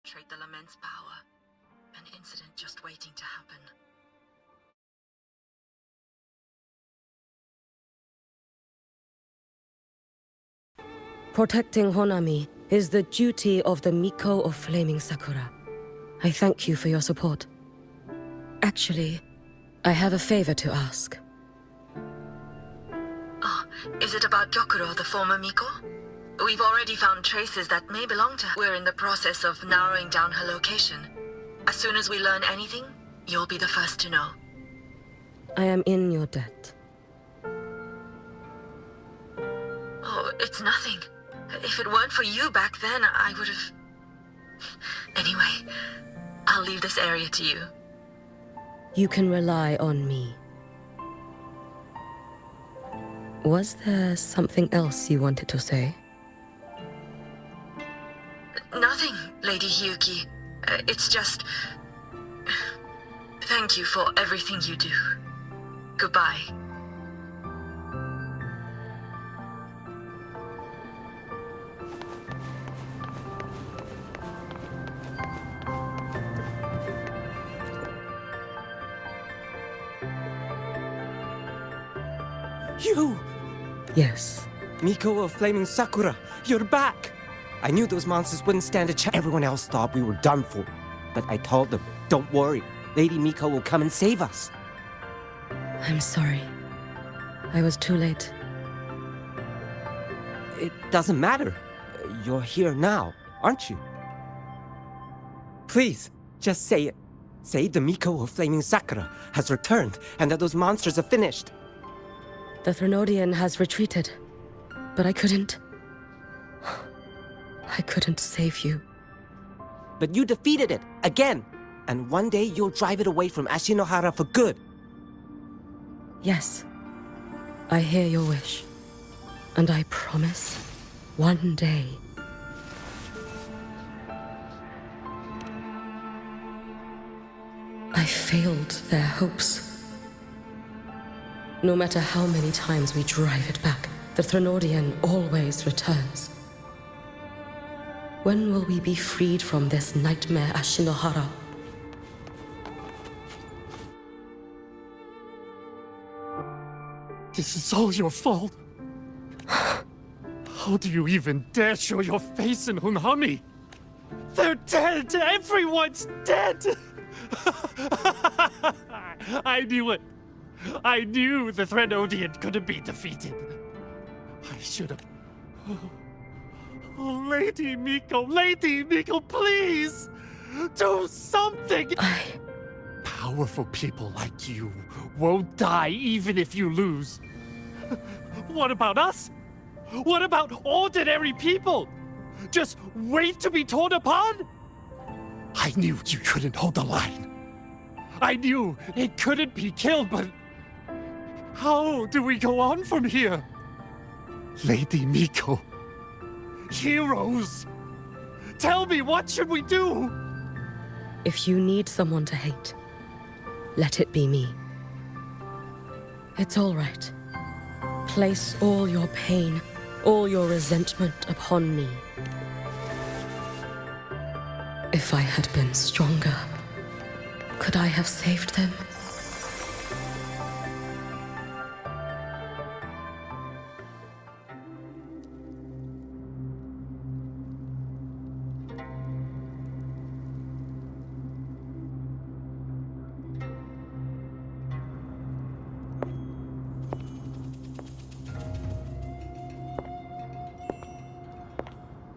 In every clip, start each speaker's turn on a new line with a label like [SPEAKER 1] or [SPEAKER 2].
[SPEAKER 1] Trade the Lament's power. An incident just waiting to happen.
[SPEAKER 2] Protecting Honami is the duty of the Miko of Flaming Sakura. I thank you for your support. Actually, I have a favor to ask.
[SPEAKER 1] Oh, is it about Gyokuro, the former Miko? We've already found traces that may belong to her. We're in the process of narrowing down her location. As soon as we learn anything, you'll be the first to know.
[SPEAKER 2] I am in your debt.
[SPEAKER 1] Oh, it's nothing. If it weren't for you back then, I would have... Anyway, I'll leave this area to you.
[SPEAKER 2] You can rely on me. Was there something else you wanted to say?
[SPEAKER 1] Nothing, Lady Hiyuki. It's just... Thank you for everything you do. Goodbye.
[SPEAKER 3] You!
[SPEAKER 2] Yes.
[SPEAKER 3] Miko of Flaming Sakura, you're back! I knew those monsters wouldn't stand a chance. Everyone else thought we were done for. But I told them, don't worry. Lady Miko will come and save us.
[SPEAKER 2] I'm sorry. I was too late.
[SPEAKER 3] It doesn't matter. You're here now, aren't you? Please, just say it. Say the Miko of Flaming Sakura has returned and that those monsters are finished.
[SPEAKER 2] The Threnodian has retreated, but I couldn't save you.
[SPEAKER 3] But you defeated it, again! And one day you'll drive it away from Ashinohara for good.
[SPEAKER 2] Yes, I hear your wish. And I promise, one day... I failed their hopes. No matter how many times we drive it back, the Threnodian always returns. When will we be freed from this nightmare Ashinohara?
[SPEAKER 4] This is all your fault. How do you even dare show your face in Hunhami? They're dead! Everyone's dead! I knew it. I knew the Threnodian couldn't be defeated. I should have... Oh, Lady Miko, please! Do something! Powerful people like you won't die even if you lose. What about us? What about ordinary people? Just wait to be torn apart? I knew you couldn't hold the line. I knew it couldn't be killed, but... How do we go on from here? Lady Miko. Heroes! Tell me, what should we do?
[SPEAKER 2] If you need someone to hate, let it be me. It's all right. Place all your pain, all your resentment upon me. If I had been stronger, could I have saved them?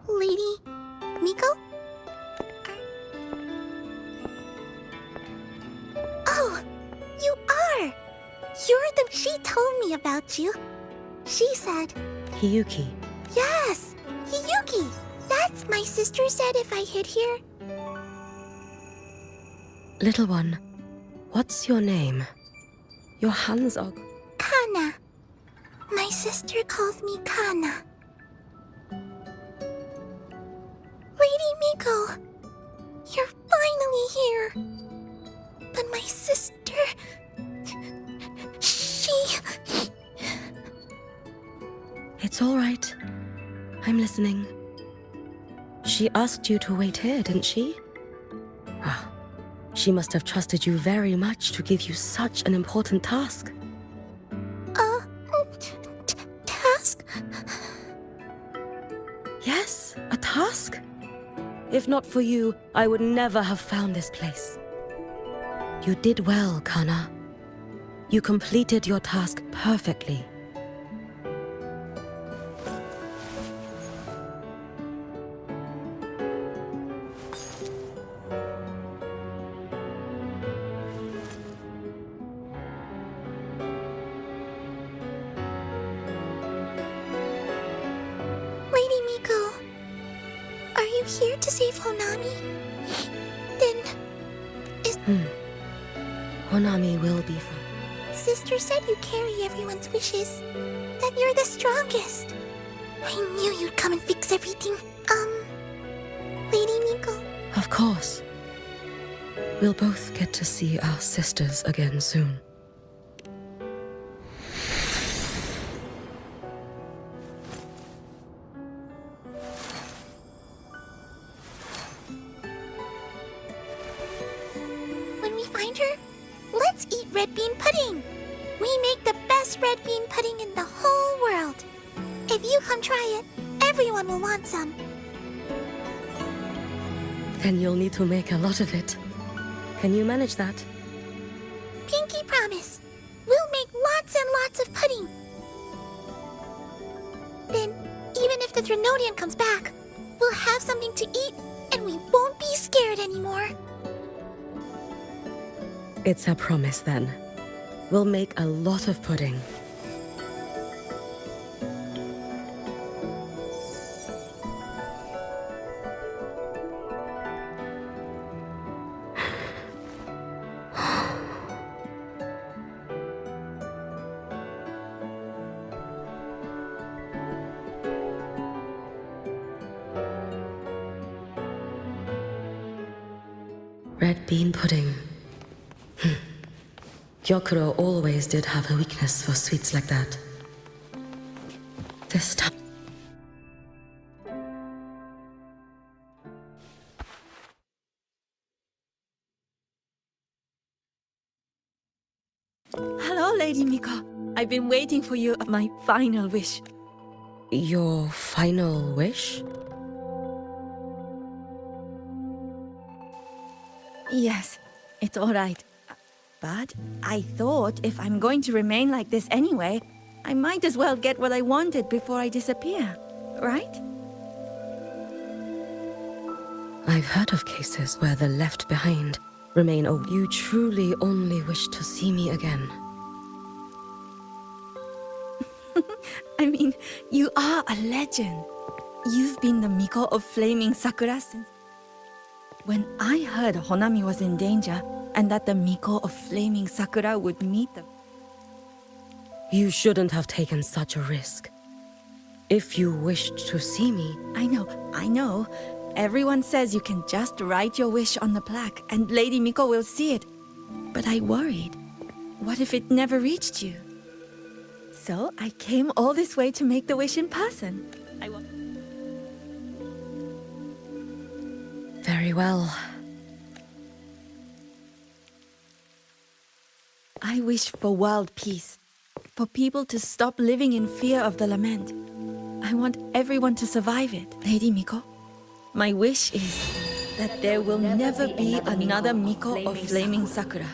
[SPEAKER 5] Lady Miko? Oh, you are! She told me about you. She said...
[SPEAKER 2] Hiyuki.
[SPEAKER 5] Yes! Hiyuki! That's my sister said if I hid here.
[SPEAKER 2] Little one, what's your name? Your hands are...
[SPEAKER 5] Kana. My sister calls me Kana. Lady Miko, you're finally here. But my sister... She...
[SPEAKER 2] It's all right. I'm listening. She asked you to wait here, didn't she? Ah, she must have trusted you very much to give you such an important task.
[SPEAKER 5] Task?
[SPEAKER 2] Yes, a task. If not for you, I would never have found this place. You did well, Kana. You completed your task perfectly.
[SPEAKER 5] Lady Miko, are you here to save Honami? Then,
[SPEAKER 2] Honami will be fine.
[SPEAKER 5] Sister said you carry everyone's wishes. That you're the strongest. I knew you'd come and fix everything. Lady Miko.
[SPEAKER 2] Of course. We'll both get to see our sisters again soon.
[SPEAKER 5] When we find her, let's eat red bean pudding. We make the best red bean pudding in the whole world. If you come try it, everyone will want some.
[SPEAKER 2] Then you'll need to make a lot of it. Can you manage that?
[SPEAKER 5] Pinky promise. We'll make lots and lots of pudding. Then, even if the Drenodian comes back, we'll have something to eat and we won't be scared anymore.
[SPEAKER 2] It's a promise then. We'll make a lot of pudding. Red bean pudding. Gyokuro always did have a weakness for sweets like that. This time...
[SPEAKER 6] Hello, Lady Miko. I've been waiting for you. My final wish.
[SPEAKER 2] Your final wish?
[SPEAKER 6] Yes, it's all right. But I thought if I'm going to remain like this anyway, I might as well get what I wanted before I disappear, right?
[SPEAKER 2] I've heard of cases where the left behind remain old. You truly only wish to see me again.
[SPEAKER 6] I mean, you are a legend. You've been the Miko of Flaming Sakura since... When I heard Honami was in danger, and that the Miko of Flaming Sakura would meet them...
[SPEAKER 2] You shouldn't have taken such a risk. If you wished to see me...
[SPEAKER 6] I know. Everyone says you can just write your wish on the plaque, and Lady Miko will see it. But I worried. What if it never reached you? So I came all this way to make the wish in person.
[SPEAKER 2] Very well.
[SPEAKER 6] I wish for world peace. For people to stop living in fear of the lament. I want everyone to survive it, Lady Miko. My wish is that there will never be another Miko of Flaming Sakura.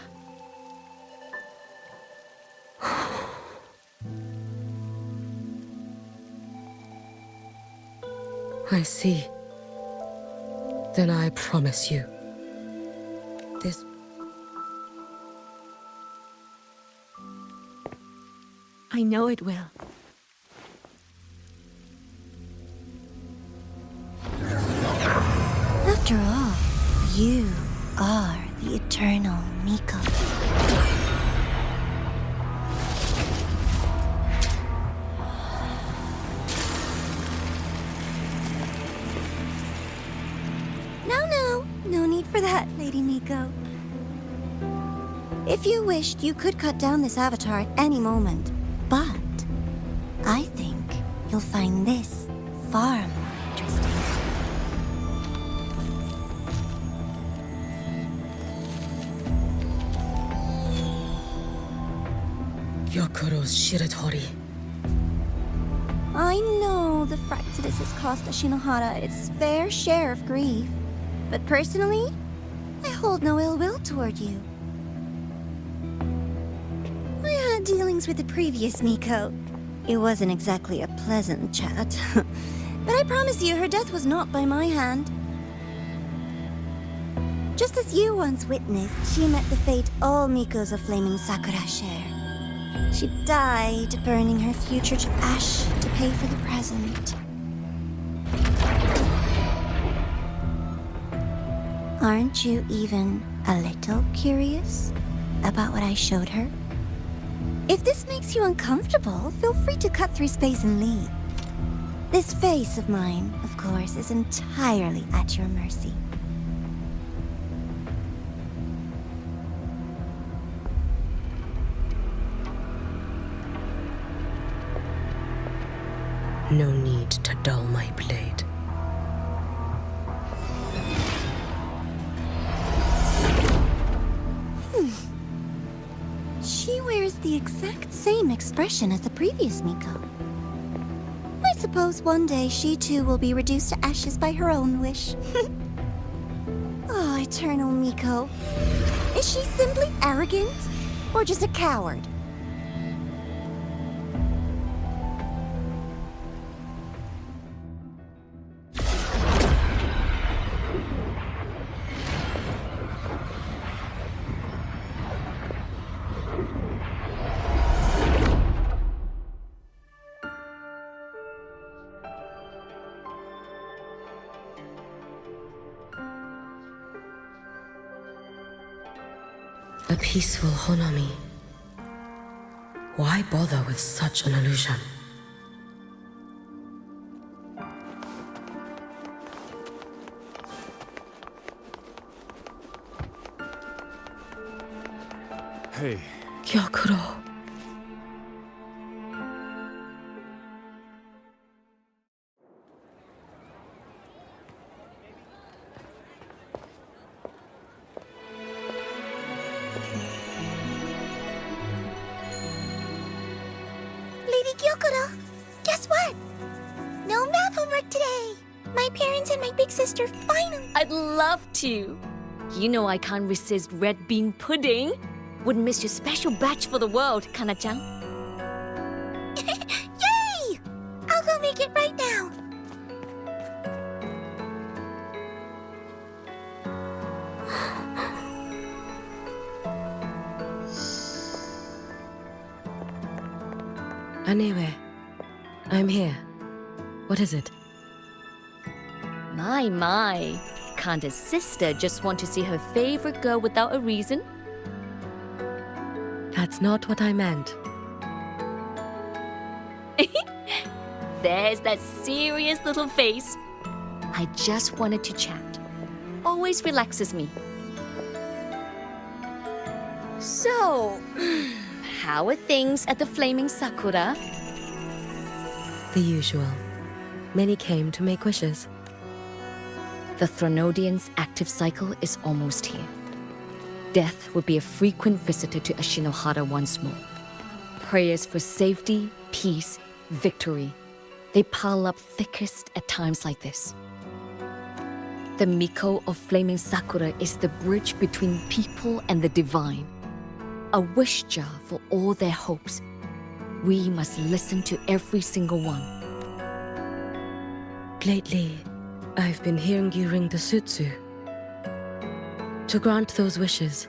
[SPEAKER 2] I see. Then I promise you. This...
[SPEAKER 6] I know it will.
[SPEAKER 5] After all, you are the eternal Miko. No need for that, Lady Miko. If you wished, you could cut down this avatar at any moment. But I think you'll find this far more interesting.
[SPEAKER 2] Gyokuro's Shiratori.
[SPEAKER 5] I know the Fractidus has cost Ashinohara its fair share of grief, but personally, I hold no ill will toward you. I had dealings with the previous Miko. It wasn't exactly a pleasant chat, but I promise you her death was not by my hand. Just as you once witnessed, she met the fate all Mikos of Flaming Sakura share. She died, burning her future to ash to pay for the present. Aren't you even a little curious about what I showed her? If this makes you uncomfortable, feel free to cut through space and leave. This face of mine, of course, is entirely at your mercy.
[SPEAKER 2] No need to dull my blade.
[SPEAKER 5] She wears the exact same expression as the previous Miko. I suppose one day she too will be reduced to ashes by her own wish. Oh, Eternal Miko. Is she simply arrogant? Or just a coward?
[SPEAKER 2] A peaceful Honami. Why bother with such an illusion?
[SPEAKER 4] Hey,
[SPEAKER 2] Gyokuro.
[SPEAKER 5] Lady Gyokuro, guess what? No math homework today. My parents and my big sister finally...
[SPEAKER 7] I'd love to. You know I can't resist red bean pudding. Wouldn't miss your special batch for the world, Kana-chan.
[SPEAKER 5] Yay! I'll go make it right now.
[SPEAKER 2] Anewe, I'm here. What is it?
[SPEAKER 7] My. Can't a sister just want to see her favorite girl without a reason?
[SPEAKER 2] That's not what I meant.
[SPEAKER 7] There's that serious little face. I just wanted to chat. Always relaxes me. So, how are things at the Flaming Sakura?
[SPEAKER 2] The usual. Many came to make wishes.
[SPEAKER 7] The Thronodian's active cycle is almost here. Death will be a frequent visitor to Ashinohara once more. Prayers for safety, peace, victory. They pile up thickest at times like this. The Miko of Flaming Sakura is the bridge between people and the divine. A wish jar for all their hopes. We must listen to every single one.
[SPEAKER 2] Lately, I've been hearing you ring the sutsu. To grant those wishes,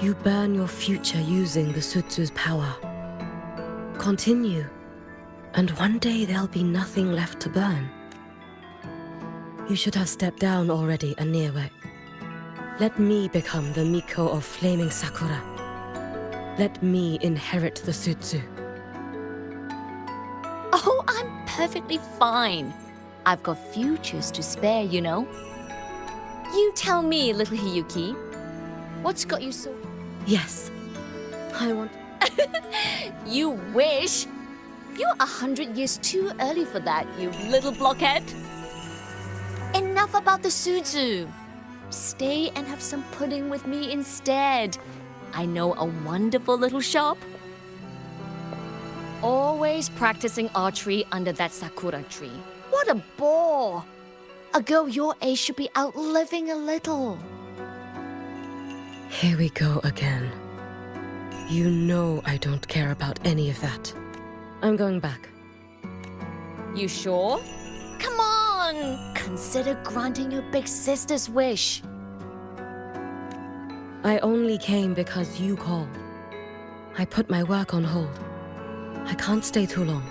[SPEAKER 2] you burn your future using the sutsu's power. Continue, and one day there'll be nothing left to burn. You should have stepped down already, Anewe. Let me become the Miko of Flaming Sakura. Let me inherit the sutsu.
[SPEAKER 7] Oh, I'm perfectly fine. I've got futures to spare, you know. You tell me, little Hiyuki, what's got you so...
[SPEAKER 2] Yes, I want...
[SPEAKER 7] You wish? You're 100 years too early for that, you little blockhead. Enough about the sutsu. Stay and have some pudding with me instead. I know a wonderful little shop. Always practicing archery under that sakura tree. What a bore! A girl your age should be out living a little.
[SPEAKER 2] Here we go again. You know I don't care about any of that. I'm going back.
[SPEAKER 7] You sure? Come on! Consider granting your big sister's wish.
[SPEAKER 2] I only came because you called. I put my work on hold. I can't stay too long.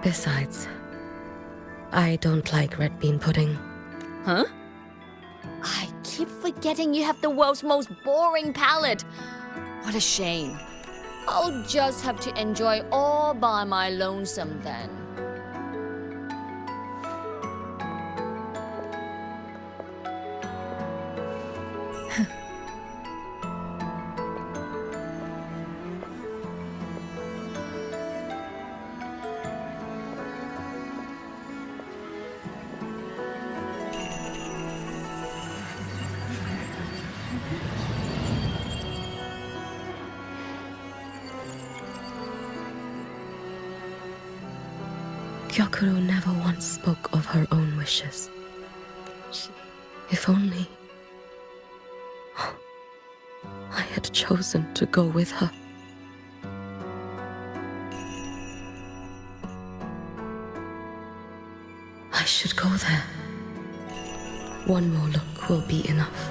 [SPEAKER 2] Besides, I don't like red bean pudding.
[SPEAKER 7] Huh? I keep forgetting you have the world's most boring palate. What a shame. I'll just have to enjoy all by my lonesome then.
[SPEAKER 2] Gyokuro never once spoke of her own wishes. If only I had chosen to go with her. I should go there. One more look will be enough.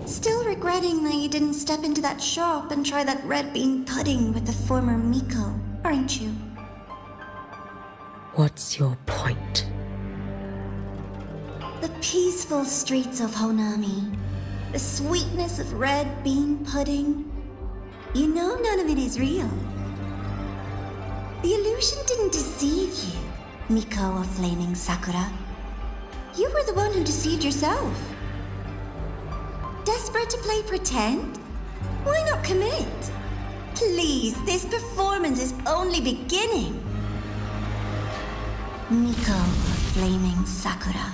[SPEAKER 5] Still regretting that you didn't step into that shop and try that red bean pudding with the former Miko, aren't you?
[SPEAKER 2] What's your point?
[SPEAKER 5] The peaceful streets of Honami, the sweetness of red bean pudding. You know none of it is real. The illusion didn't deceive you, Miko of Flaming Sakura. You were the one who deceived yourself. Desperate to play pretend? Why not commit? Please, this performance is only beginning. Miko of Flaming Sakura,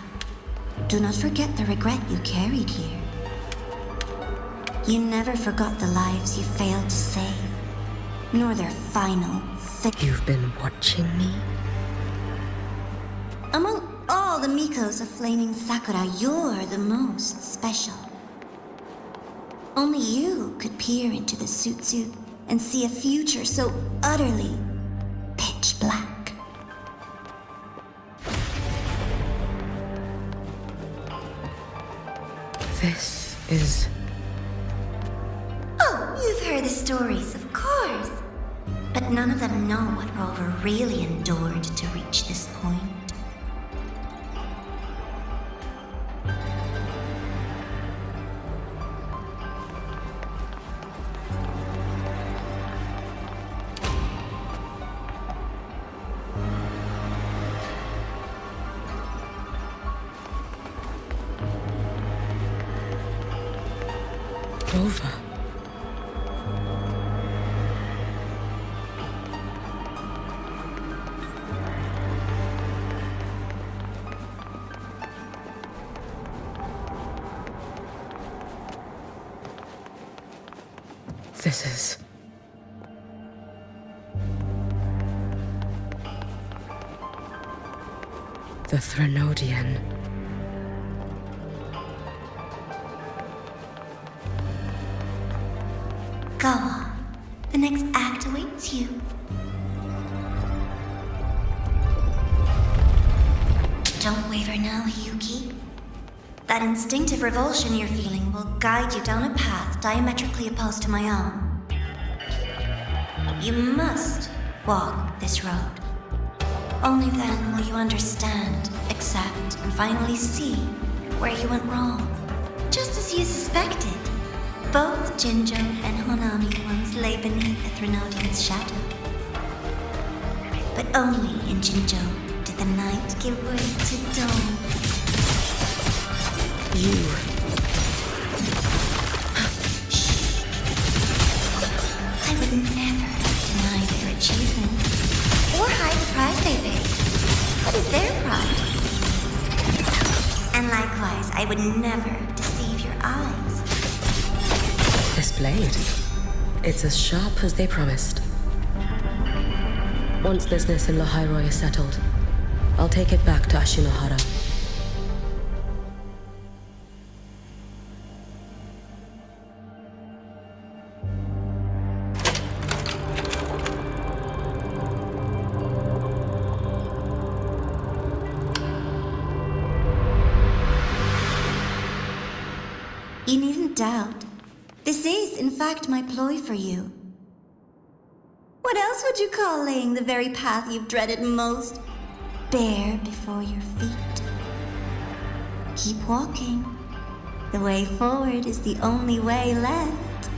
[SPEAKER 5] do not forget the regret you carried here. You never forgot the lives you failed to save, nor their final fate.
[SPEAKER 2] You've been watching me?
[SPEAKER 5] Among all the Mikos of Flaming Sakura, you're the most special. Only you could peer into the Sutsu and see a future so utterly pitch black.
[SPEAKER 2] This is...
[SPEAKER 5] Oh, you've heard the stories, of course. But none of them know what Rover really endured to reach this point.
[SPEAKER 2] Rover. This is... the Threnodian.
[SPEAKER 5] Go on. The next act awaits you. Don't waver now, Yuki. That instinctive revulsion you're feeling will guide you down a path diametrically opposed to my own. You must walk this road. Only then will you understand, accept, and finally see where you went wrong. Just as you suspected. Both Jinjo and Honami once lay beneath the Threnodian's shadow. But only in Jinjo did the night give way to dawn.
[SPEAKER 2] You.
[SPEAKER 5] I would never deny their achievement or hide the price they paid. What is their pride? And likewise, I would never deceive your eyes.
[SPEAKER 2] This blade. It's as sharp as they promised. Once business in Lahairoi is settled, I'll take it back to Ashinohara.
[SPEAKER 5] You needn't doubt. This is, in fact, my ploy for you. What else would you call laying the very path you've dreaded most bare before your feet? Keep walking. The way forward is the only way left.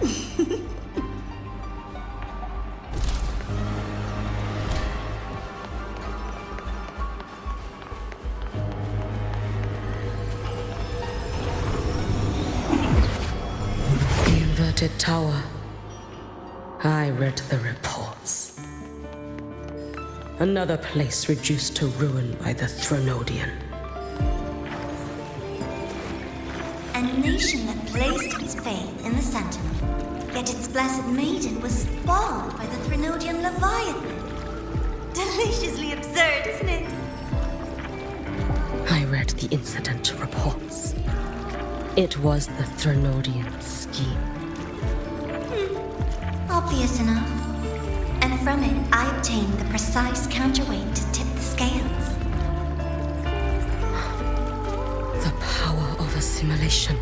[SPEAKER 2] The inverted tower. I read the reports. Another place reduced to ruin by the Thronodian.
[SPEAKER 5] A nation that placed its faith in the Sentinel, yet its blessed maiden was spawned by the Thronodian Leviathan. Deliciously absurd, isn't it?
[SPEAKER 2] I read the incident reports. It was the Thronodian scheme.
[SPEAKER 5] Obvious enough. And from it, I obtained the precise counterweight to tip the scales.
[SPEAKER 2] The power of assimilation.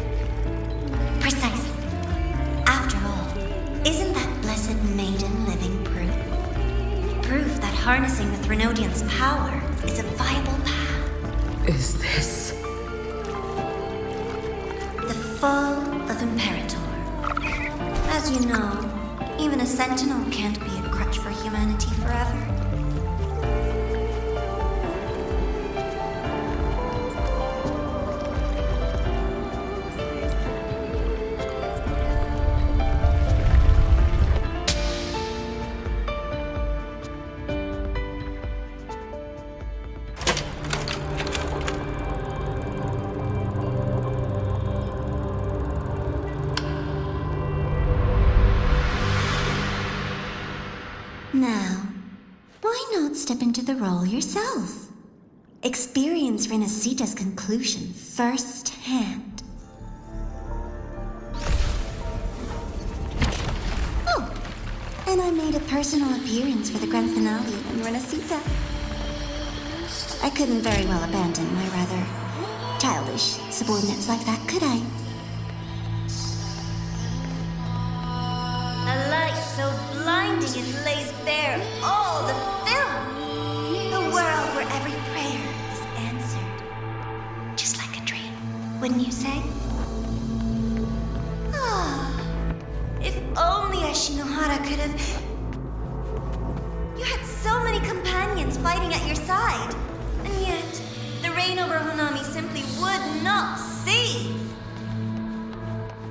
[SPEAKER 5] Precisely. After all, isn't that blessed maiden living proof? Proof that harnessing the Thronodian's power is a viable path.
[SPEAKER 2] Is this...
[SPEAKER 5] The fall of Imperator. As you know, even a sentinel can't be a crutch for humanity forever. Now, why not step into the role yourself? Experience Renacita's conclusion firsthand. Oh, and I made a personal appearance for the grand finale in Renacita. I couldn't very well abandon my rather childish subordinates like that, could I? A light so blinding it lays bare all the film. The world where every prayer is answered. Just like a dream, wouldn't you say? Ah, if only Ashinohara could have... You had so many companions fighting at your side. And yet, the reign over Honami simply would not cease.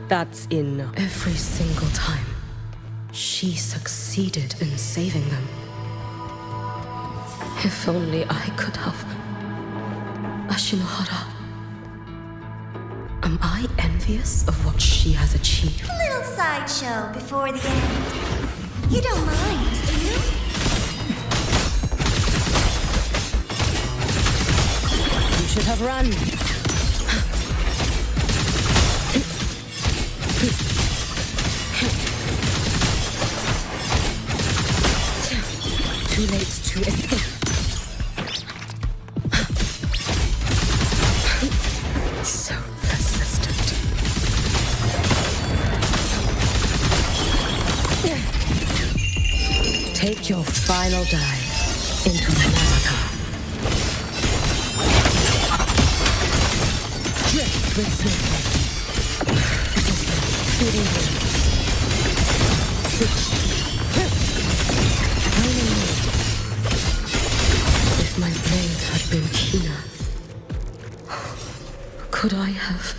[SPEAKER 2] That's in every single time. She succeeded in saving them. If only I could have. Ashinohara. Am I envious of what she has achieved?
[SPEAKER 5] A little sideshow before the end. You don't mind, do you?
[SPEAKER 2] You should have run. Too late to escape. So persistent. Take your final dive into America. Drift with snowflakes. Feeding you. If my blade had been keener, could I have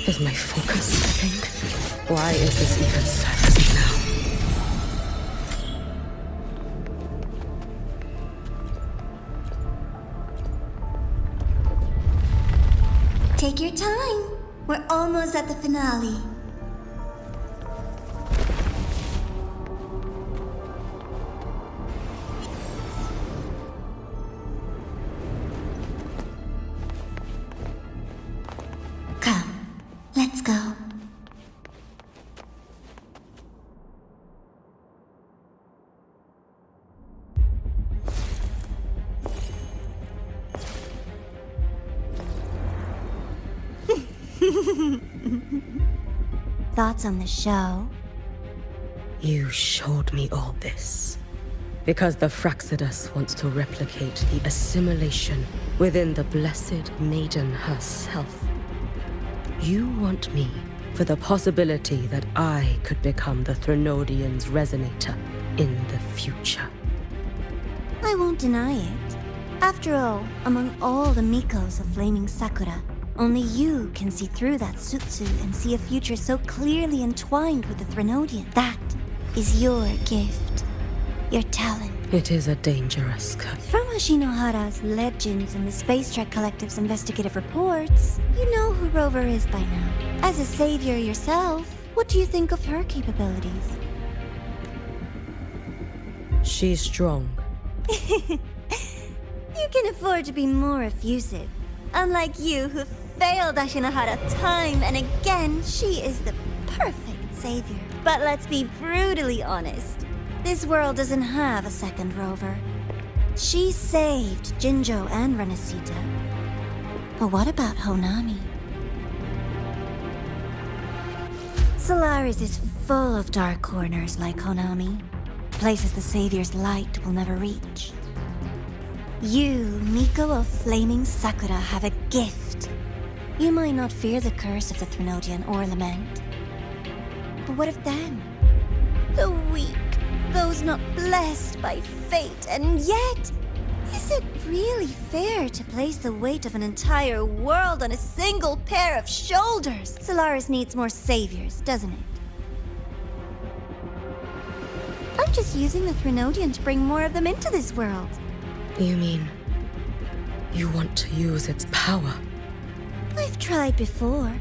[SPEAKER 2] is my focus slipping? Why is this even surfacing now?
[SPEAKER 5] Take your time. We're almost at the finale. Come, let's go. Thoughts on the show?
[SPEAKER 2] You showed me all this. Because the Fraxidus wants to replicate the assimilation within the Blessed Maiden herself. You want me for the possibility that I could become the Threnodian's resonator in the future.
[SPEAKER 5] I won't deny it. After all, among all the Mikos of Flaming Sakura, only you can see through that Sutsu and see a future so clearly entwined with the Threnodian. That is your gift. Your talent.
[SPEAKER 2] It is a dangerous cut.
[SPEAKER 5] From Ashinohara's legends and the Space Trek Collective's investigative reports, you know who Rover is by now. As a savior yourself, what do you think of her capabilities?
[SPEAKER 2] She's strong.
[SPEAKER 5] You can afford to be more effusive. Unlike you, who failed Ashinohara time and again, she is the perfect savior. But let's be brutally honest. This world doesn't have a second Rover. She saved Jinjo and Renesita. But what about Honami? Solaris is full of dark corners like Honami. Places the Savior's light will never reach. You, Miko of Flaming Sakura, have a gift. You might not fear the curse of the Threnodian or Lament. But what of them? The weak, those not blessed by fate, and yet, is it really fair to place the weight of an entire world on a single pair of shoulders? Solaris needs more saviors, doesn't it? I'm just using the Threnodian to bring more of them into this world.
[SPEAKER 2] You mean you want to use its power?
[SPEAKER 5] I've tried before,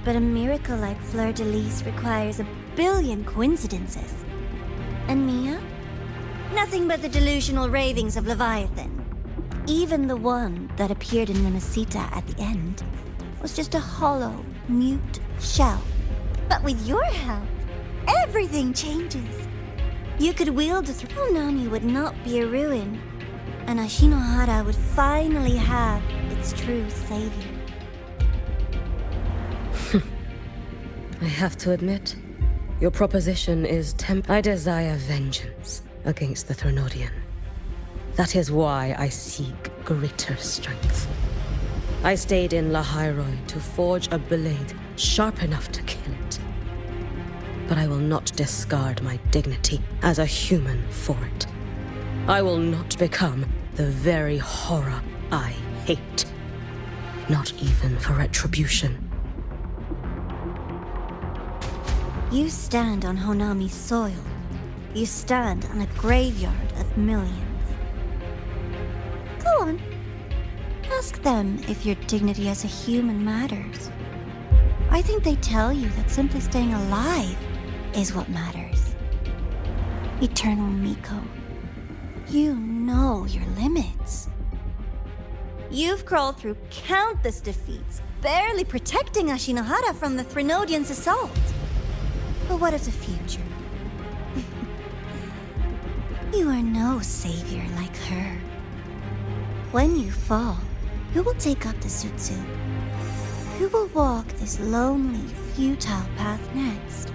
[SPEAKER 5] but a miracle like Fleur-de-Lis requires a billion coincidences. And Mia? Nothing but the delusional ravings of Leviathan. Even the one that appeared in Renesita at the end was just a hollow, mute shell. But with your help, everything changes. You could wield the Honami would not be a ruin, and Ashinohara would finally have its true savior.
[SPEAKER 2] I have to admit, your proposition is I desire vengeance against the Threnodian. That is why I seek greater strength. I stayed in Lahairoi to forge a blade sharp enough to kill it. But I will not discard my dignity as a human for it. I will not become the very horror I hate. Not even for retribution.
[SPEAKER 5] You stand on Honami's soil. You stand on a graveyard of millions. Go on. Ask them if your dignity as a human matters. I think they tell you that simply staying alive is what matters. Eternal Miko, you know your limits. You've crawled through countless defeats, barely protecting Ashinohara from the Threnodian's assault. But what of the future? You are no savior like her. When you fall, who will take up the Sutsu? Who will walk this lonely, futile path next?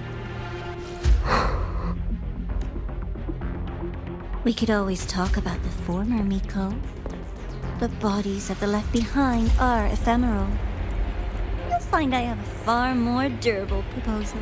[SPEAKER 5] We could always talk about the former Miko. The bodies of the left behind are ephemeral. You'll find I have a far more durable proposal.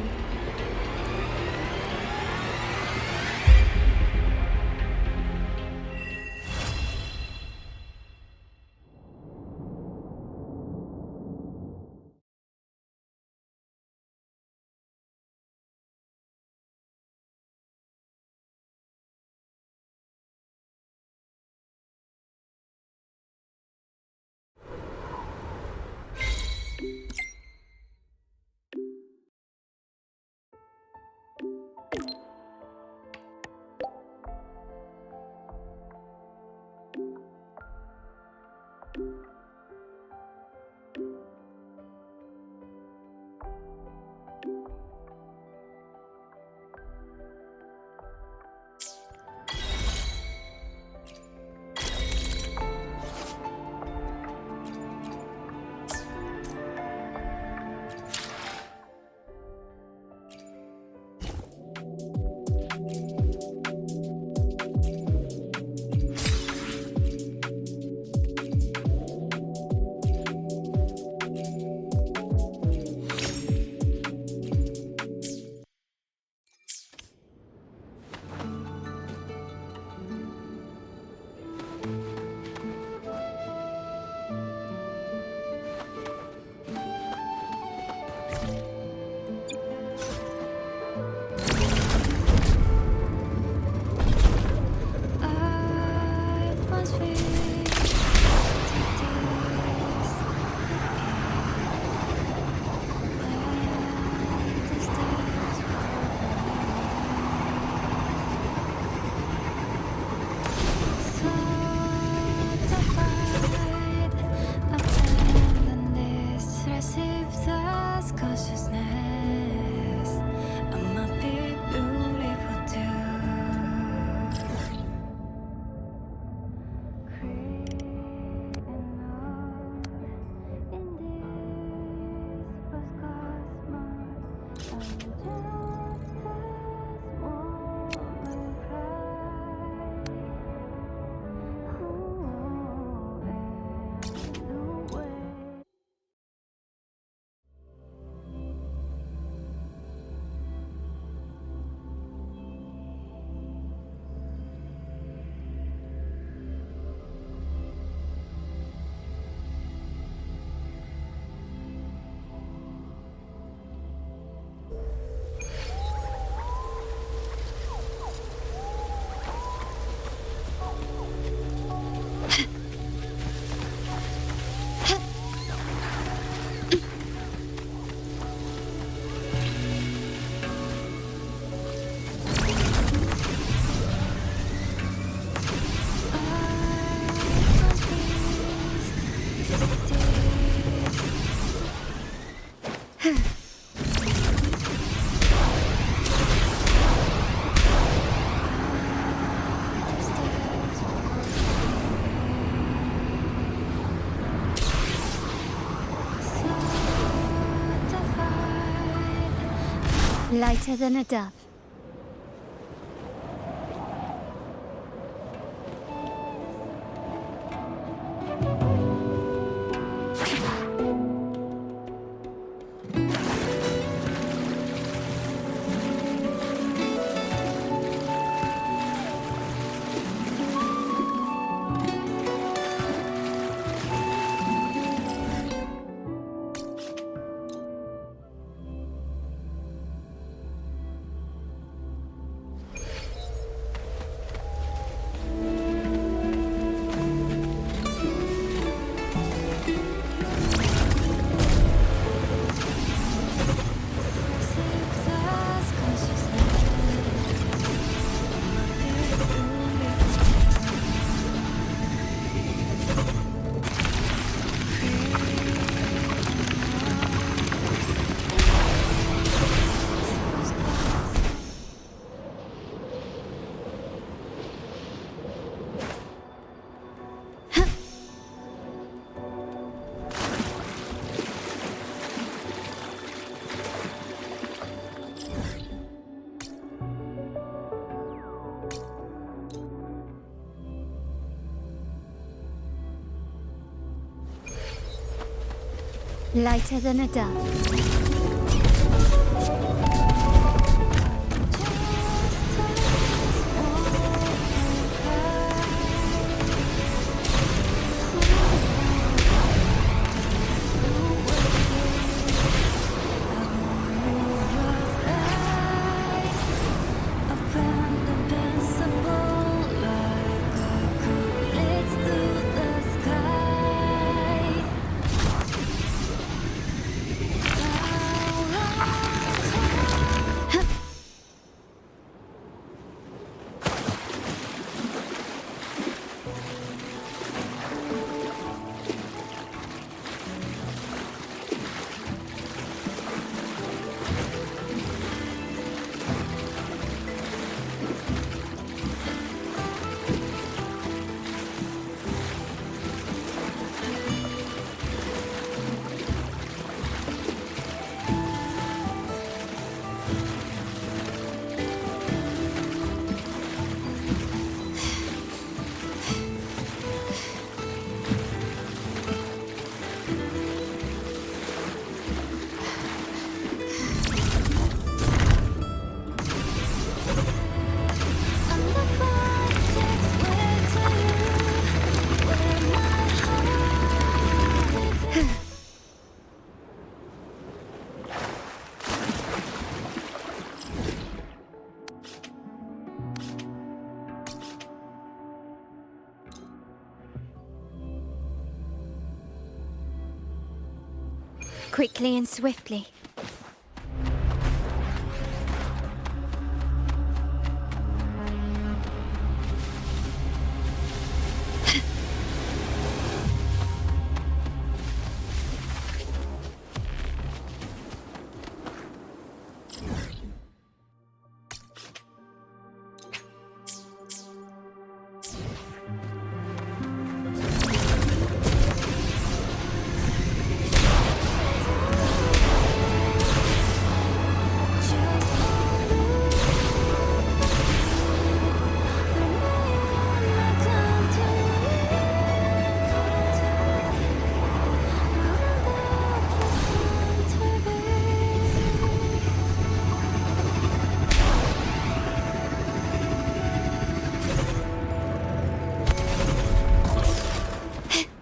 [SPEAKER 5] Lighter than a dove. Lighter than a dove. quickly and swiftly.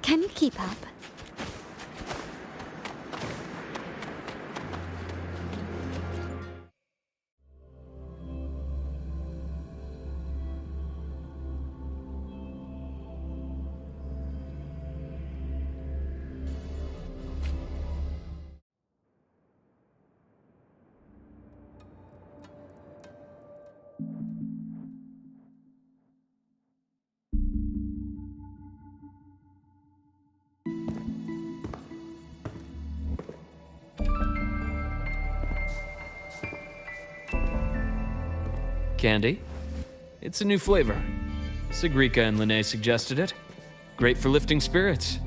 [SPEAKER 5] Can you keep up?
[SPEAKER 8] Candy? It's a new flavor. Sigrika and Linnae suggested it. Great for lifting spirits.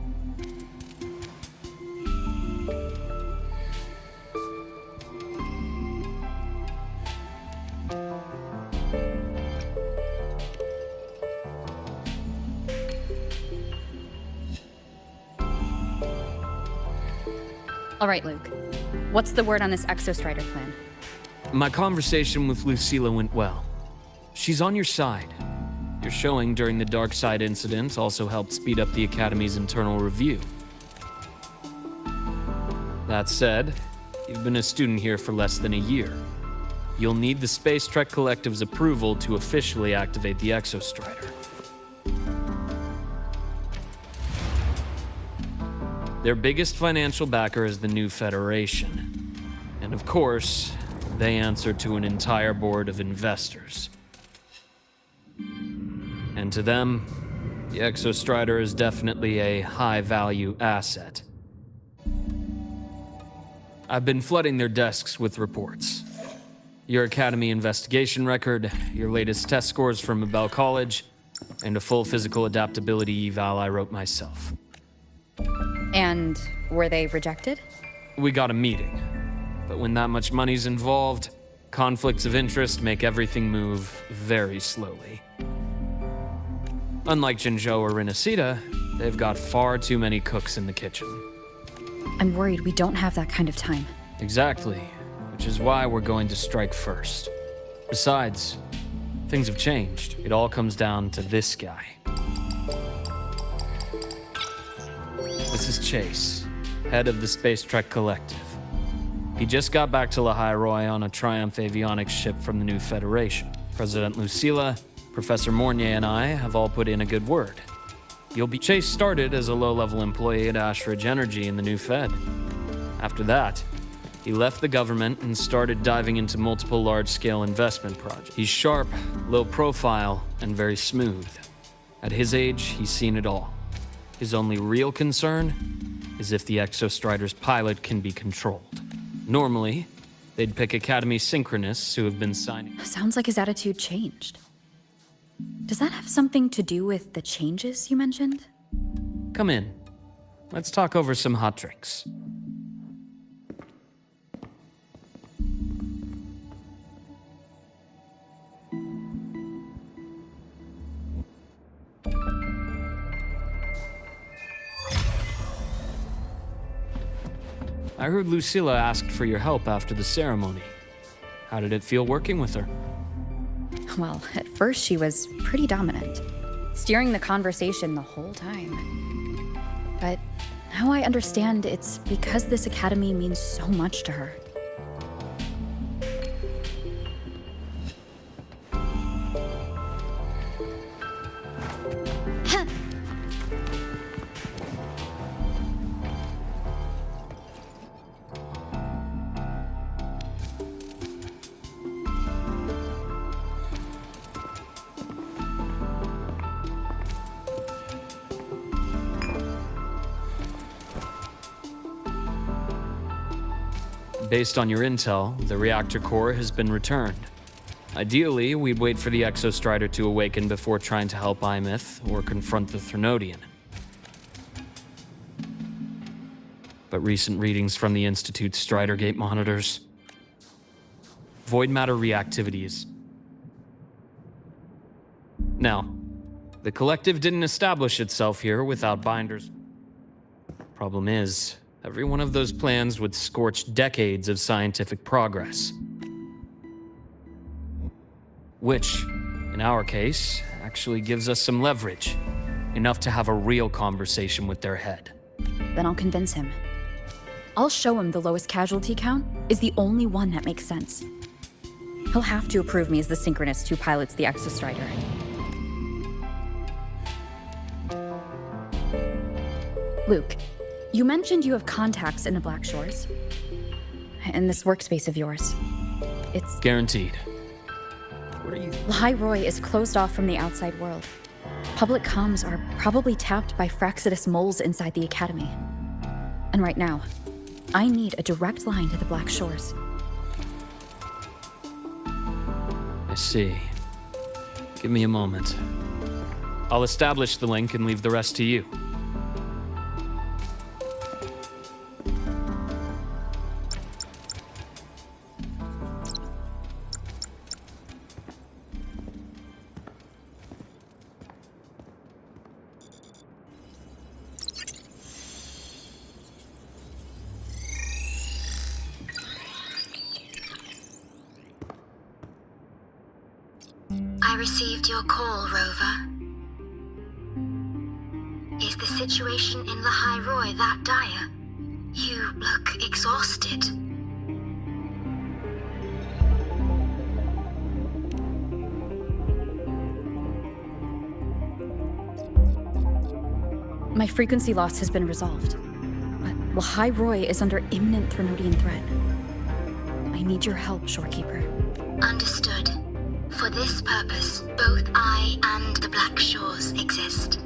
[SPEAKER 9] All right, Luke. What's the word on this Exostrider plan?
[SPEAKER 8] My conversation with Lucilla went well. She's on your side. Your showing during the Dark Side incident also helped speed up the Academy's internal review. That said, you've been a student here for less than a year. You'll need the Space Trek Collective's approval to officially activate the Exostrider. Their biggest financial backer is the New Federation. And of course, they answer to an entire board of investors. And to them, the Exostrider is definitely a high-value asset. I've been flooding their desks with reports. Your Academy investigation record, your latest test scores from Abel College, and a full physical adaptability eval I wrote myself.
[SPEAKER 9] And were they rejected?
[SPEAKER 8] We got a meeting. But when that much money's involved, conflicts of interest make everything move very slowly. Unlike Jinzhou or Rinasida, they've got far too many cooks in the kitchen.
[SPEAKER 9] I'm worried we don't have that kind of time.
[SPEAKER 8] Exactly, which is why we're going to strike first. Besides, things have changed. It all comes down to this guy. This is Chase, head of the Space Trek Collective. He just got back to Lahai on a Triumph avionics ship from the New Federation. President Lucilla, Professor Mornier, and I have all put in a good word. Chase started as a low-level employee at Ashridge Energy in the New Fed. After that, he left the government and started diving into multiple large-scale investment projects. He's sharp, low profile, and very smooth. At his age, he's seen it all. His only real concern is if the Exostrider's pilot can be controlled. Normally, they'd pick Academy synchronists who have been signing.
[SPEAKER 9] Sounds like his attitude changed. Does that have something to do with the changes you mentioned?
[SPEAKER 8] Come in. Let's talk over some hot drinks. I heard Lucilla asked for your help after the ceremony. How did it feel working with her?
[SPEAKER 9] Well, at first she was pretty dominant, steering the conversation the whole time. But now I understand it's because this academy means so much to her.
[SPEAKER 8] based on your intel, the reactor core has been returned. Ideally, we'd wait for the Exostrider to awaken before trying to help ALEPH or confront the Threnodian. But recent readings from the Institute's Strider Gate monitors. Void matter reactivity is... Now, the Collective didn't establish itself here without binders. Problem is, every one of those plans would scorch decades of scientific progress. Which, in our case, actually gives us some leverage. Enough to have a real conversation with their head.
[SPEAKER 9] Then I'll convince him. I'll show him the lowest casualty count is the only one that makes sense. He'll have to approve me as the synchronist who pilots the Exostrider. Luke, you mentioned you have contacts in the Black Shores. In this workspace of yours. It's...
[SPEAKER 8] Guaranteed.
[SPEAKER 9] Lahai Roy is closed off from the outside world. Public comms are probably tapped by Fraxidus moles inside the Academy. And right now, I need a direct line to the Black Shores.
[SPEAKER 8] I see. Give me a moment. I'll establish the link and leave the rest to you.
[SPEAKER 5] I received your call, Rover. Is the situation in Lahai Roy that dire? You look exhausted.
[SPEAKER 9] My frequency loss has been resolved, but Lahai Roy is under imminent Threnodian threat. I need your help, Shorekeeper.
[SPEAKER 5] Understood. For this purpose, both I and the Black Shores exist.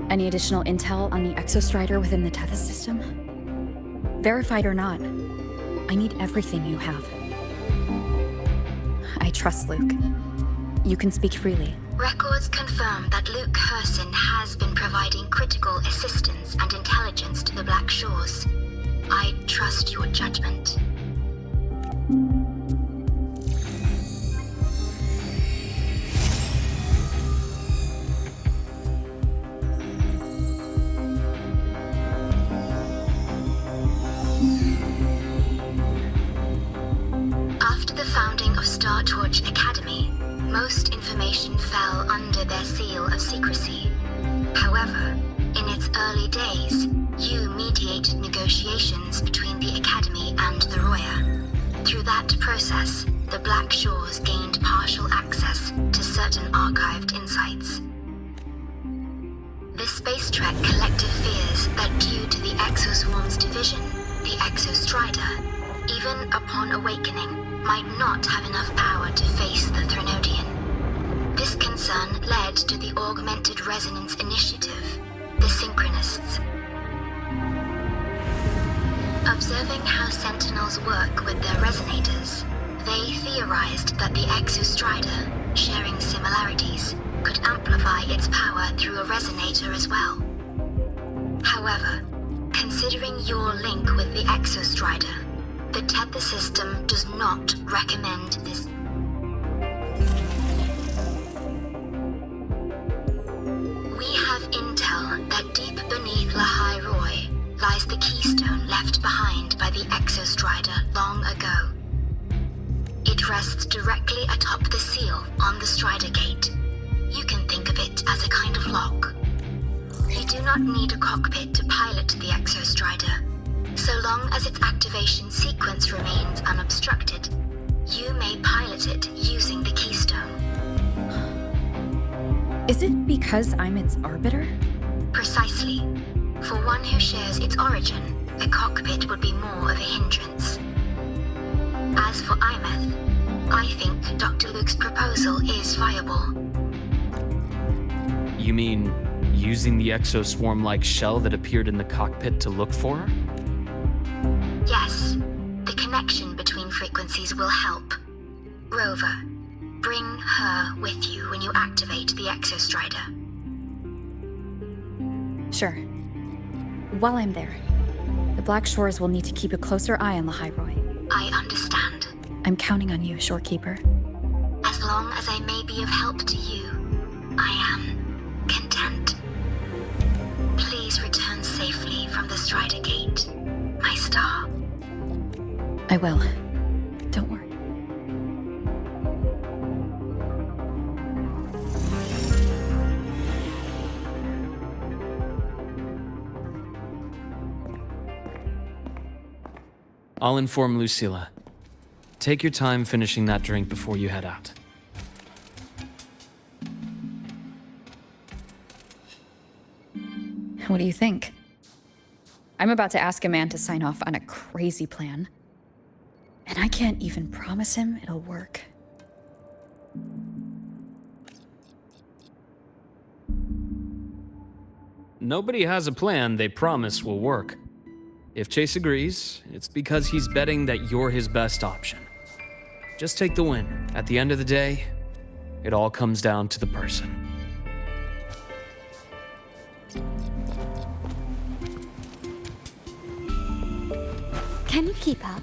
[SPEAKER 9] Any additional intel on the Exostrider within the Tethys system? Verified or not, I need everything you have. I trust Luke. You can speak freely.
[SPEAKER 5] Records confirm that Luke Herson has been providing critical assistance and intelligence to the Black Shores. I trust your judgment. After the founding of Star Torch Academy, most information fell under their seal of secrecy. However, in its early days, you mediated negotiations between the Academy and the Roya. Through that process, the Black Shores gained partial access to certain archived insights. The Space Trek Collective fears that due to the Exoswarm's division, the Exostrider, even upon awakening, might not have enough power to face the Threnodian. This concern led to the Augmented Resonance Initiative, the Synchronists. Observing how Sentinels work with their resonators, they theorized that the Exostrider, sharing similarities, could amplify its power through a resonator as well. However, considering your link with the Exostrider, the Tethys system does not recommend this. We have intel that deep beneath Lahai Roy lies the keystone left behind by the Exostrider long ago. It rests directly atop the seal on the Strider Gate. You can think of it as a kind of lock. You do not need a cockpit to pilot the Exostrider. So long as its activation sequence remains unobstructed, you may pilot it using the keystone.
[SPEAKER 9] Is it because I'm its arbiter?
[SPEAKER 5] Precisely. For one who shares its origin, a cockpit would be more of a hindrance. As for ALEPH, I think Dr. Luke's proposal is viable.
[SPEAKER 8] You mean using the exoswarm-like shell that appeared in the cockpit to look for her?
[SPEAKER 10] Yes. The connection between frequencies will help. Rover, bring her with you when you activate the Exostrider.
[SPEAKER 9] Sure. While I'm there, the Black Shores will need to keep a closer eye on Lahairoi.
[SPEAKER 10] I understand.
[SPEAKER 9] I'm counting on you, Shorekeeper.
[SPEAKER 10] As long as I may be of help to you, I am content. Please return safely from the Strider Gate, my star.
[SPEAKER 9] I will. Don't worry.
[SPEAKER 8] I'll inform Lucilla. Take your time finishing that drink before you head out.
[SPEAKER 9] What do you think? I'm about to ask a man to sign off on a crazy plan. And I can't even promise him it'll work.
[SPEAKER 8] Nobody has a plan they promise will work. If Chase agrees, it's because he's betting that you're his best option. Just take the win. At the end of the day, it all comes down to the person.
[SPEAKER 5] Can you keep up?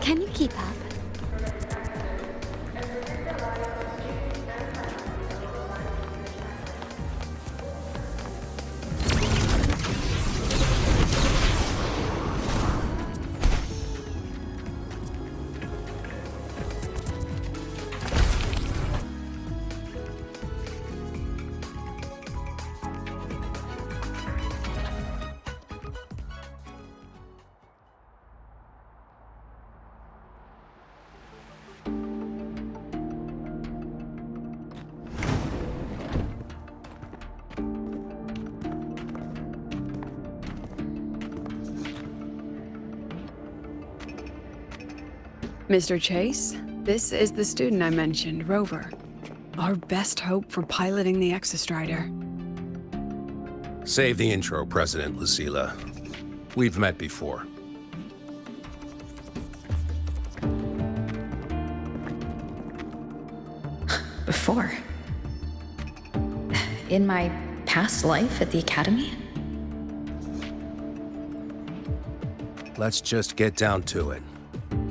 [SPEAKER 5] Can you keep up?
[SPEAKER 11] Mr. Chase, this is the student I mentioned, Rover. Our best hope for piloting the Exostrider.
[SPEAKER 12] Save the intro, President Lucilla. We've met before.
[SPEAKER 9] Before? In my past life at the Academy?
[SPEAKER 12] Let's just get down to it.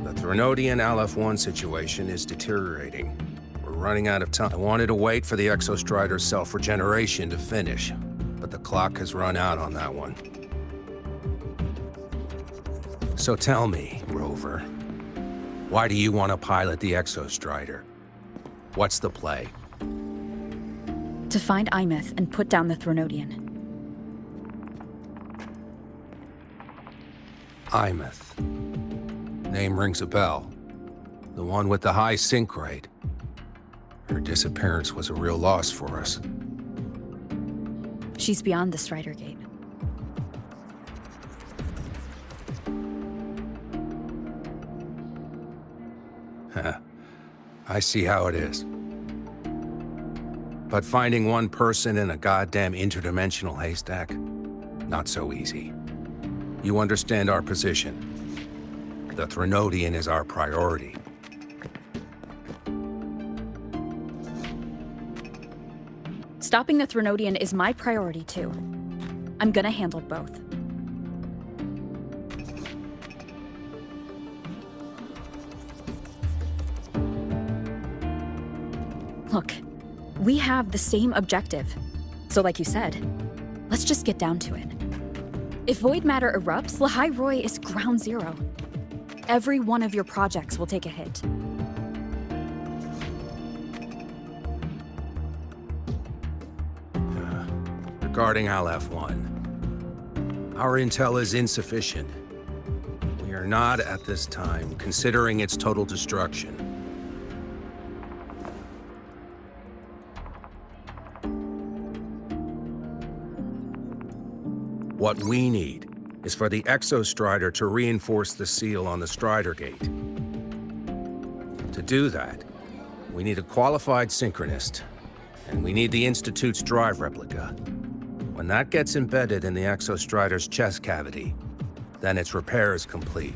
[SPEAKER 12] The Threnodian ALEPH 1 situation is deteriorating. We're running out of time. I wanted to wait for the Exostrider's self-regeneration to finish, but the clock has run out on that one. So tell me, Rover, why do you want to pilot the Exostrider? What's the play?
[SPEAKER 9] To find ALEPH and put down the Threnodian.
[SPEAKER 12] ALEPH. Name rings a bell. The one with the high sync rate. Her disappearance was a real loss for us.
[SPEAKER 9] She's beyond the Strider Gate.
[SPEAKER 12] I see how it is. But finding one person in a goddamn interdimensional haystack, not so easy. You understand our position. The Threnodian is our priority.
[SPEAKER 9] Stopping the Threnodian is my priority too. I'm gonna handle both. Look, we have the same objective. So like you said, let's just get down to it. If void matter erupts, Lahai Roi is ground zero. Every one of your projects will take a hit.
[SPEAKER 12] Regarding ALEPH 1, our intel is insufficient. We are not, at this time, considering its total destruction. What we need is for the Exostrider to reinforce the seal on the Strider Gate. To do that, we need a qualified synchronist, and we need the Institute's drive replica. When that gets embedded in the Exostrider's chest cavity, then its repair is complete.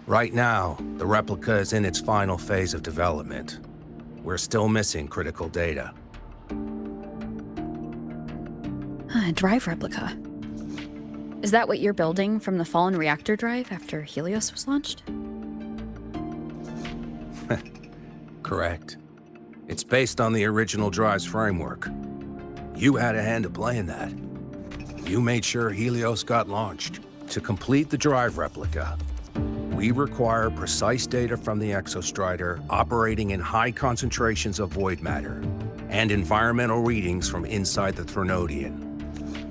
[SPEAKER 12] Right now, the replica is in its final phase of development. We're still missing critical data.
[SPEAKER 9] Drive replica. Is that what you're building from the fallen reactor drive after Helios was launched?
[SPEAKER 12] Correct. It's based on the original drive's framework. You had a hand to play in that. You made sure Helios got launched. To complete the drive replica, we require precise data from the Exostrider operating in high concentrations of void matter and environmental readings from inside the Threnodian.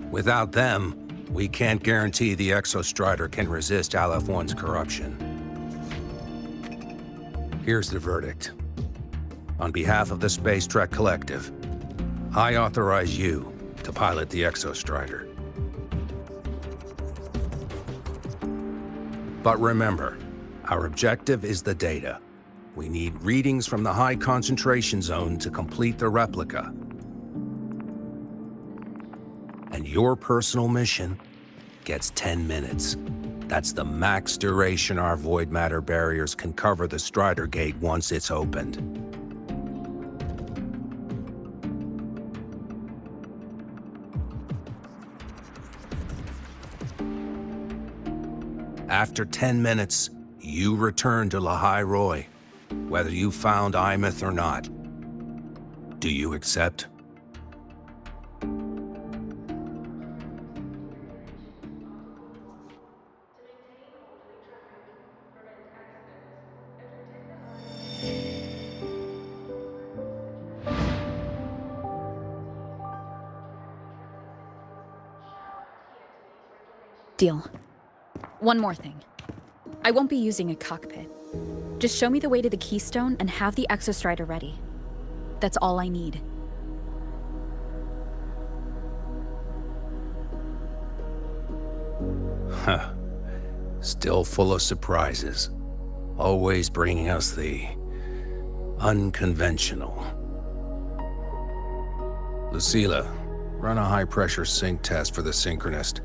[SPEAKER 12] Without them, we can't guarantee the Exostrider can resist ALEPH 1's corruption. Here's the verdict. On behalf of the Space Trek Collective, I authorize you to pilot the Exostrider. But remember, our objective is the data. We need readings from the high concentration zone to complete the replica. And your personal mission gets 10 minutes. That's the max duration our void matter barriers can cover the Strider Gate once it's opened. After 10 minutes, you return to Lahai Roi, whether you found ALEPH or not. Do you accept?
[SPEAKER 9] Deal. One more thing. I won't be using a cockpit. Just show me the way to the Keystone and have the Exostrider ready. That's all I need.
[SPEAKER 12] Huh. Still full of surprises. Always bringing us the unconventional. Lucila, run a high-pressure sync test for the Synchronist.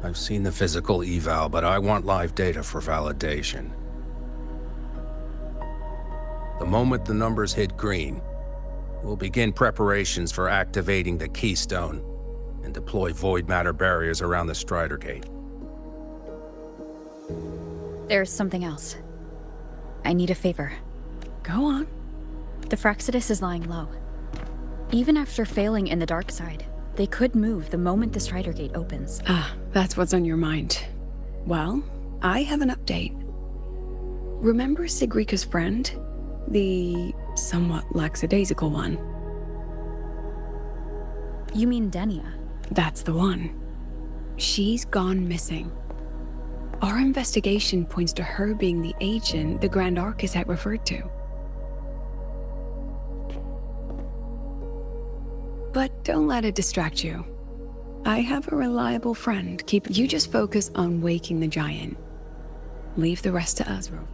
[SPEAKER 12] I've seen the physical eval, but I want live data for validation. The moment the numbers hit green, we'll begin preparations for activating the Keystone and deploy void matter barriers around the Strider Gate.
[SPEAKER 9] There's something else. I need a favor.
[SPEAKER 11] Go on.
[SPEAKER 9] The Fraxidus is lying low. Even after failing in the dark side, they could move the moment the Strider Gate opens.
[SPEAKER 11] Ah, that's what's on your mind. Well, I have an update. Remember Sigrika's friend? The somewhat lackadaisical one.
[SPEAKER 9] You mean Denia?
[SPEAKER 11] That's the one. She's gone missing. Our investigation points to her being the agent the Grand Architect referred to. But don't let it distract you. I have a reliable friend. You just focus on waking the giant. Leave the rest to us, Rover.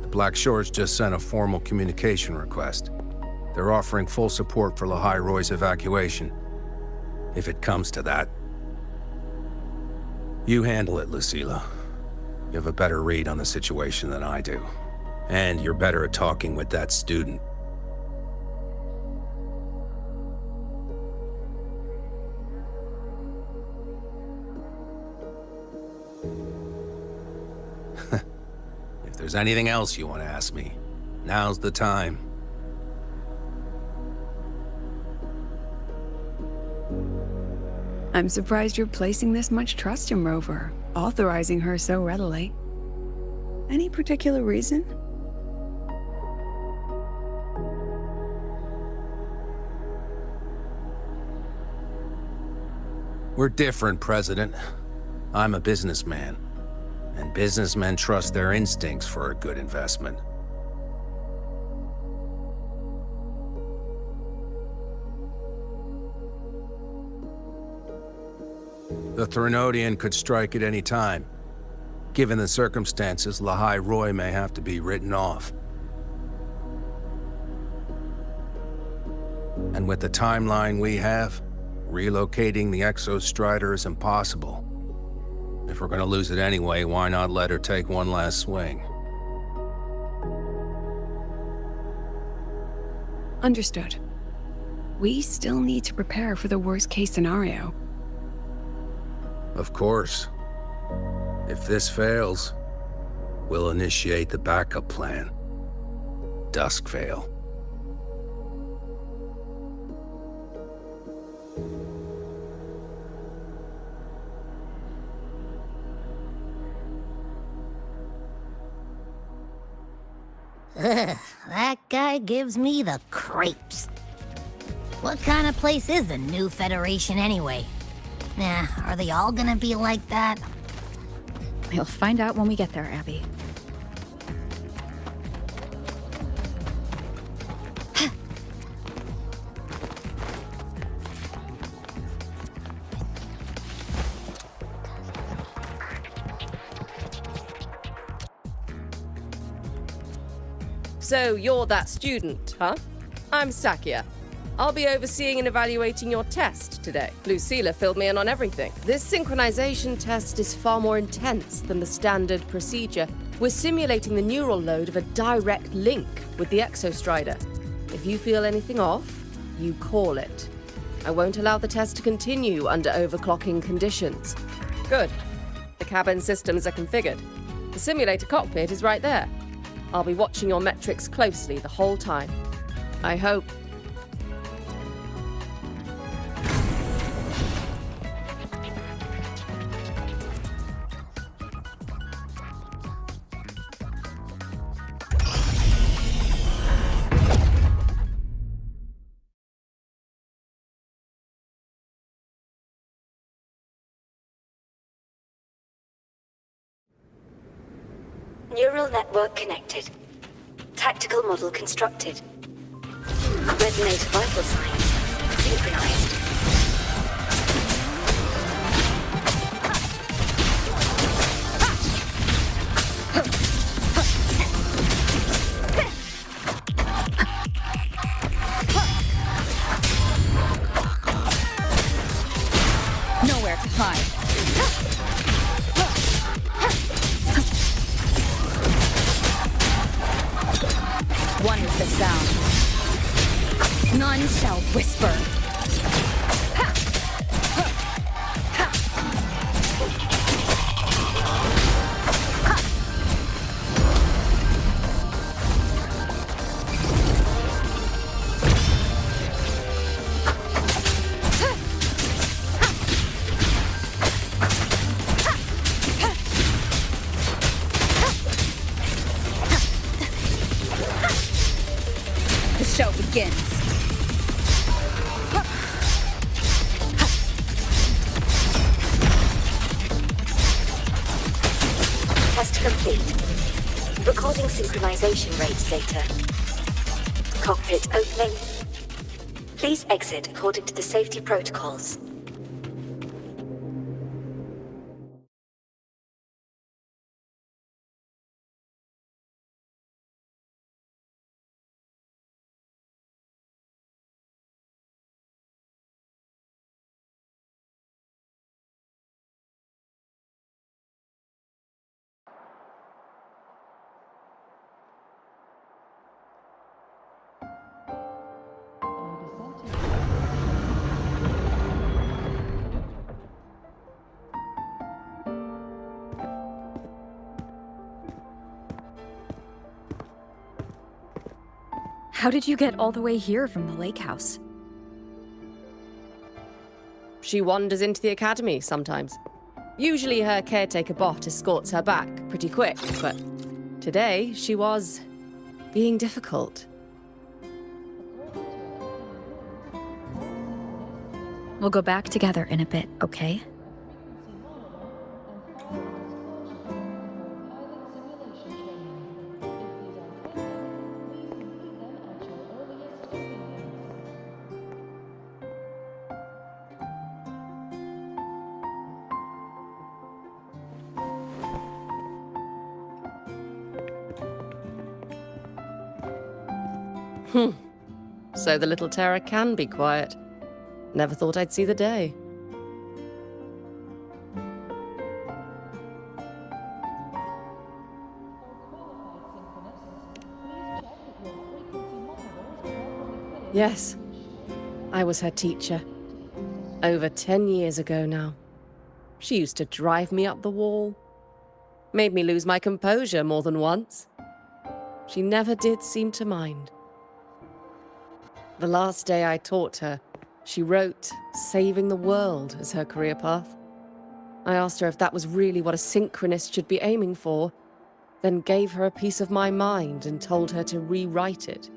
[SPEAKER 12] Black Shores just sent a formal communication request. They're offering full support for Lahai Roy's evacuation. If it comes to that. You handle it, Lucilla. You have a better read on the situation than I do. And you're better at talking with that student. If there's anything else you want to ask me, now's the time.
[SPEAKER 11] I'm surprised you're placing this much trust in Rover, authorizing her so readily. Any particular reason?
[SPEAKER 12] We're different, President. I'm a businessman, and businessmen trust their instincts for a good investment. The Threnodian could strike at any time. Given the circumstances, Lahai Roy may have to be written off. And with the timeline we have, relocating the Exostrider is impossible. If we're gonna lose it anyway, why not let her take one last swing?
[SPEAKER 11] Understood. We still need to prepare for the worst-case scenario.
[SPEAKER 12] Of course. If this fails, we'll initiate the backup plan. Duskvale.
[SPEAKER 13] Ugh, that guy gives me the creeps. What kind of place is the new Federation anyway? Nah, are they all gonna be like that?
[SPEAKER 9] We'll find out when we get there, Abby.
[SPEAKER 2] So you're that student, huh? I'm Sakia. I'll be overseeing and evaluating your test today. Lucilla filled me in on everything. This synchronization test is far more intense than the standard procedure. We're simulating the neural load of a direct link with the Exostrider. If you feel anything off, you call it. I won't allow the test to continue under overclocking conditions. Good. The cabin systems are configured. The simulator cockpit is right there. I'll be watching your metrics closely the whole time. I hope.
[SPEAKER 14] Neural network connected. Tactical model constructed. Resonator vital signs synchronized.
[SPEAKER 9] Nowhere to hide. One is the sound. None shall whisper. begins.
[SPEAKER 14] Test complete. Recording synchronization rates data. Cockpit opening. Please exit according to the safety protocols.
[SPEAKER 9] How did you get all the way here from the lake house?
[SPEAKER 2] She wanders into the academy sometimes. Usually her caretaker bot escorts her back pretty quick, but today she was being difficult.
[SPEAKER 9] We'll go back together in a bit, okay?
[SPEAKER 2] So the little terror can be quiet. Never thought I'd see the day. Yes, I was her teacher. Over 10 years ago now. She used to drive me up the wall. Made me lose my composure more than once. She never did seem to mind. The last day I taught her, she wrote saving the world as her career path. I asked her if that was really what a synchronist should be aiming for, then gave her a piece of my mind and told her to rewrite it.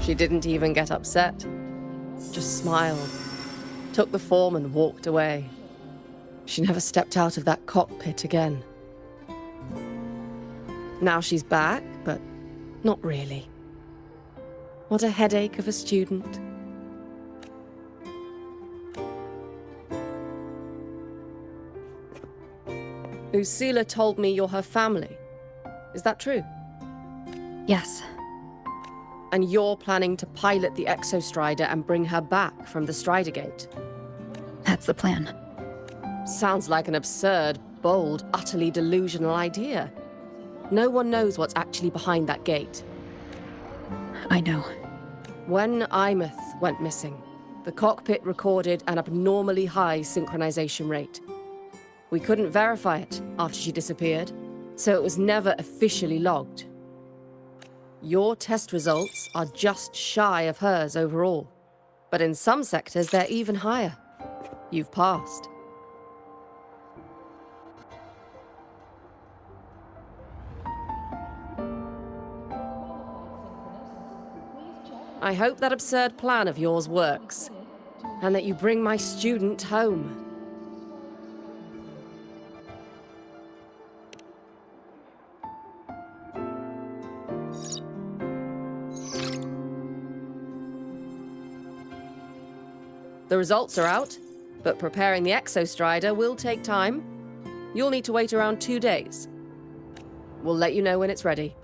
[SPEAKER 2] She didn't even get upset, just smiled, took the form and walked away. She never stepped out of that cockpit again. Now she's back, but not really. What a headache of a student. Lucila told me you're her family. Is that true?
[SPEAKER 9] Yes.
[SPEAKER 2] And you're planning to pilot the Exostrider and bring her back from the Strider Gate?
[SPEAKER 9] That's the plan.
[SPEAKER 2] Sounds like an absurd, bold, utterly delusional idea. No one knows what's actually behind that gate.
[SPEAKER 9] I know.
[SPEAKER 2] When Imeth went missing, the cockpit recorded an abnormally high synchronization rate. We couldn't verify it after she disappeared, so it was never officially logged. Your test results are just shy of hers overall, but in some sectors they're even higher. You've passed. I hope that absurd plan of yours works, and that you bring my student home. The results are out, but preparing the Exostrider will take time. You'll need to wait around 2 days. We'll let you know when it's ready.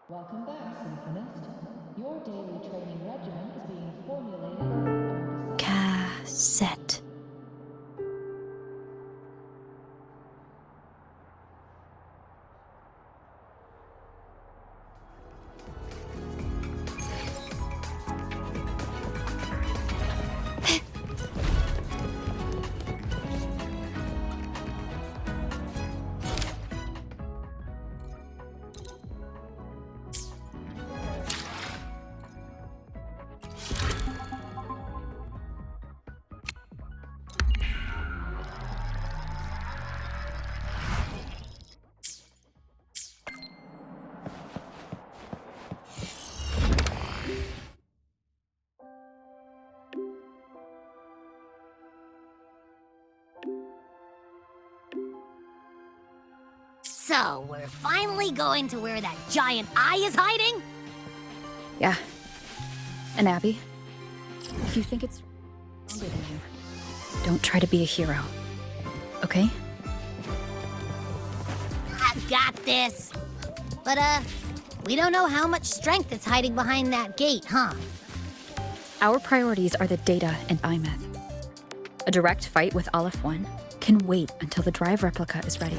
[SPEAKER 15] Welcome back, Synchronist. Your daily training regimen is being formulated.
[SPEAKER 5] Cassette.
[SPEAKER 13] So, we're finally going to where that giant eye is hiding?
[SPEAKER 9] Yeah. And Abby, if you think it's stronger than you, don't try to be a hero. Okay?
[SPEAKER 13] I've got this. But, we don't know how much strength is hiding behind that gate, huh?
[SPEAKER 9] Our priorities are the data and ALEPH. A direct fight with ALEPH 1 can wait until the drive replica is ready.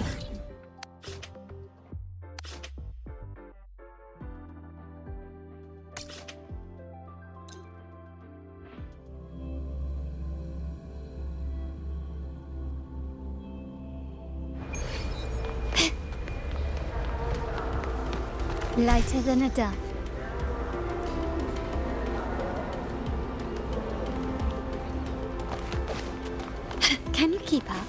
[SPEAKER 13] Lighter than a dove. Can you keep up?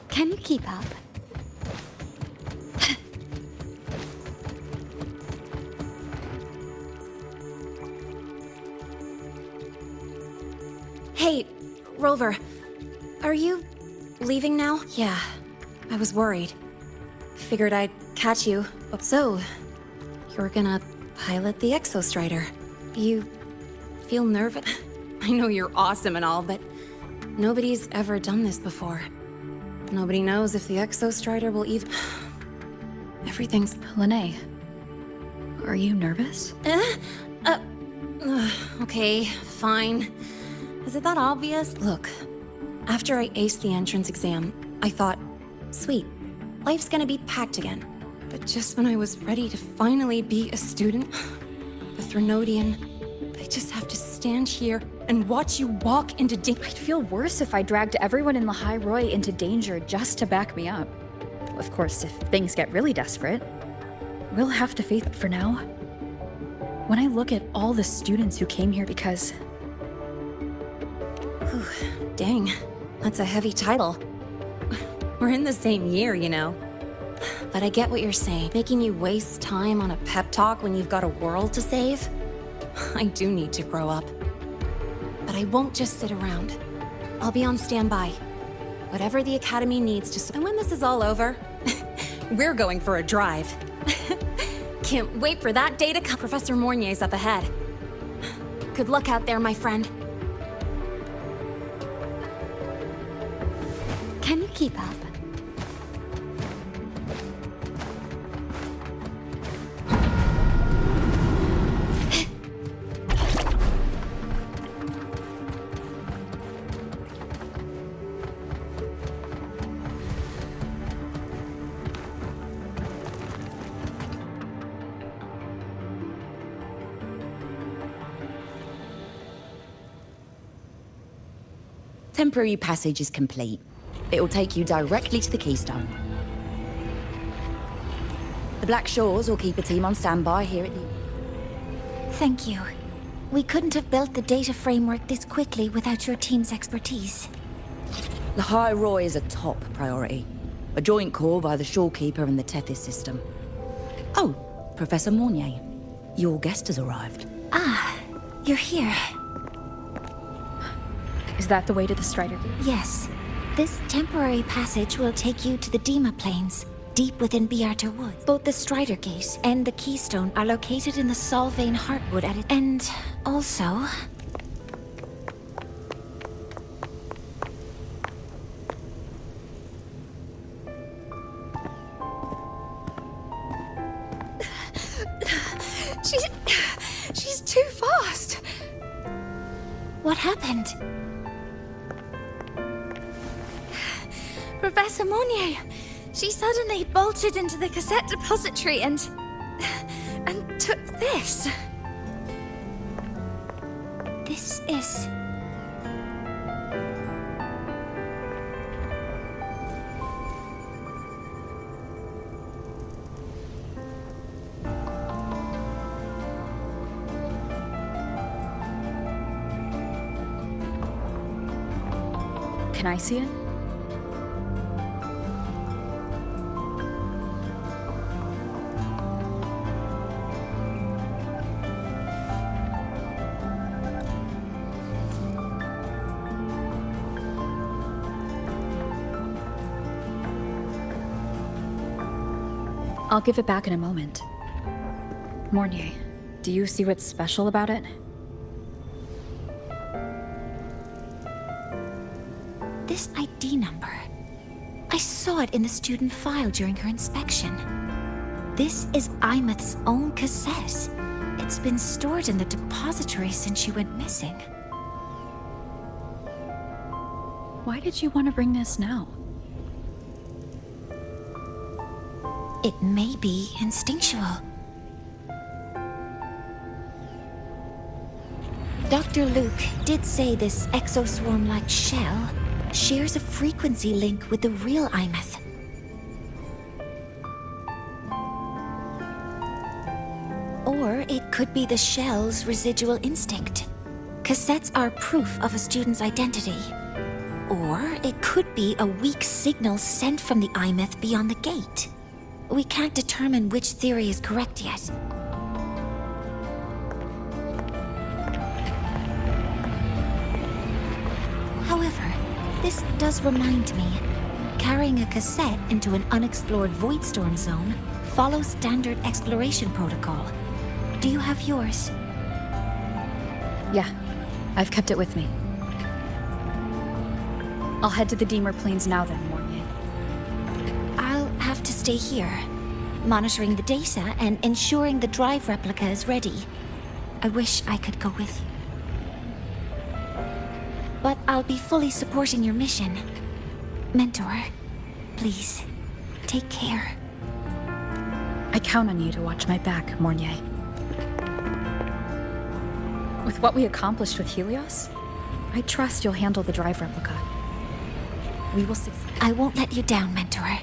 [SPEAKER 13] Can you keep up?
[SPEAKER 16] Hey, Rover, are you leaving now? Yeah, I was worried. Figured I'd catch you. So, you're gonna pilot the Exostrider. You feel nervous? I know you're awesome and all, but nobody's ever done this before. Nobody knows if the Exostrider will even... Everything's...
[SPEAKER 9] Lene, are you nervous?
[SPEAKER 16] Okay, fine. Is it that obvious? Look, after I aced the entrance exam, I thought, sweet, life's gonna be packed again. But just when I was ready to finally be a student, the Threnodian, they just have to stand here and watch you walk into danger.
[SPEAKER 9] I'd feel worse if I dragged everyone in Lahai Roi into danger just to back me up. Of course, if things get really desperate, we'll have to face it. For now, when I look at all the students who came here because...
[SPEAKER 16] Whew, dang, that's a heavy title. We're in the same year, you know. But I get what you're saying. Making you waste time on a pep talk when you've got a world to save? I do need to grow up. But I won't just sit around. I'll be on standby. Whatever the Academy needs to... And when this is all over, we're going for a drive. Can't wait for that day to come. Professor Mornier's up ahead. Good luck out there, my friend.
[SPEAKER 13] Can you keep up?
[SPEAKER 17] Temporary passage is complete. It will take you directly to the Keystone. The Black Shores will keep a team on standby here at the...
[SPEAKER 5] Thank you. We couldn't have built the data framework this quickly without your team's expertise.
[SPEAKER 17] Lahai Roi is a top priority. A joint call by the Shorekeeper and the Tethys system. Oh, Professor Mornier. Your guest has arrived.
[SPEAKER 5] Ah, you're here.
[SPEAKER 9] Is that the way to the Strider Gate?
[SPEAKER 5] Yes. This temporary passage will take you to the Dima Plains, deep within Biarta Woods. Both the Strider Gate and the Keystone are located in the Solvane Heartwood at it. And also...
[SPEAKER 16] She's too fast.
[SPEAKER 5] What happened?
[SPEAKER 6] Professor Monnier, she suddenly bolted into the cassette depository and took this.
[SPEAKER 5] This is...
[SPEAKER 9] Can I see it? I'll give it back in a moment. Mornier, do you see what's special about it?
[SPEAKER 5] This ID number. I saw it in the student file during her inspection. This is Imeth's own cassette. It's been stored in the depository since she went missing.
[SPEAKER 9] Why did you want to bring this now?
[SPEAKER 5] It may be instinctual. Dr. Luke did say this exoswarm-like shell shares a frequency link with the real Imeth. Or it could be the shell's residual instinct. Cassettes are proof of a student's identity. Or it could be a weak signal sent from the Imeth beyond the gate. We can't determine which theory is correct yet. However, this does remind me, carrying a cassette into an unexplored Voidstorm zone follows standard exploration protocol. Do you have yours?
[SPEAKER 9] Yeah, I've kept it with me. I'll head to the Deemer Plains now then, Mornier.
[SPEAKER 5] I'll have to stay here, monitoring the data and ensuring the drive replica is ready. I wish I could go with you. But I'll be fully supporting your mission. Mentor, please, take care.
[SPEAKER 9] I count on you to watch my back, Mornier. With what we accomplished with Helios, I trust you'll handle the drive replica. We will succeed.
[SPEAKER 5] I won't let you down, Mentor.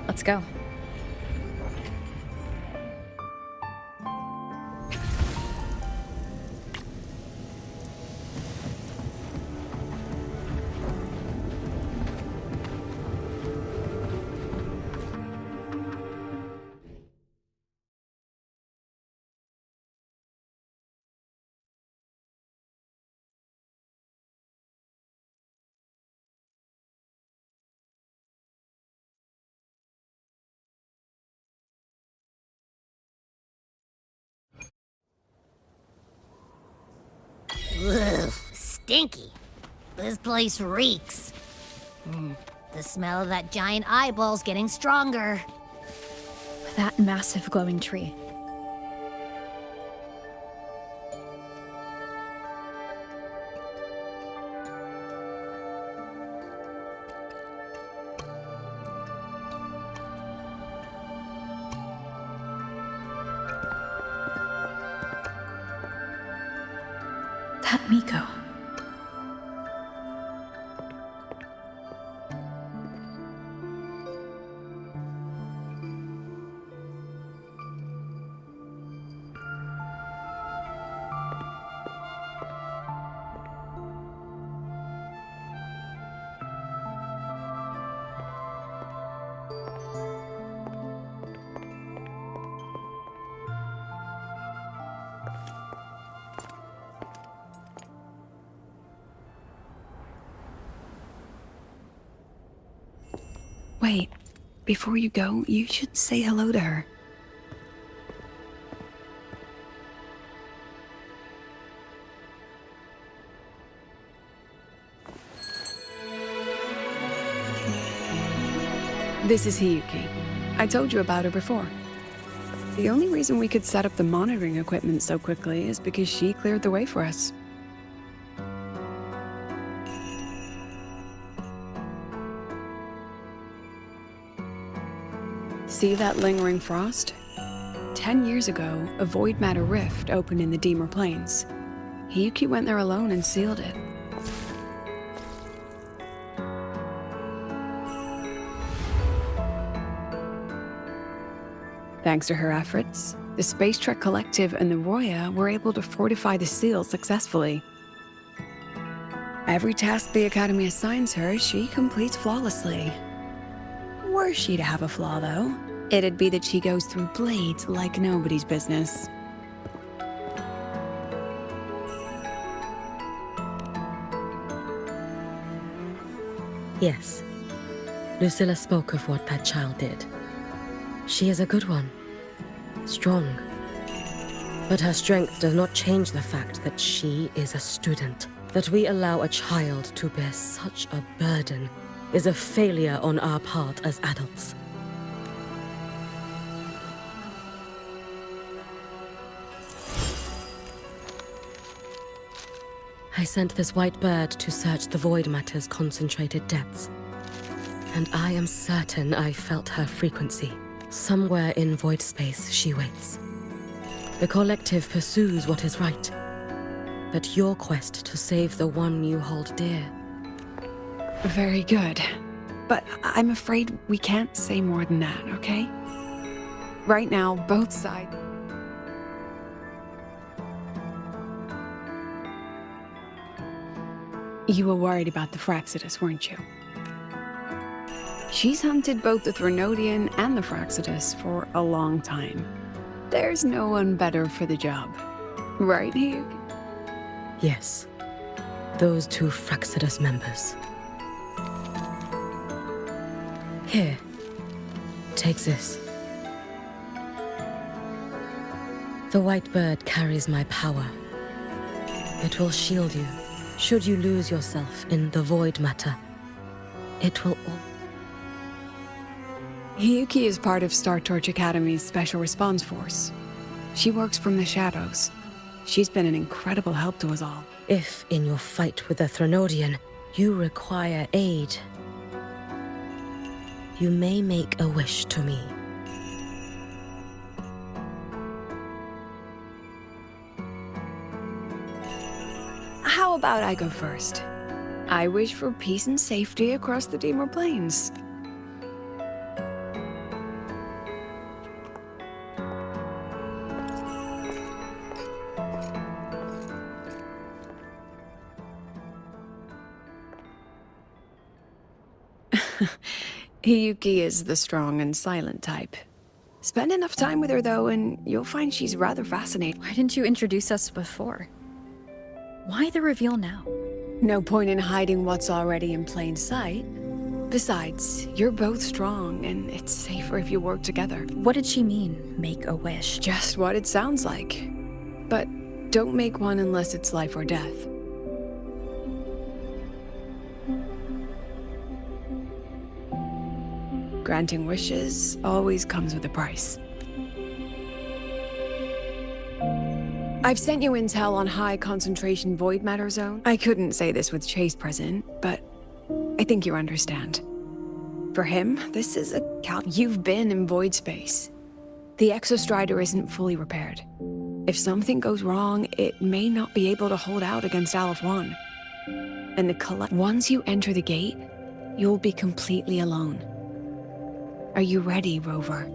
[SPEAKER 9] Let's go.
[SPEAKER 13] Ugh, stinky. This place reeks. The smell of that giant eyeball's getting stronger.
[SPEAKER 9] That massive glowing tree. That Miko.
[SPEAKER 11] Wait, before you go, you should say hello to her. This is Hiyuki. I told you about her before. The only reason we could set up the monitoring equipment so quickly is because she cleared the way for us. See that lingering frost? 10 years ago, a void matter rift opened in the Deemer Plains. Hiyuki went there alone and sealed it. Thanks to her efforts, the Space Trek Collective and the Roya were able to fortify the seal successfully. Every task the Academy assigns her, she completes flawlessly. Were she to have a flaw, though, It'd be that she goes through blades like nobody's business.
[SPEAKER 2] Yes. Lucilla spoke of what that child did. She is a good one. Strong. But her strength does not change the fact that she is a student. That we allow a child to bear such a burden is a failure on our part as adults. I sent this white bird to search the void matter's concentrated depths. And I am certain I felt her frequency. Somewhere in void space, she waits. The collective pursues what is right. But your quest to save the one you hold dear.
[SPEAKER 11] Very good. But I'm afraid we can't say more than that, okay? Right now, both sides... You were worried about the Fraxidus, weren't you? She's hunted both the Threnodian and the Fraxidus for a long time. There's no one better for the job. Right, Hugh?
[SPEAKER 2] Yes. Those two Fraxidus members. Here. Take this. The white bird carries my power. It will shield you. Should you lose yourself in the void matter, it will all...
[SPEAKER 11] Hiyuki is part of Star Torch Academy's Special Response Force. She works from the shadows. She's been an incredible help to us all.
[SPEAKER 2] If, in your fight with the Threnodian, you require aid, you may make a wish to me.
[SPEAKER 11] How about I go first? I wish for peace and safety across the Dimor Plains. Hiyuki is the strong and silent type. Spend enough time with her, though, and you'll find she's rather fascinating.
[SPEAKER 9] Why didn't you introduce us before? Why the reveal now?
[SPEAKER 11] No point in hiding what's already in plain sight. Besides, you're both strong, and it's safer if you work together.
[SPEAKER 9] What did she mean, make a wish?
[SPEAKER 11] Just what it sounds like. But don't make one unless it's life or death. Granting wishes always comes with a price. I've sent you intel on high concentration void matter zone. I couldn't say this with Chase present, but I think you understand. For him, this is a You've been in void space. The Exostrider isn't fully repaired. If something goes wrong, it may not be able to hold out against ALEPH 1. And once you enter the gate, you'll be completely alone. Are you ready, Rover?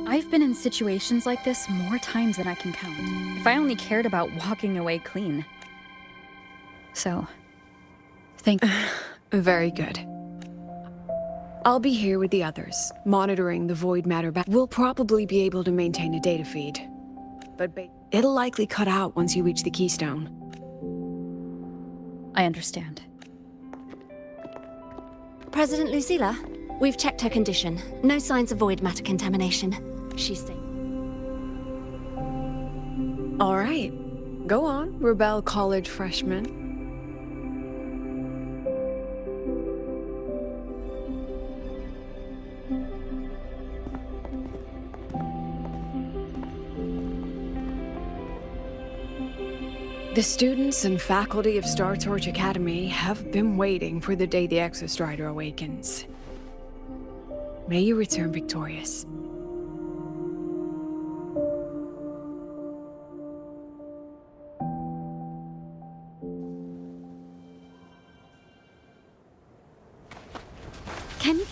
[SPEAKER 9] I've been in situations like this more times than I can count. If I only cared about walking away clean. So, thank you.
[SPEAKER 11] Very good. I'll be here with the others, monitoring the void matter back. We'll probably be able to maintain a data feed. But it'll likely cut out once you reach the keystone.
[SPEAKER 9] I understand.
[SPEAKER 16] President Lucilla, we've checked her condition. No signs of void matter contamination. She's safe.
[SPEAKER 11] All right. Go on, Rebel College freshman. The students and faculty of Star Torch Academy have been waiting for the day the Exostrider awakens. May you return victorious.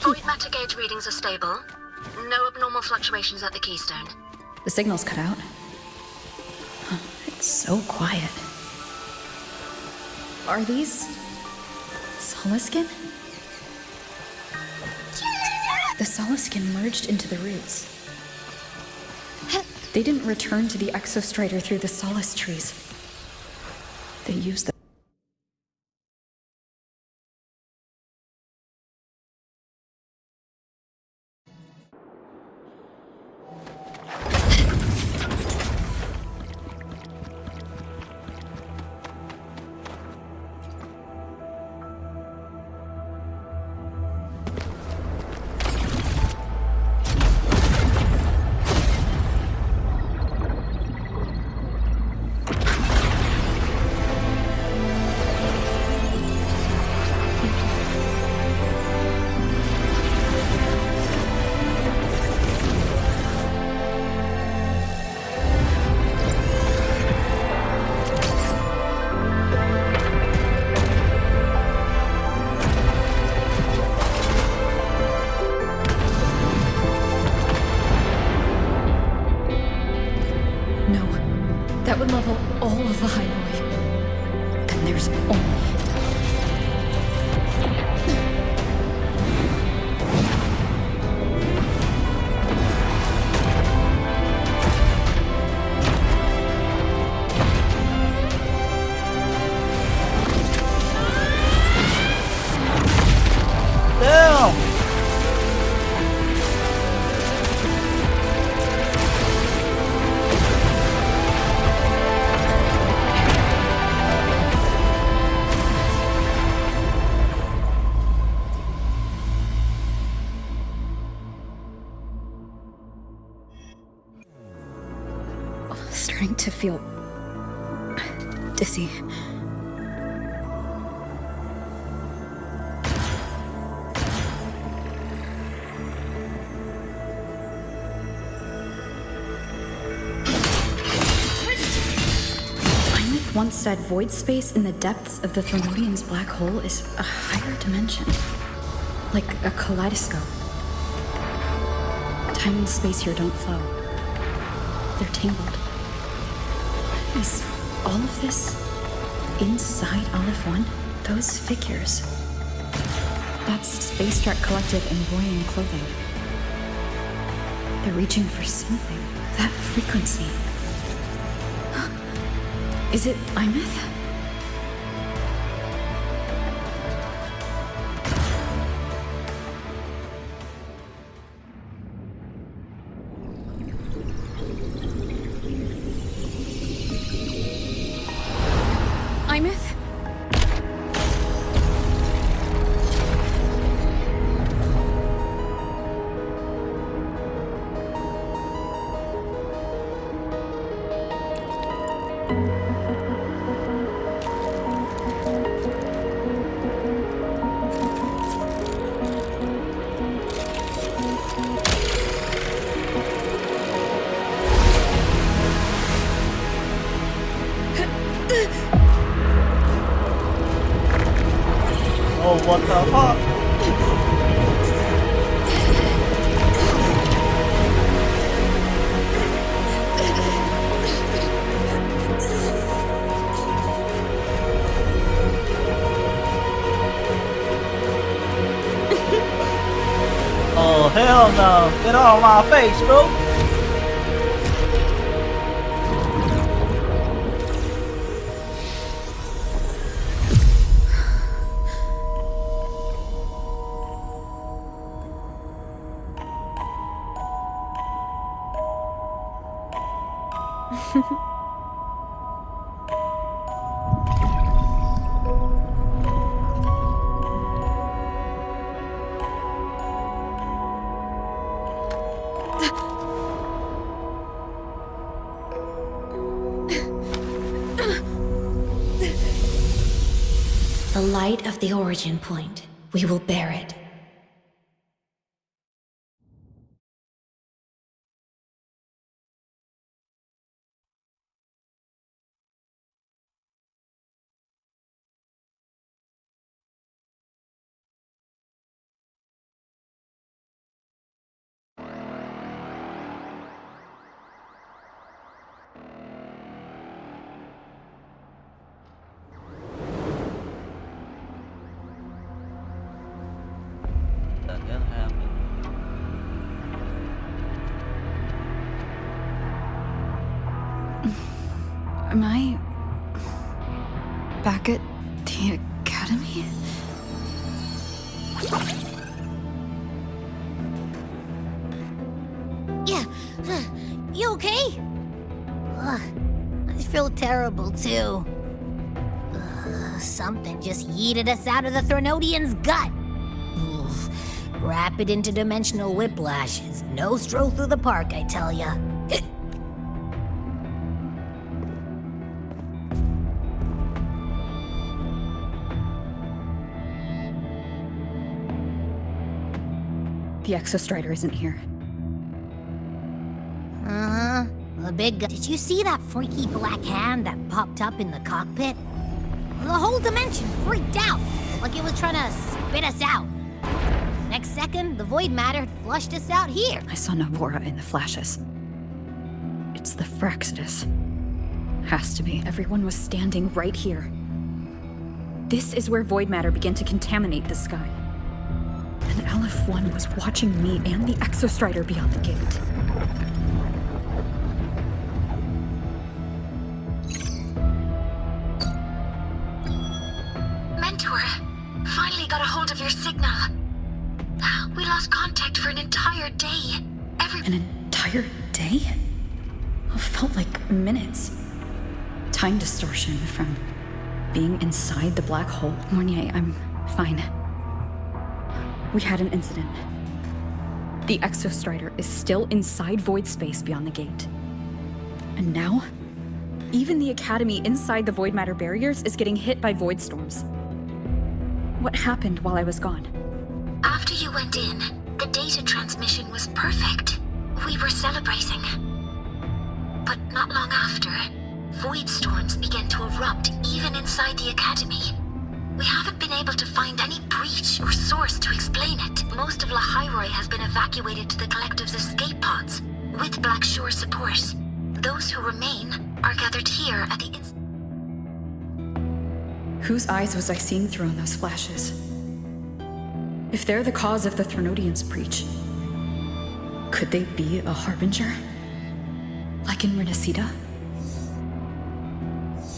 [SPEAKER 1] Void matter gauge readings are stable. No abnormal fluctuations at the keystone.
[SPEAKER 9] The signal's cut out. So quiet. Are these Solaskin? The Solaskin merged into the roots. They didn't return to the Exostrider through the Solace trees. They used them. That would level all of the Hyrule. Then there's only...
[SPEAKER 18] Damn!
[SPEAKER 9] Starting to feel dizzy. Einmith once said void space in the depths of the Thermodian's black hole is a higher dimension. Like a kaleidoscope. Time and space here don't flow. They're tangled. Is all of this inside ALEPH 1? Those figures. That's Space Trek Collective in Voyant clothing. They're reaching for something. That frequency. Is it Einmith? Einmith?
[SPEAKER 18] Oh, what the fuck? Oh, hell no. Get off my face, bro.
[SPEAKER 10] The light of the origin point. We will bear it.
[SPEAKER 18] That happened.
[SPEAKER 6] Am I back at the academy?
[SPEAKER 13] Yeah, you okay? Ugh, I feel terrible too. Something just yeeted us out of the Threnodian's gut. Oof. Rapid interdimensional whiplash is no stroll through the park, I tell ya.
[SPEAKER 9] The Exostrider isn't here.
[SPEAKER 13] Uh-huh. The big guy. Did you see that freaky black hand that popped up in the cockpit? The whole dimension freaked out, like it was trying to spit us out. Next second, the void matter had flushed us out here.
[SPEAKER 9] I saw Navora in the flashes. It's the Fraxidus. Has to be. Everyone was standing right here. This is where void matter began to contaminate the sky. And ALEPH 1 was watching me and the Exostrider beyond the gate.
[SPEAKER 10] Mentor, finally got a hold of your signal. We lost contact for an entire day.
[SPEAKER 9] An entire day? It felt like minutes. Time distortion from being inside the black hole. Mornier, I'm fine. We had an incident. The Exostrider is still inside void space beyond the gate. And now, even the Academy inside the void matter barriers is getting hit by void storms. What happened while I was gone?
[SPEAKER 10] After you went in, the data transmission was perfect. We were celebrating. But not long after, void storms began to erupt even inside the Academy. We haven't been able to find any breach or source to explain it. Most of Lahairoi has been evacuated to the Collective's escape pods, with Black Shore support. Those who remain are gathered here at the
[SPEAKER 9] Whose eyes was I seeing through in those flashes? If they're the cause of the Threnodian's breach, could they be a harbinger? Like in Renacida?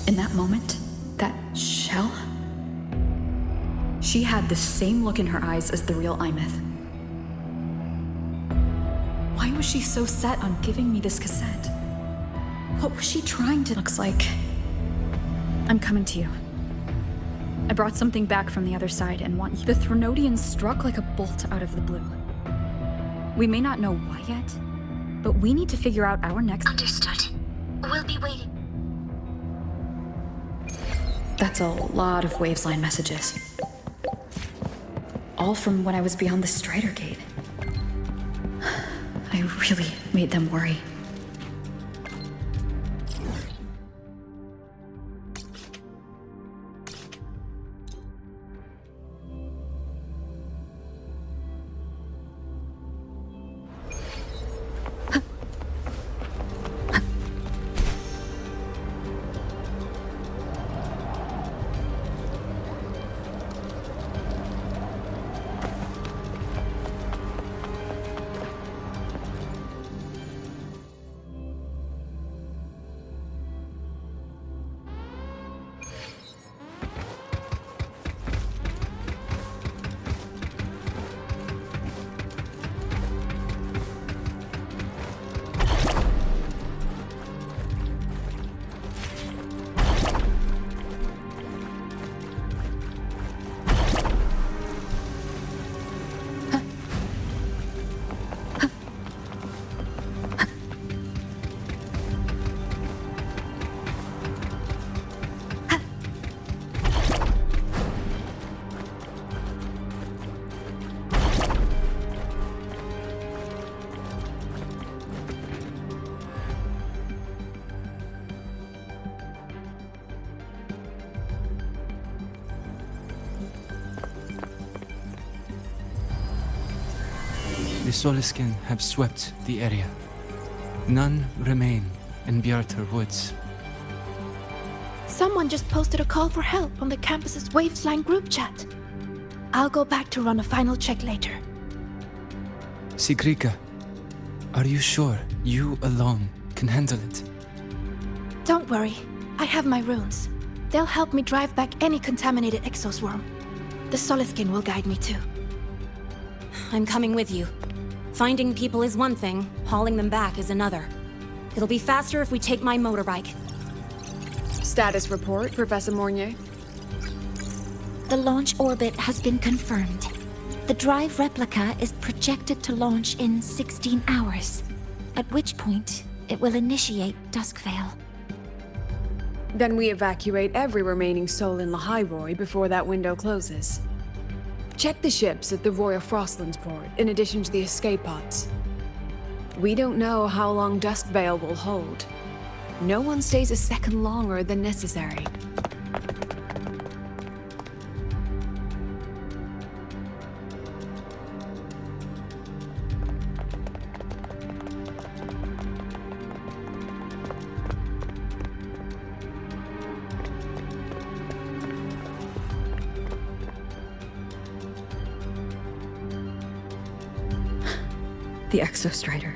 [SPEAKER 9] In that moment, that shell? She had the same look in her eyes as the real Imeth. Why was she so set on giving me this cassette? What was she trying to... Looks like... I'm coming to you. I brought something back from the other side and want you... The Threnodian struck like a bolt out of the blue. We may not know why yet, but we need to figure out our next...
[SPEAKER 10] Understood. We'll be waiting.
[SPEAKER 9] That's a lot of Wavesline messages. All from when I was beyond the Strider Gate. I really made them worry.
[SPEAKER 3] The Soliskin have swept the area. None remain in Bjartar Woods.
[SPEAKER 19] Someone just posted a call for help on the campus's Wavesline group chat. I'll go back to run a final check later. Sigrika, are you sure you alone can handle it?
[SPEAKER 20] Don't worry. I have my runes. They'll help me drive back any contaminated exoswarm. The Soliskin will guide me too.
[SPEAKER 16] I'm coming with you. Finding people is one thing, hauling them back is another. It'll be faster if we take my motorbike.
[SPEAKER 11] Status report, Professor Mornier.
[SPEAKER 5] The launch orbit has been confirmed. The drive replica is projected to launch in 16 hours, at which point it will initiate Duskvale.
[SPEAKER 11] Then we evacuate every remaining soul in Lahairoi before that window closes. Check the ships at the Royal Frostlands port, in addition to the escape pods. We don't know how long Duskvale will hold. No one stays a second longer than necessary.
[SPEAKER 2] The Exostrider.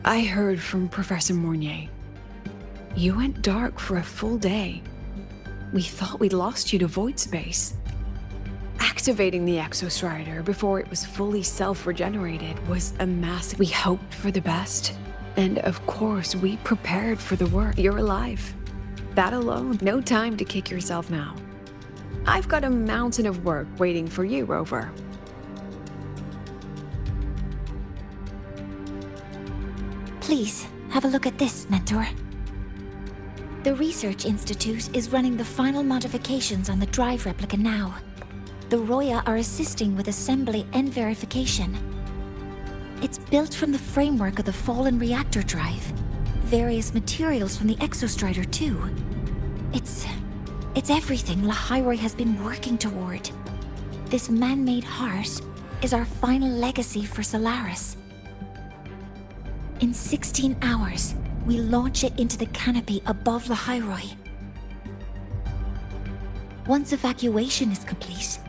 [SPEAKER 11] I heard from Professor Mornier. You went dark for a full day. We thought we'd lost you to void space. Activating the Exostrider before it was fully self-regenerated was a massive... We hoped for the best. And of course, we prepared for the worst. You're alive. That alone, no time to kick yourself now. I've got a mountain of work waiting for you, Rover.
[SPEAKER 5] Please, have a look at this, Mentor. The Research Institute is running the final modifications on the drive replica now. The Roya are assisting with assembly and verification. It's built from the framework of the fallen reactor drive. Various materials from the Exostrider, too. It's everything Lahairoi has been working toward. This man-made heart is our final legacy for Solaris. In 16 hours, we launch it into the canopy above Lahairoi. Once evacuation is complete,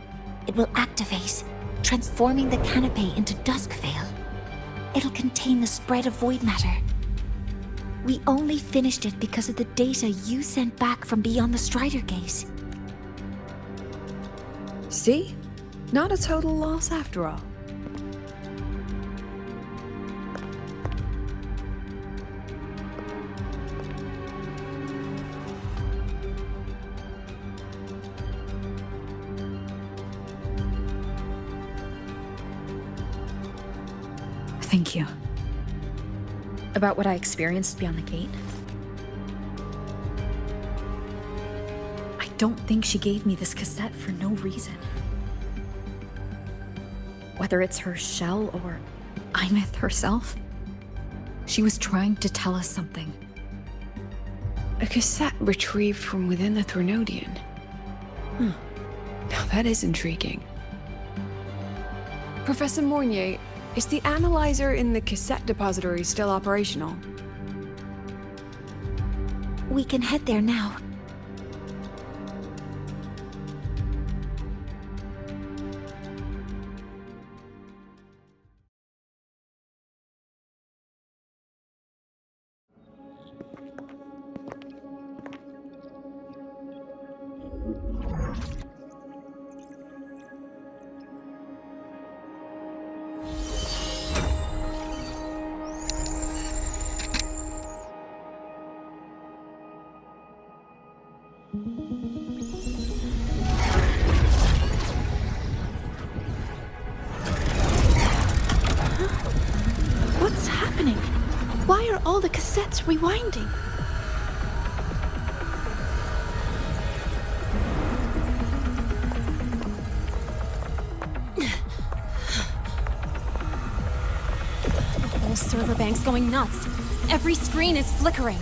[SPEAKER 5] it will activate, transforming the canopy into Duskvale. It'll contain the spread of void matter. We only finished it because of the data you sent back from beyond the Strider Gate.
[SPEAKER 11] See? Not a total loss after all.
[SPEAKER 9] Thank you. About what I experienced beyond the gate? I don't think she gave me this cassette for no reason. Whether it's her shell or Imeth herself, she was trying to tell us something.
[SPEAKER 11] A cassette retrieved from within the Threnodian. Now that is intriguing. Professor Mornier, is the analyzer in the cassette depository still operational?
[SPEAKER 5] We can head there now.
[SPEAKER 20] What's happening? Why are all the cassettes rewinding?
[SPEAKER 16] The whole server bank's going nuts. Every screen is flickering.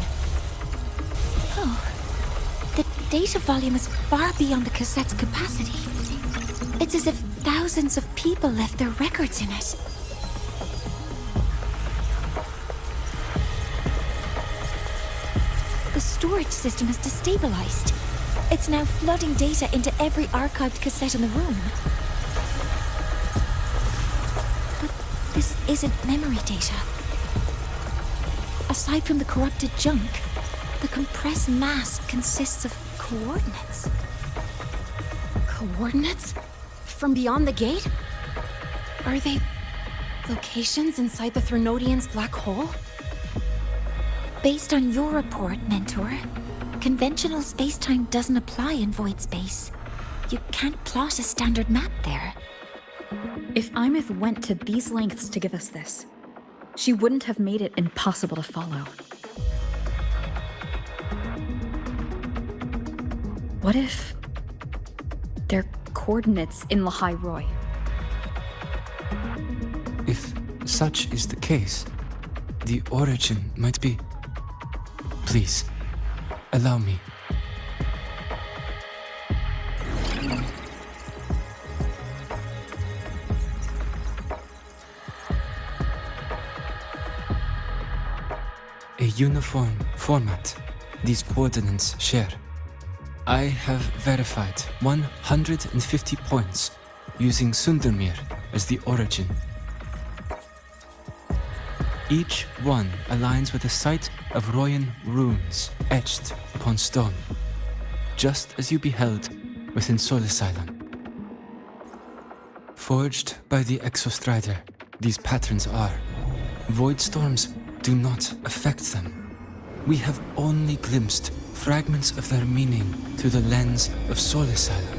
[SPEAKER 5] Oh. The data volume is far beyond the cassette's capacity. It's as if thousands of people left their records in it. storage system is destabilized. It's now flooding data into every archived cassette in the room. But this isn't memory data. Aside from the corrupted junk, the compressed mass consists of coordinates.
[SPEAKER 16] Coordinates? From beyond the gate? Are they locations inside the Threnodian's black hole?
[SPEAKER 5] Based on your report, Mentor, conventional space-time doesn't apply in void space. You can't plot a standard map there.
[SPEAKER 9] If Imeth went to these lengths to give us this, she wouldn't have made it impossible to follow. What if they're coordinates in Lahai Roy?
[SPEAKER 19] If such is the case, the origin might be... Please, allow me. A uniform format these coordinates share. I have verified 150 points using Sundermere as the origin. Each one aligns with a site of Royan runes etched upon stone, just as you beheld within Soul Asylum. Forged by the Exostrider, these patterns are. Void storms do not affect them. We have only glimpsed fragments of their meaning through the lens of Soul Asylum.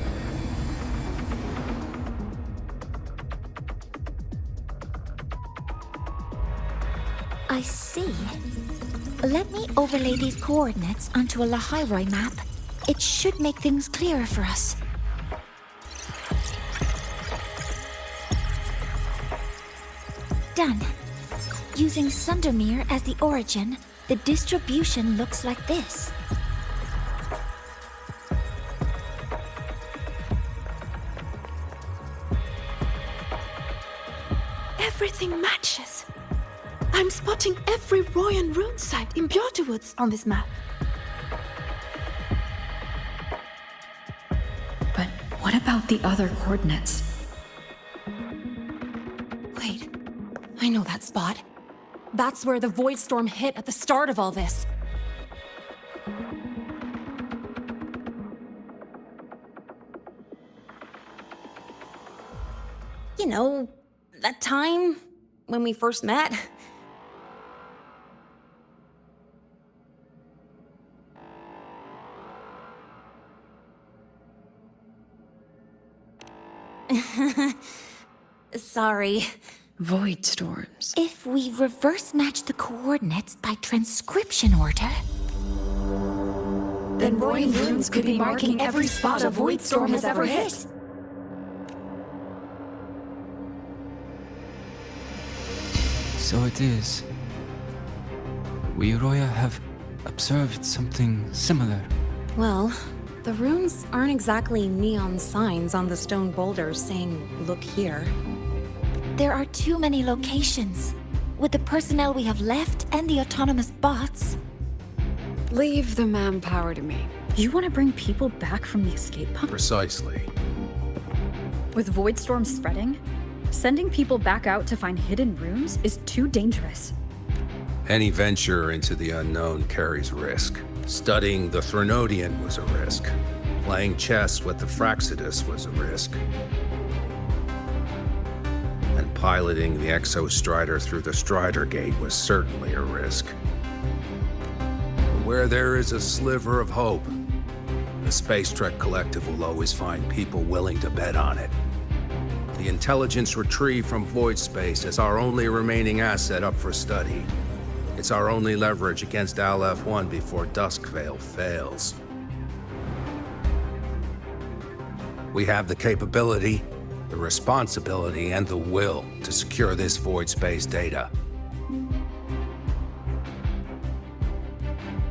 [SPEAKER 5] I see. Let me overlay these coordinates onto a Lahai Roy map. It should make things clearer for us. Done. Using Sundermere as the origin, the distribution looks like this.
[SPEAKER 20] Everything matches. I'm spotting every Royan rune site in Bjortewoods on this map.
[SPEAKER 9] But what about the other coordinates?
[SPEAKER 16] Wait, I know that spot. That's where the void storm hit at the start of all this. You know, that time when we first met. Sorry.
[SPEAKER 9] Void storms.
[SPEAKER 5] If we reverse match the coordinates by transcription order...
[SPEAKER 16] Then Royan runes could be marking every spot a void storm has ever hit.
[SPEAKER 19] So it is. We Roya have observed something similar.
[SPEAKER 16] Well, the runes aren't exactly neon signs on the stone boulders saying, "Look here."
[SPEAKER 5] There are too many locations. With the personnel we have left and the autonomous bots...
[SPEAKER 11] Leave the manpower to me.
[SPEAKER 9] You want to bring people back from the escape pod?
[SPEAKER 12] Precisely.
[SPEAKER 9] With void storms spreading, sending people back out to find hidden runes is too dangerous.
[SPEAKER 12] Any venture into the unknown carries risk. Studying the Threnodian was a risk. Playing chess with the Fraxidus was a risk. And piloting the Exostrider through the Strider Gate was certainly a risk. But where there is a sliver of hope, the Space Trek Collective will always find people willing to bet on it. The intelligence retrieved from void space is our only remaining asset up for study. It's our only leverage against ALEPH before Duskvale fails. We have the capability, the responsibility, and the will to secure this void space data.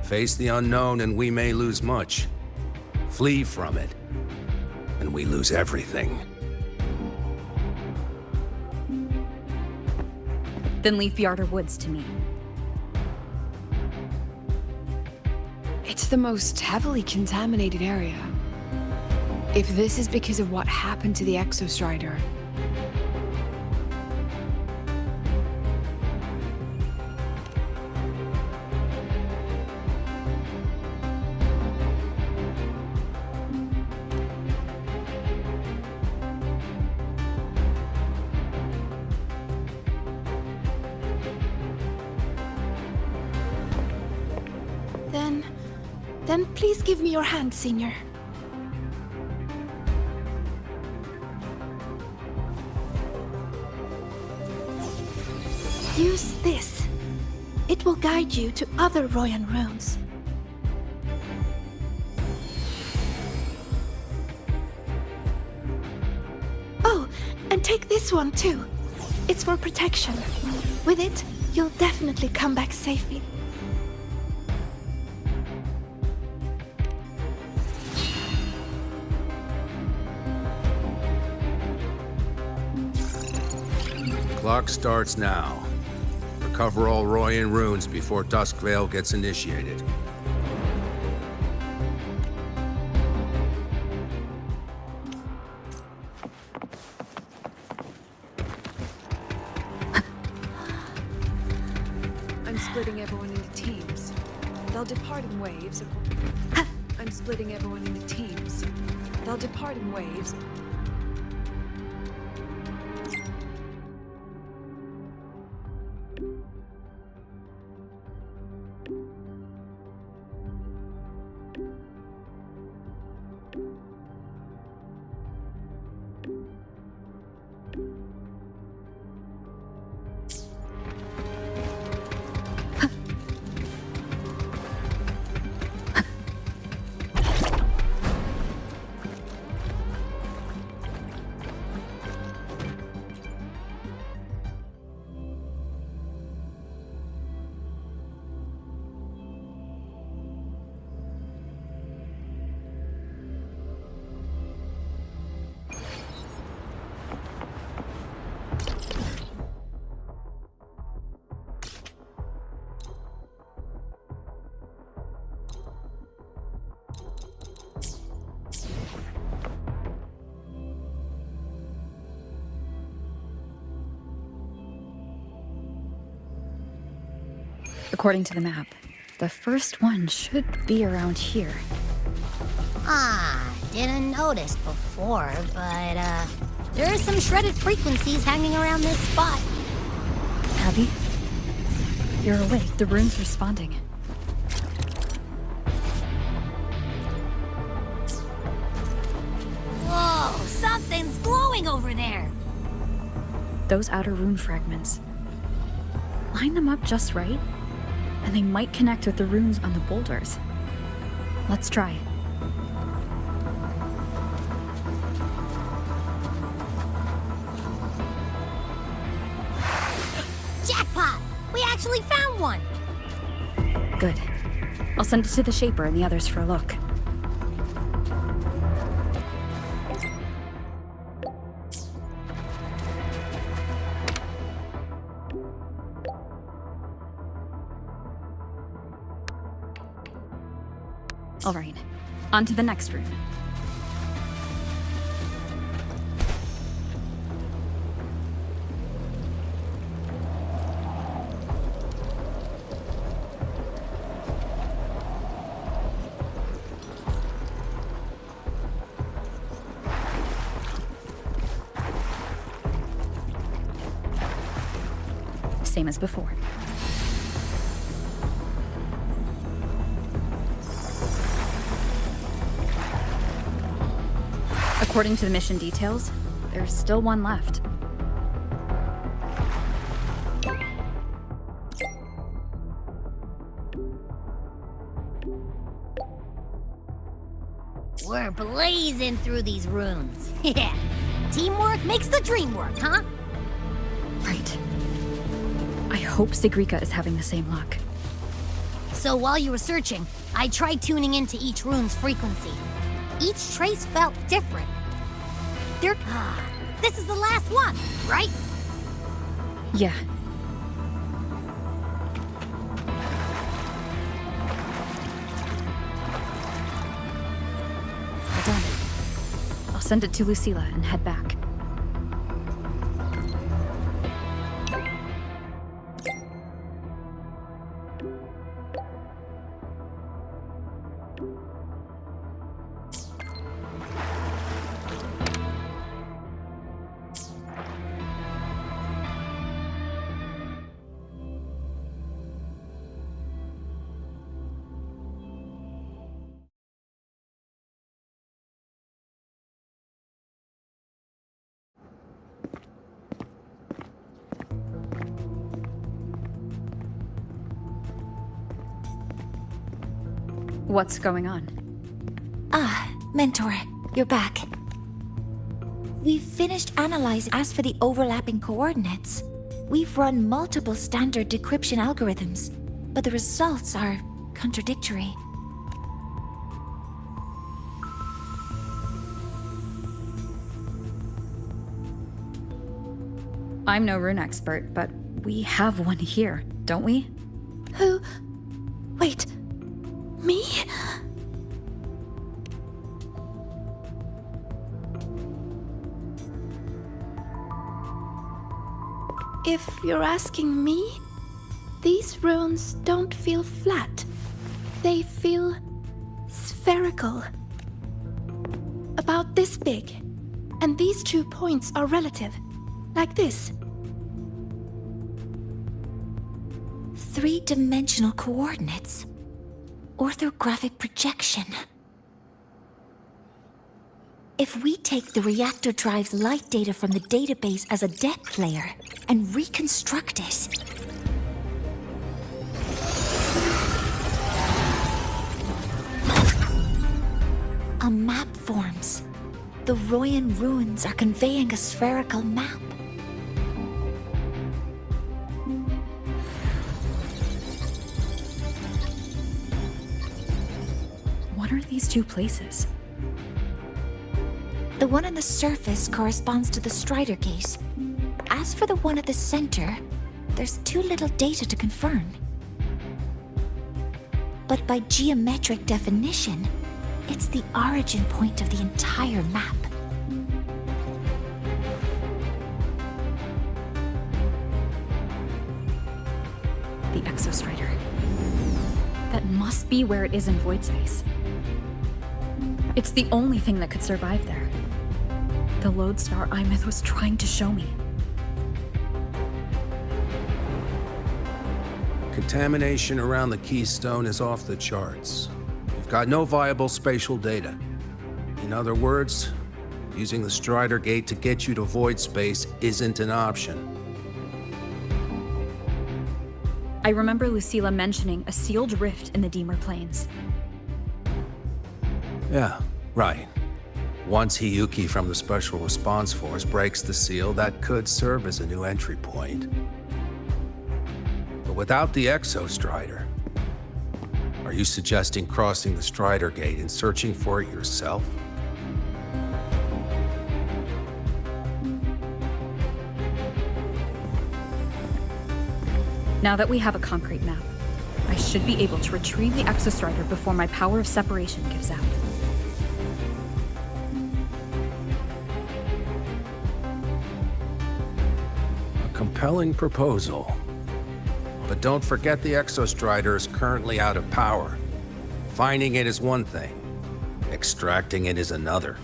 [SPEAKER 12] Face the unknown and we may lose much. Flee from it, and we lose everything.
[SPEAKER 9] Then leave Bjarter Woods to me.
[SPEAKER 11] It's the most heavily contaminated area. If this is because of what happened to the Exostrider,
[SPEAKER 20] Then please give me your hand, Senior. Use this. It will guide you to other Royan runes. Oh, and take this one too. It's for protection. With it, you'll definitely come back safely.
[SPEAKER 12] Clock starts now. Recover all Royan runes before Duskvale gets initiated.
[SPEAKER 11] I'm splitting everyone into teams. They'll depart in waves. I'm splitting everyone into teams. They'll depart in waves.
[SPEAKER 9] According to the map, the first one should be around here.
[SPEAKER 13] Didn't notice before, but, there are some shredded frequencies hanging around this spot.
[SPEAKER 9] Abby? You're awake. The room's responding.
[SPEAKER 13] Whoa, something's glowing over there.
[SPEAKER 9] Those outer rune fragments. Line them up just right, and they might connect with the runes on the boulders. Let's try.
[SPEAKER 13] Jackpot! We actually found one!
[SPEAKER 9] Good. I'll send it to the Shaper and the others for a look. All right, on to the next room. Same as before. According to the mission details, there's still one left.
[SPEAKER 13] We're blazing through these runes. Yeah. Teamwork makes the dream work, huh?
[SPEAKER 9] Right. I hope Sigrika is having the same luck.
[SPEAKER 13] So while you were searching, I tried tuning into each rune's frequency. Each trace felt different. This is the last one, right?
[SPEAKER 9] Yeah. send it to Lucilla and head back. What's going on?
[SPEAKER 5] Ah, Mentor, you're back. We've finished analyzing. As for the overlapping coordinates, we've run multiple standard decryption algorithms, but the results are contradictory.
[SPEAKER 9] I'm no rune expert, but we have one here, don't we?
[SPEAKER 20] Who? Wait. Me? If you're asking me, these runes don't feel flat. They feel spherical. About this big. And these 2 points are relative. Like this.
[SPEAKER 5] 3-dimensional coordinates. Orthographic projection. If we take the reactor drive's light data from the database as a depth layer and reconstruct it, a map forms. The Royan ruins are conveying a spherical map.
[SPEAKER 9] What are these 2 places?
[SPEAKER 5] The one on the surface corresponds to the Strider Gate. As for the one at the center, there's too little data to confirm. But by geometric definition, it's the origin point of the entire map.
[SPEAKER 9] The Exostrider. That must be where it is in void space. It's the only thing that could survive there. The lodestar Imith was trying to show me.
[SPEAKER 12] Contamination around the keystone is off the charts. We've got no viable spatial data. In other words, using the Strider Gate to get you to void space isn't an option.
[SPEAKER 9] I remember Lucilla mentioning a sealed rift in the Deemer Plains.
[SPEAKER 12] Yeah, right. Once Hiyuki from the Special Response Force breaks the seal, that could serve as a new entry point. But without the Exostrider, are you suggesting crossing the Strider Gate and searching for it yourself?
[SPEAKER 9] Now that we have a concrete map, I should be able to retrieve the Exostrider before my power of separation gives out.
[SPEAKER 12] Compelling proposal. But don't forget the Exostrider is currently out of power. Finding it is one thing. Extracting it is another.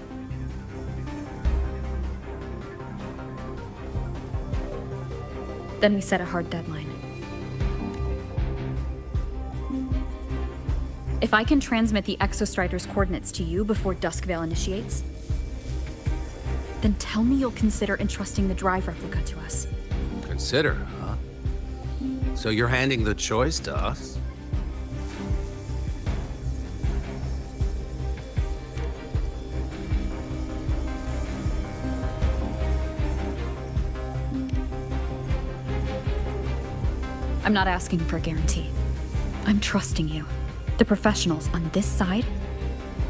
[SPEAKER 9] Then we set a hard deadline. If I can transmit the Exostrider's coordinates to you before Duskvale initiates, then tell me you'll consider entrusting the drive replica to us.
[SPEAKER 12] Consider, huh? So you're handing the choice to us?
[SPEAKER 9] I'm not asking for a guarantee. I'm trusting you, the professionals on this side,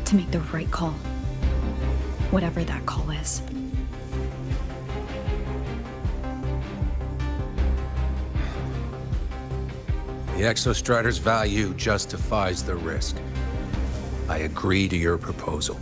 [SPEAKER 9] to make the right call. Whatever that call is.
[SPEAKER 12] The Exostrider's value justifies the risk. I agree to your proposal.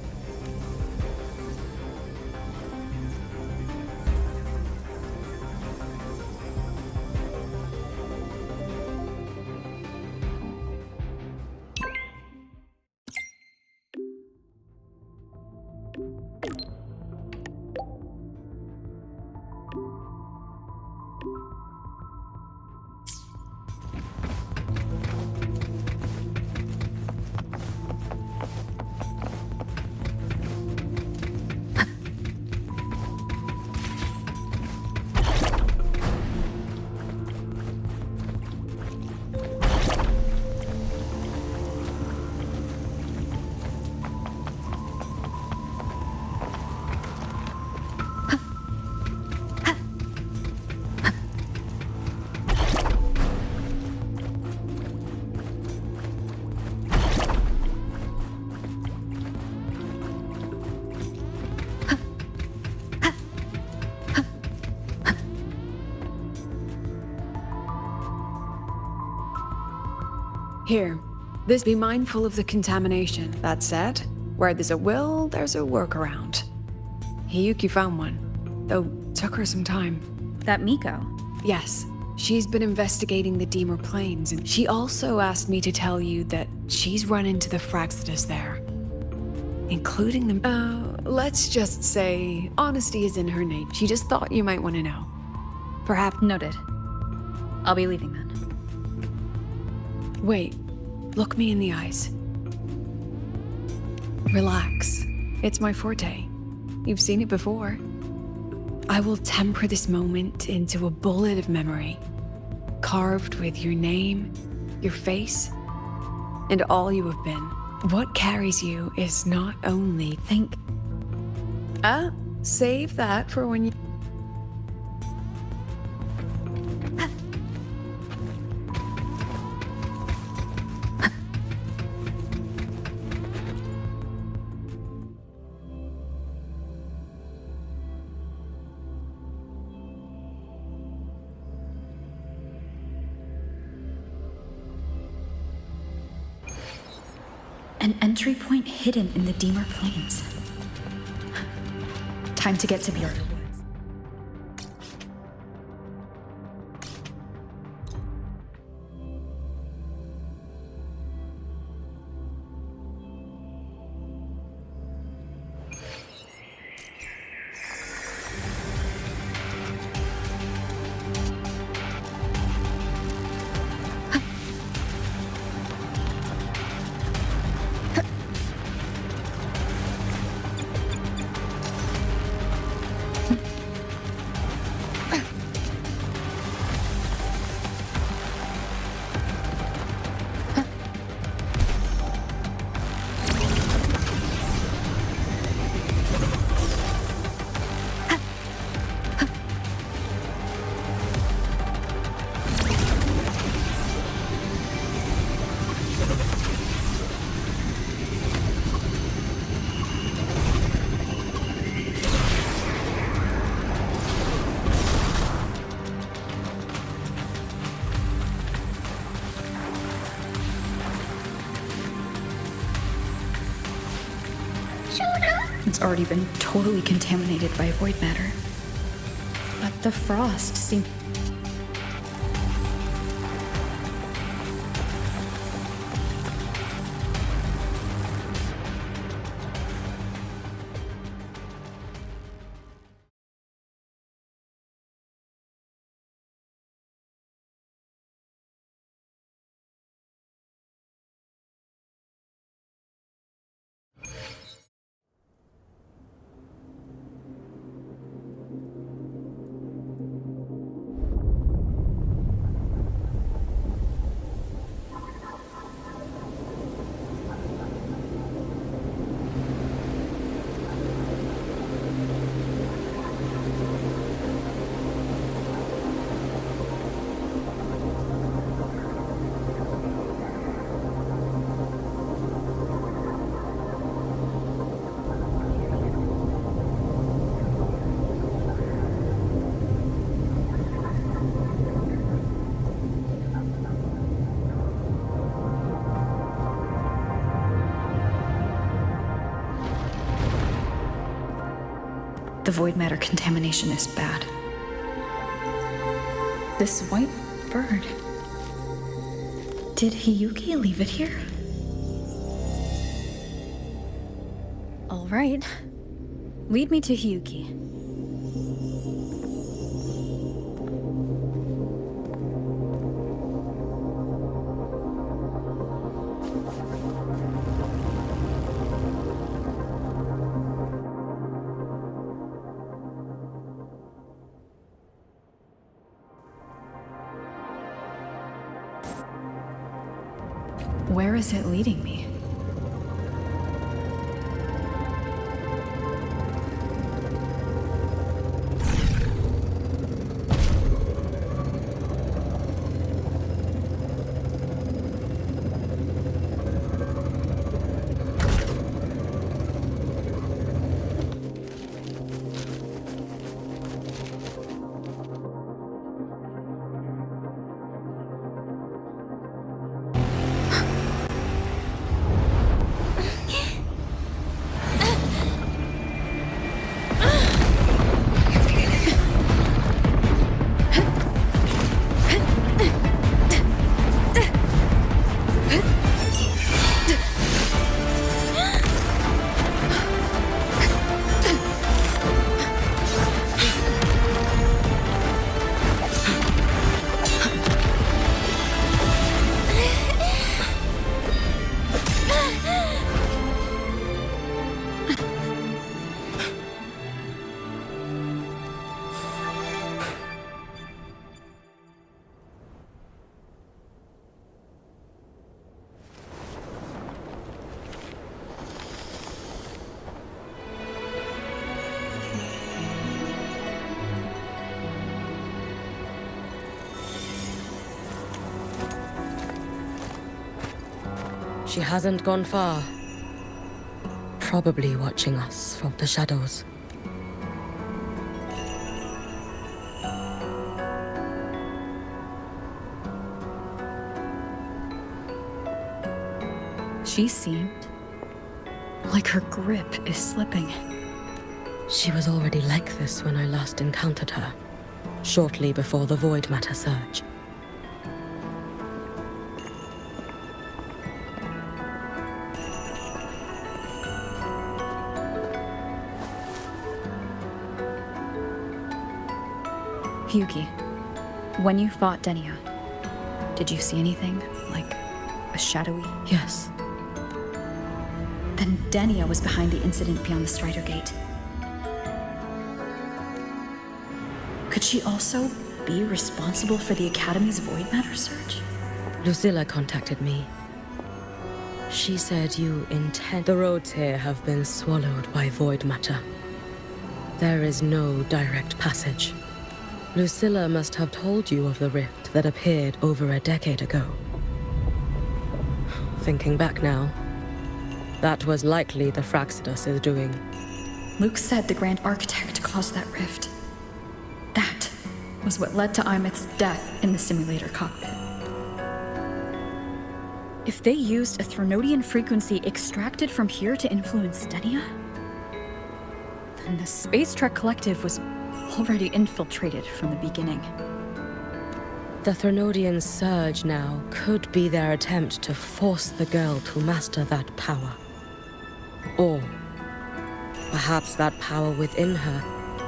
[SPEAKER 11] Here, this be mindful of the contamination. That said, where there's a will, there's a workaround. Hiyuki found one, though took her some time.
[SPEAKER 9] That Miko?
[SPEAKER 11] Yes. She's been investigating the Deemer Plains, and she also asked me to tell you that she's run into the Fraxidus there. Including the... let's just say, honesty is in her nature. She just thought you might want to know. Perhaps...
[SPEAKER 9] Noted. I'll be leaving then.
[SPEAKER 11] Wait. Look me in the eyes. Relax. It's my forte. You've seen it before. I will temper this moment into a bullet of memory, carved with your name, your face, and all you have been. What carries you is not only think... save that for when you...
[SPEAKER 9] An entry point hidden in the Deemer Plains. Time to get to Bjork. It's already been totally contaminated by void matter. But the frost seems... The void matter contamination is bad. This white bird... Did Hiyuki leave it here? All right. Lead me to Hiyuki. Where is it leading me?
[SPEAKER 2] She hasn't gone far. Probably watching us from the shadows.
[SPEAKER 9] She seemed like her grip is slipping.
[SPEAKER 2] She was already like this when I last encountered her, shortly before the Void Matter surge.
[SPEAKER 9] Hyuki, when you fought Denia, did you see anything? Like a shadowy?
[SPEAKER 2] Yes.
[SPEAKER 9] Then Denia was behind the incident beyond the Strider Gate. Could she also be responsible for the Academy's Void Matter surge?
[SPEAKER 2] Lucilla contacted me. She said you intend... The roads here have been swallowed by Void Matter. There is no direct passage. Lucilla must have told you of the rift that appeared over a decade ago. Thinking back now, that was likely the Fraxidus' doing.
[SPEAKER 9] Luke said the Grand Architect caused that rift. That was what led to Imeth's death in the simulator cockpit. If they used a Threnodian frequency extracted from here to influence Denia, then the Space Trek Collective was already infiltrated from the beginning.
[SPEAKER 2] The Threnodian surge now could be their attempt to force the girl to master that power. Or perhaps that power within her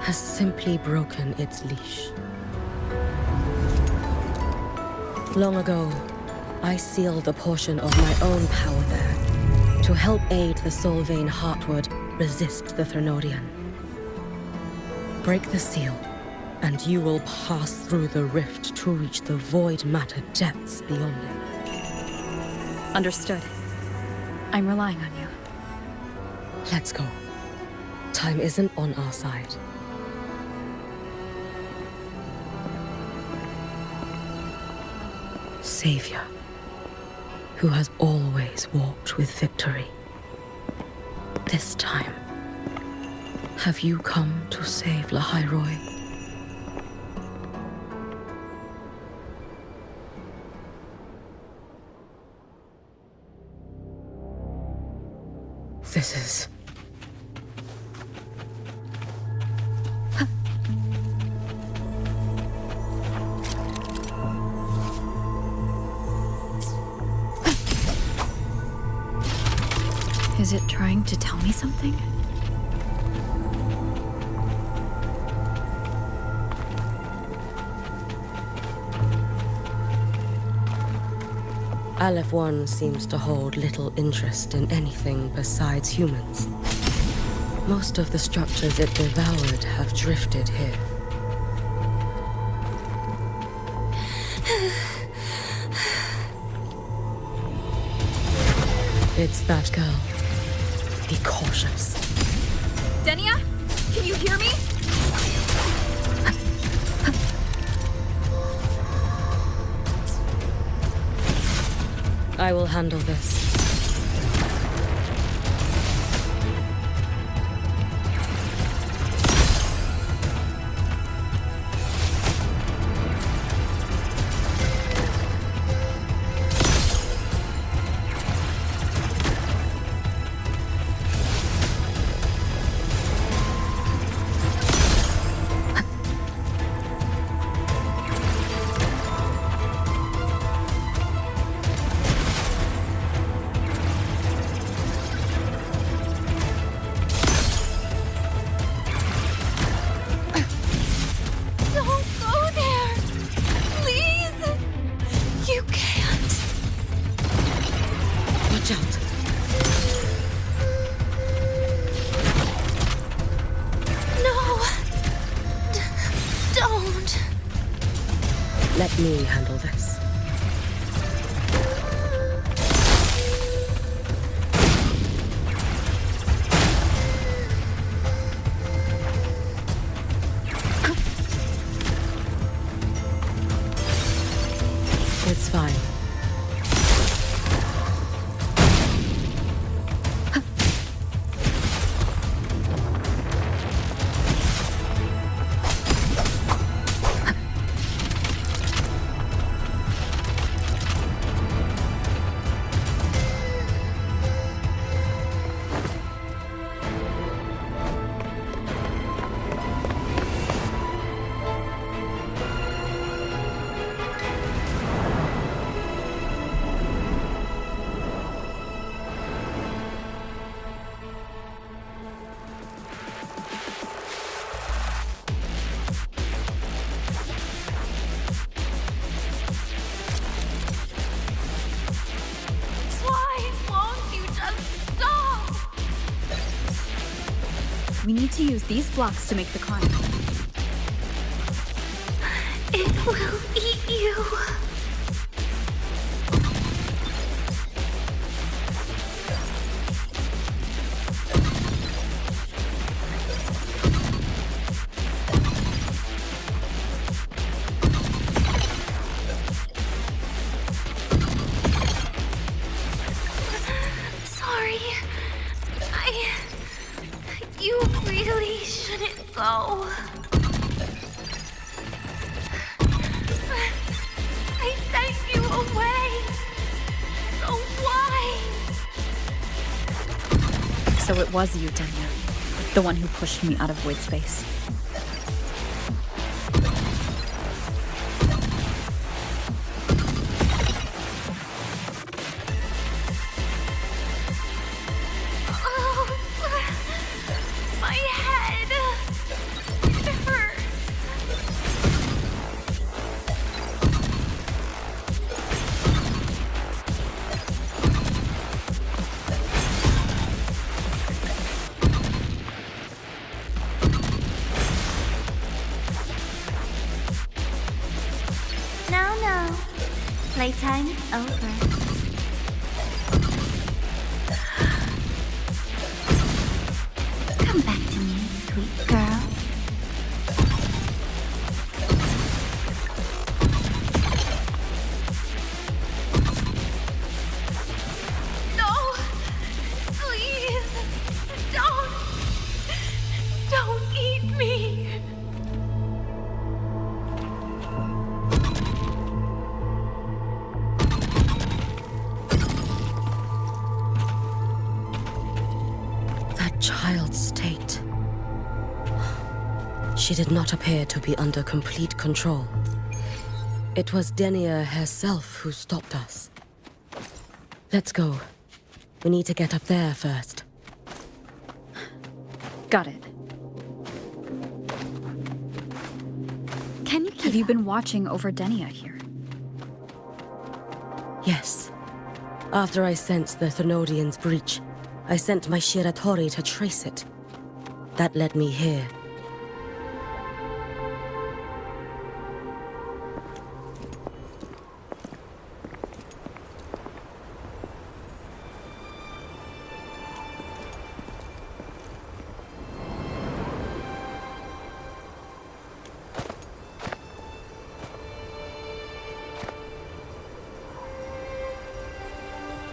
[SPEAKER 2] has simply broken its leash. Long ago, I sealed a portion of my own power there to help aid the Solvane Heartwood resist the Threnodian. Break the seal, and you will pass through the rift to reach the Void Matter depths beyond it.
[SPEAKER 9] Understood. I'm relying on you.
[SPEAKER 2] Let's go. Time isn't on our side. Savior, who has always walked with victory. This time, have you come to save Lahairoi? This is...
[SPEAKER 9] Is it trying to tell me something?
[SPEAKER 2] ALEPH 1 seems to hold little interest in anything besides humans. Most of the structures it devoured have drifted here. It's that girl. Be cautious.
[SPEAKER 9] Denia? Can you hear me?
[SPEAKER 2] I will handle this. Let me handle this. It's fine.
[SPEAKER 9] need to use these blocks to make the climb.
[SPEAKER 10] It will eat you. Sorry. You really shouldn't go. I sent you away. So why?
[SPEAKER 9] So it was you, Denya, the one who pushed me out of void space.
[SPEAKER 10] My head. It hurts. No. Playtime over. Come back to me, sweet girl. No! Please! Don't eat me!
[SPEAKER 2] That child's state. She did not appear to be under complete control. It was Denia herself who stopped us. Let's go. We need to get up there first.
[SPEAKER 9] Got it.
[SPEAKER 5] Can you keep
[SPEAKER 9] Have you been watching over Denia here?
[SPEAKER 2] Yes. After I sensed the Thenodian's breach, I sent my Shiratori to trace it. That led me here.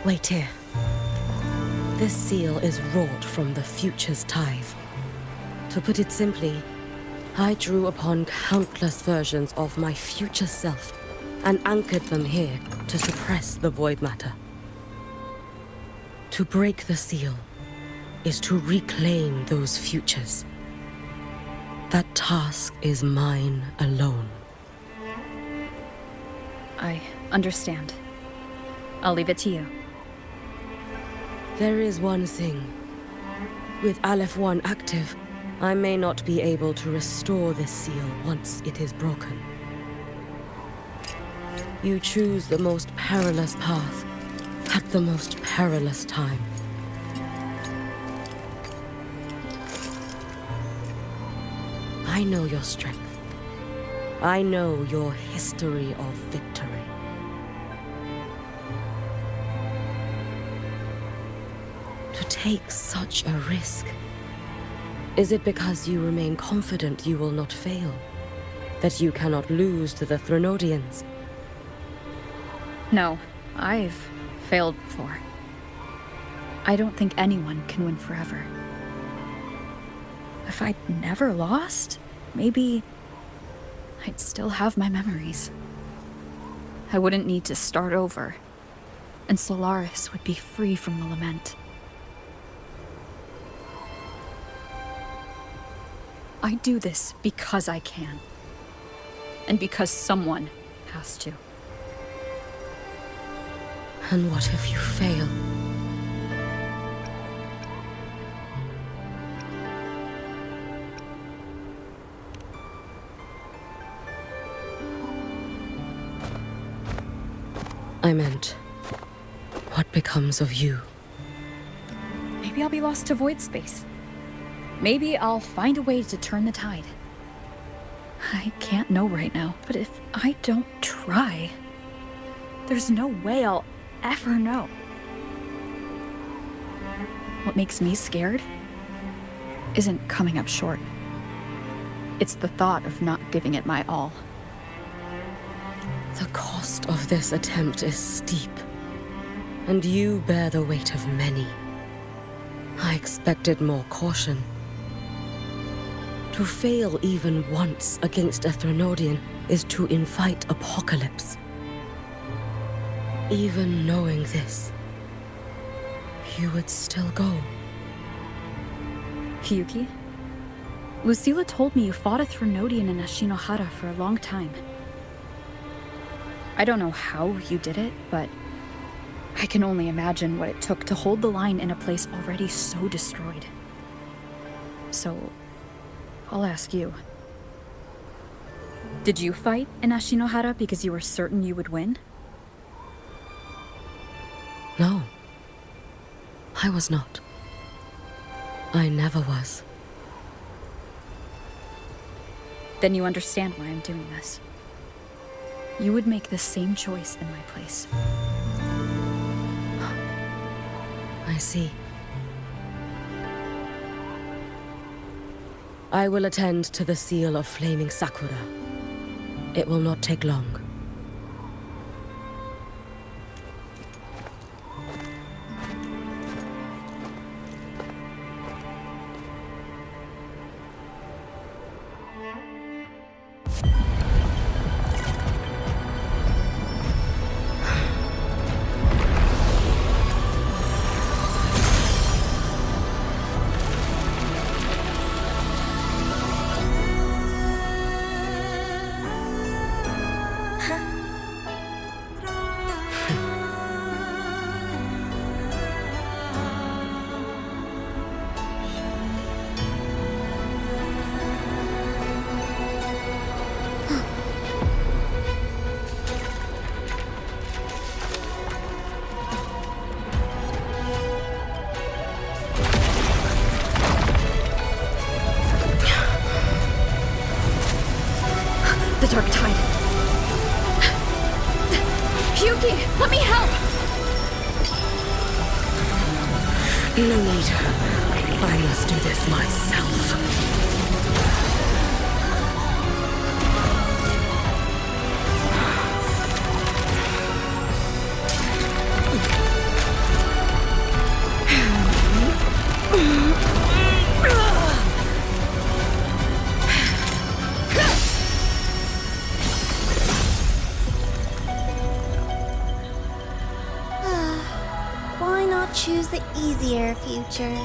[SPEAKER 2] Wait here. This seal is wrought from the future's tithe. To put it simply, I drew upon countless versions of my future self and anchored them here to suppress the void matter. To break the seal is to reclaim those futures. That task is mine alone.
[SPEAKER 9] I understand. I'll leave it to you.
[SPEAKER 2] There is one thing. With ALEPH 1 active, I may not be able to restore this seal once it is broken. You choose the most perilous path at the most perilous time. I know your strength. I know your history of victory. To take such a risk? Is it because you remain confident you will not fail? That you cannot lose to the Thenodians?
[SPEAKER 9] No, I've failed before. I don't think anyone can win forever. If I'd never lost, maybe I'd still have my memories. I wouldn't need to start over, and Solaris would be free from the lament. I do this because I can. And because someone has to.
[SPEAKER 2] And what if you fail? I meant, what becomes of you?
[SPEAKER 9] Maybe I'll be lost to void space. Maybe I'll find a way to turn the tide. I can't know right now, but if I don't try, there's no way I'll ever know. What makes me scared isn't coming up short. It's the thought of not giving it my all.
[SPEAKER 2] The cost of this attempt is steep, and you bear the weight of many. I expected more caution. To fail even once against a Threnodian is to invite apocalypse. Even knowing this, you would still go.
[SPEAKER 9] Hiyuki? Lucilla told me you fought a Threnodian in Ashinohara for a long time. I don't know how you did it, but I can only imagine what it took to hold the line in a place already so destroyed. So, I'll ask you. Did you fight in Ashinohara because you were certain you would win?
[SPEAKER 2] No. I was not. I never was.
[SPEAKER 9] Then you understand why I'm doing this. You would make the same choice in my place.
[SPEAKER 2] I see. I will attend to the seal of Flaming Sakura. It will not take long.
[SPEAKER 9] The dark tide. Hiyuki, let me help!
[SPEAKER 2] No need. I must do this myself.
[SPEAKER 5] Why not choose the easier future?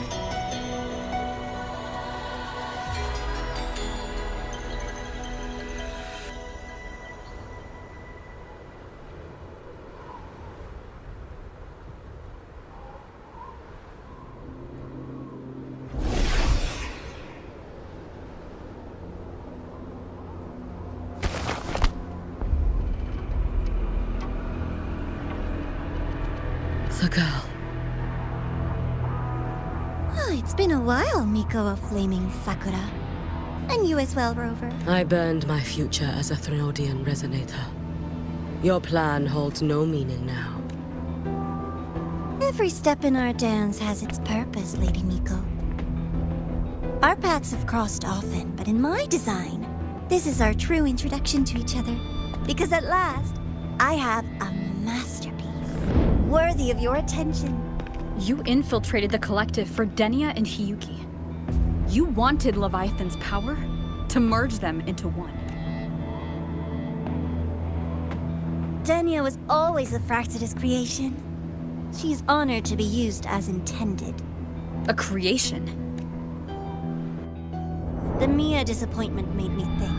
[SPEAKER 2] The girl.
[SPEAKER 5] Oh, it's been a while, Miko of Flaming Sakura. And you as well, Rover.
[SPEAKER 2] I burned my future as a Threnodian resonator. Your plan holds no meaning now.
[SPEAKER 5] Every step in our dance has its purpose, Lady Miko. Our paths have crossed often, but in my design, this is our true introduction to each other. Because at last, I have a masterpiece worthy of your attention.
[SPEAKER 9] You infiltrated the collective for Denia and Hiyuki. You wanted Leviathan's power to merge them into one.
[SPEAKER 5] Denia was always a Fractidus creation. She's honored to be used as intended.
[SPEAKER 9] A creation?
[SPEAKER 5] The Mia disappointment made me think.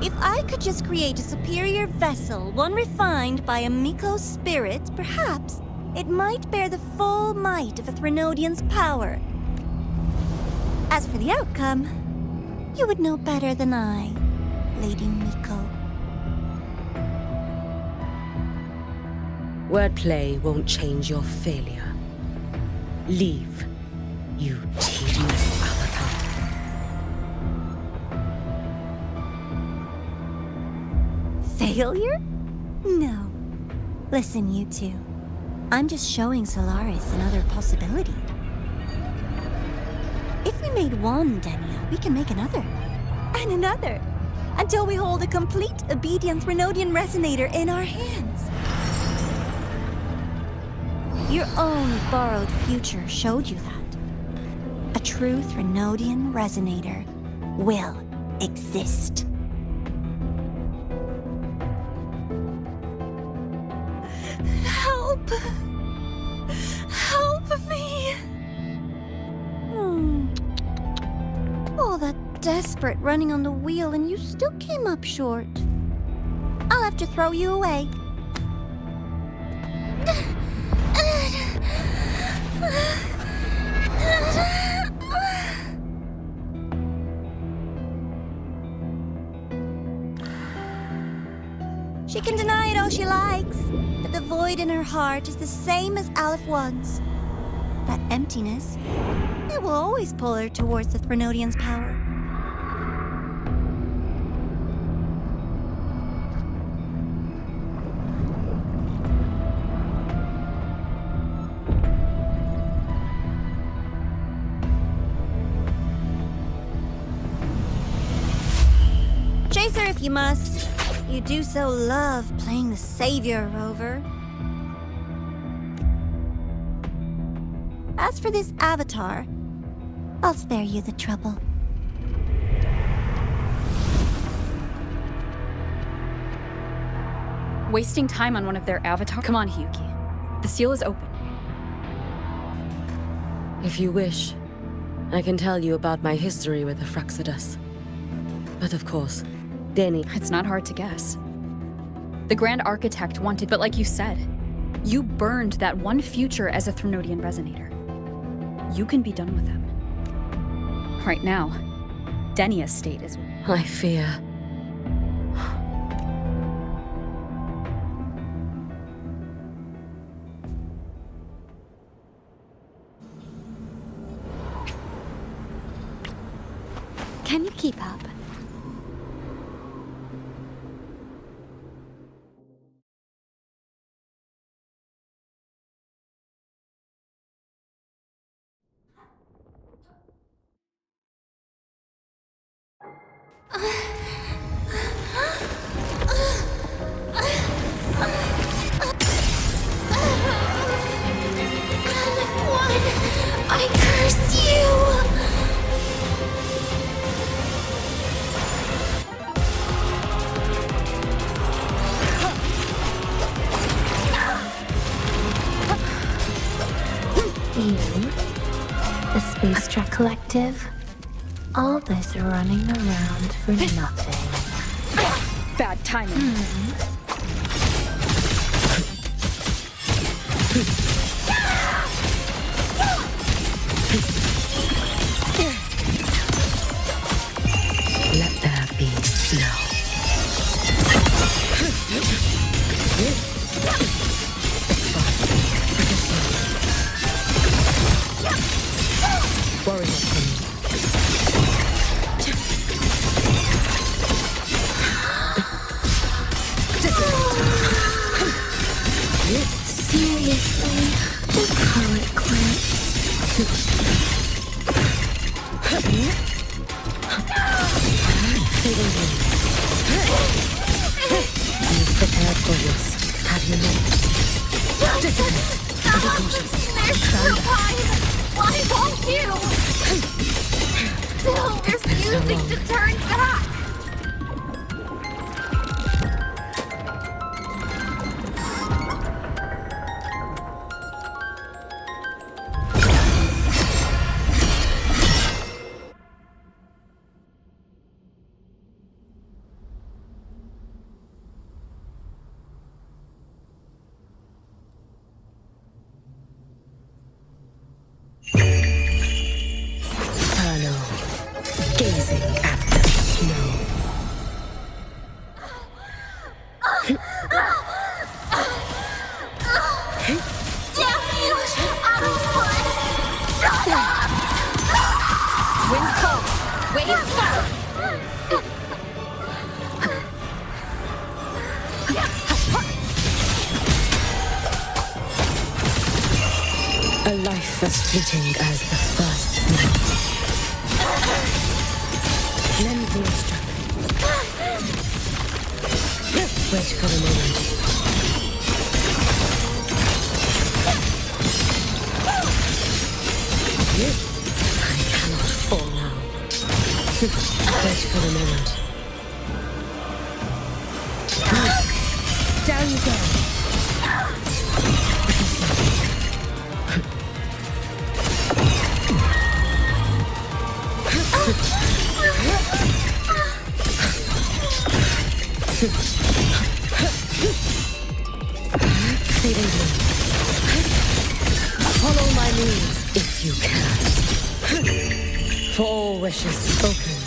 [SPEAKER 5] If I could just create a superior vessel, one refined by a Miko's spirit, perhaps it might bear the full might of a Threnodian's power. As for the outcome, you would know better than I, Lady Miko.
[SPEAKER 2] Wordplay won't change your failure. Leave, you tedious avatar.
[SPEAKER 5] Failure? No. Listen, you two. I'm just showing Solaris another possibility. If we made one Denia, we can make another. And another. Until we hold a complete obedient Threnodian resonator in our hands. Your own borrowed future showed you that. A true Threnodian resonator will exist. Help! Help me! All that desperate running on the wheel and you still came up short. I'll have to throw you away. She can deny it all she likes, but the void in her heart is the same as ALEPH 1's. That emptiness, it will always pull her towards the Threnodian's power. Chase her if you must. You do so love playing the savior, Rover. As for this avatar, I'll spare you the trouble.
[SPEAKER 9] Wasting time on one of their avatars? Come on, Hyuki. The seal is open.
[SPEAKER 2] If you wish, I can tell you about my history with the Fraxidus. But of course, Danny...
[SPEAKER 9] It's not hard to guess. The Grand Architect wanted, but like you said, you burned that one future as a Threnodian resonator. You can be done with them. Right now, Denia's state is...
[SPEAKER 2] I fear...
[SPEAKER 5] Can you keep up? I curse you!
[SPEAKER 10] You, the Space Trek Collective, all this running around for nothing.
[SPEAKER 9] Bad timing.
[SPEAKER 2] Let there be snow. Warrior
[SPEAKER 10] Seriously, just call it quits.
[SPEAKER 2] You've prepared for this, have you not? Be cautious.
[SPEAKER 10] There's no time! Why won't you? Still refusing to turn back!
[SPEAKER 2] Gazing at the snow.
[SPEAKER 10] Wind cold, waves firm.
[SPEAKER 2] A life as fleeting as the first night. Lend me your strength. Wait for a moment. I cannot fall now. Wait for a moment. Down you go. Follow my leads if you can. For all wishes spoken,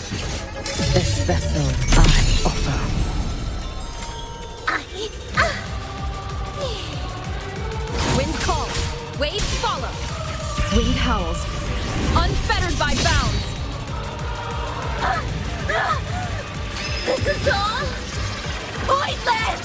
[SPEAKER 2] this vessel I offer.
[SPEAKER 16] Wind calls, waves follow. Wind howls, unfettered by bounds.
[SPEAKER 10] This is all pointless!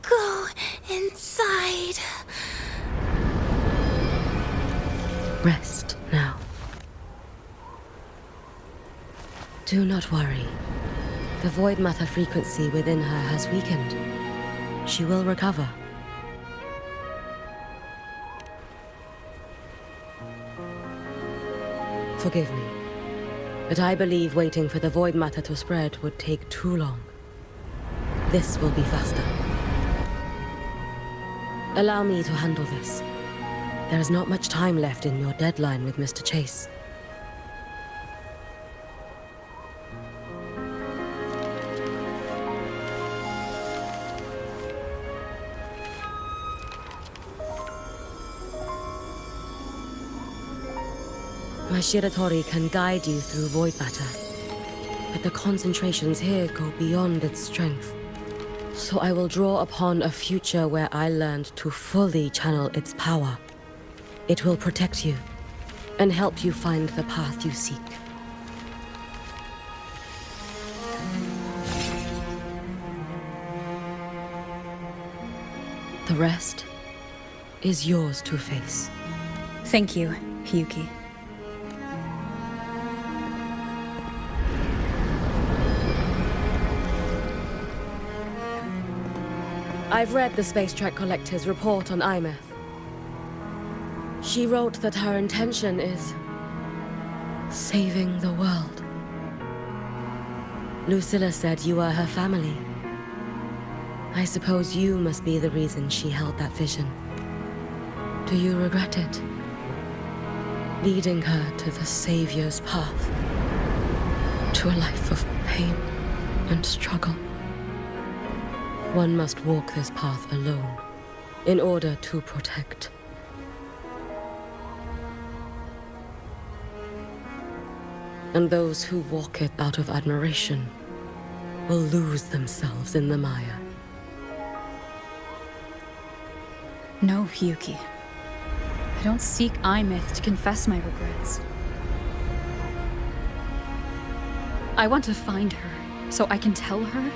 [SPEAKER 10] Go inside.
[SPEAKER 2] Rest now. Do not worry. The void matter frequency within her has weakened. She will recover. Forgive me, but I believe waiting for the void matter to spread would take too long. This will be faster. Allow me to handle this. There is not much time left in your deadline with Mr. Chase. My Shiratori can guide you through void matter, but the concentrations here go beyond its strength. So I will draw upon a future where I learned to fully channel its power. It will protect you and help you find the path you seek. The rest is yours to face.
[SPEAKER 9] Thank you, Hiyuki.
[SPEAKER 2] I've read the Space Track Collector's report on ALEPH. She wrote that her intention is saving the world. Lucilla said you are her family. I suppose you must be the reason she held that vision. Do you regret it? Leading her to the Savior's path, to a life of pain and struggle. One must walk this path alone, in order to protect. And those who walk it out of admiration will lose themselves in the mire.
[SPEAKER 9] No, Hiyuki. I don't seek ALEPH to confess my regrets. I want to find her, so I can tell her.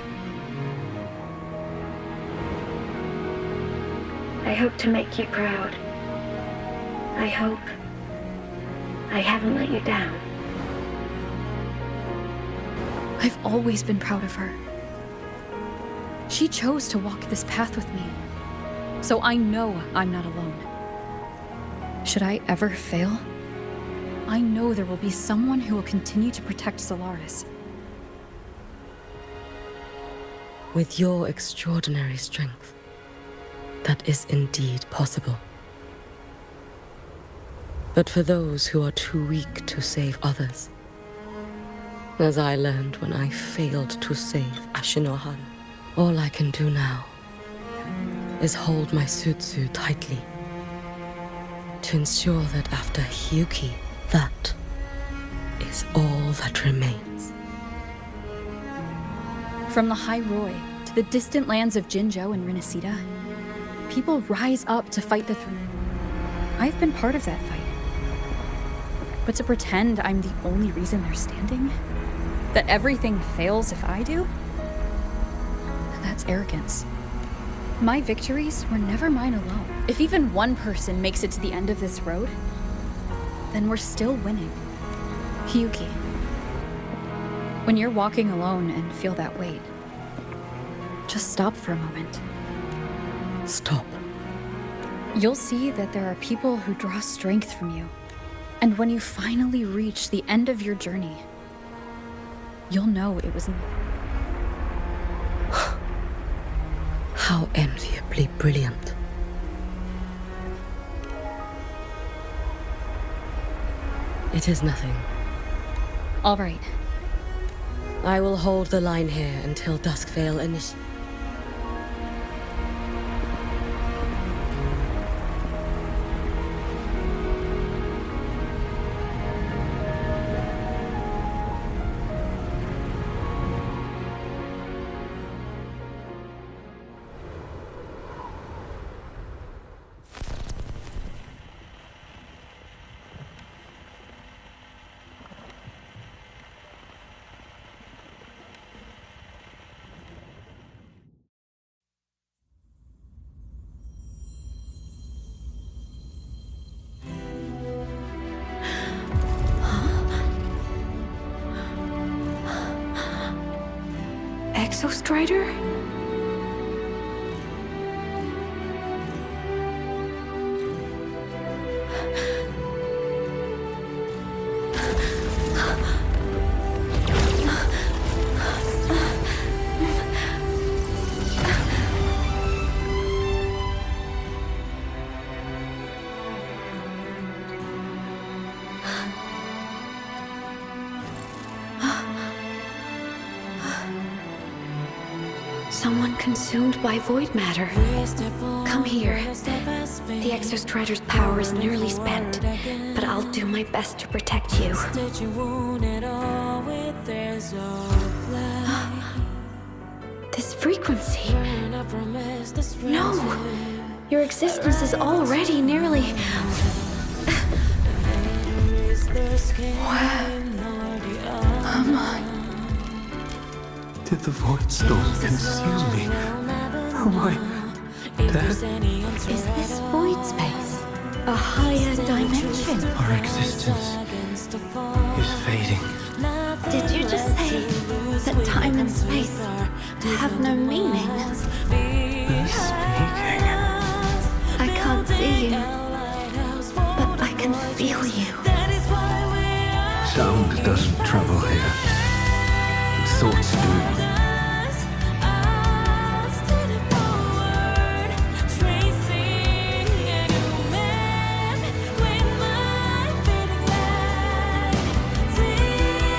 [SPEAKER 14] I hope to make you proud. I hope I haven't let you down.
[SPEAKER 9] I've always been proud of her. She chose to walk this path with me, so I know I'm not alone. Should I ever fail, I know there will be someone who will continue to protect Solaris.
[SPEAKER 2] With your extraordinary strength, that is indeed possible. But for those who are too weak to save others, as I learned when I failed to save Ashinohara, all I can do now is hold my Sutsu tightly to ensure that after Hiyuki, that is all that remains.
[SPEAKER 9] From the High Roy to the distant lands of Jinzhou and Rinasida, people rise up to fight the throne. I've been part of that fight. But to pretend I'm the only reason they're standing? That everything fails if I do? That's arrogance. My victories were never mine alone. If even one person makes it to the end of this road, then we're still winning. Hiyuki, when you're walking alone and feel that weight, just stop for a moment.
[SPEAKER 2] Stop.
[SPEAKER 9] You'll see that there are people who draw strength from you. And when you finally reach the end of your journey, you'll know it was...
[SPEAKER 2] How enviably brilliant. It is nothing.
[SPEAKER 9] All right.
[SPEAKER 2] I will hold the line here until Duskvale initiates.
[SPEAKER 20] Exostrider? Someone consumed by void matter. Come here. The Exostrider's power is nearly spent, but I'll do my best to protect you. This frequency. No! Your existence is already nearly... Where am I?
[SPEAKER 19] Did the void storm consume me? Am I dead?
[SPEAKER 5] Is this void space a higher dimension?
[SPEAKER 19] Our existence is fading.
[SPEAKER 5] Did you just say that time and space have no meaning?
[SPEAKER 19] Who's speaking?
[SPEAKER 5] I can't see you, but I can feel you.
[SPEAKER 19] Sound doesn't travel here. Thoughts do.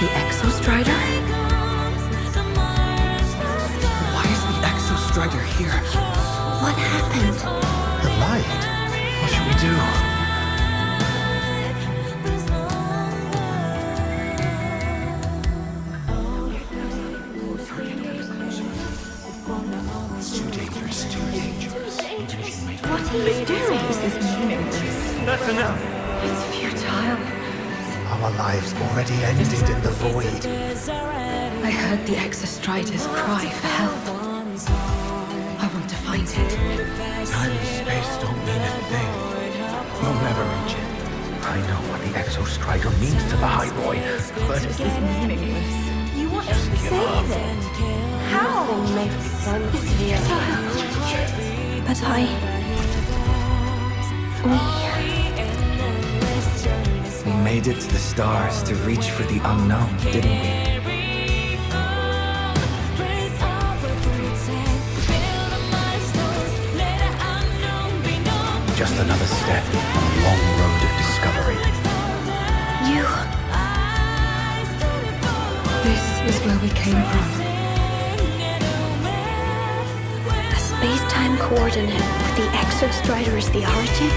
[SPEAKER 20] The Exostrider?
[SPEAKER 19] Why is the Exostrider here?
[SPEAKER 20] What happened?
[SPEAKER 19] The light. What should we do?
[SPEAKER 21] It's too dangerous.
[SPEAKER 14] What are you doing? This is meaningless.
[SPEAKER 21] That's enough.
[SPEAKER 14] It's futile.
[SPEAKER 21] Our lives already ended in the void.
[SPEAKER 14] I heard the Exostriders cry for help. I want to find it.
[SPEAKER 21] Time and space don't mean a thing. You'll never reach it. I know what the Exostrider means to the High Roy, but
[SPEAKER 14] This is meaningless. You want to
[SPEAKER 21] give up.
[SPEAKER 14] save it? How? It makes sense. It's futile. But
[SPEAKER 21] We made it to the stars to reach for the unknown, didn't we? Just another step on a long road of discovery.
[SPEAKER 14] You. This is where we came from. A space-time coordinate with the Exostrider as the origin?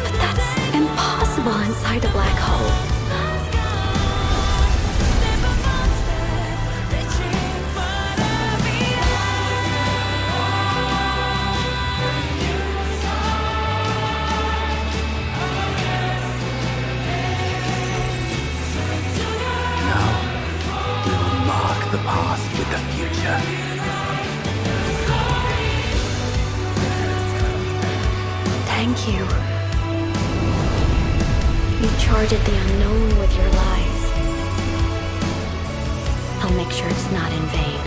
[SPEAKER 14] But that's impossible inside a black hole.
[SPEAKER 21] The past with the future.
[SPEAKER 14] Thank you. You charted the unknown with your lives. I'll make sure it's not in vain.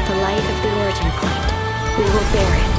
[SPEAKER 14] The light of the origin point. We will bear it.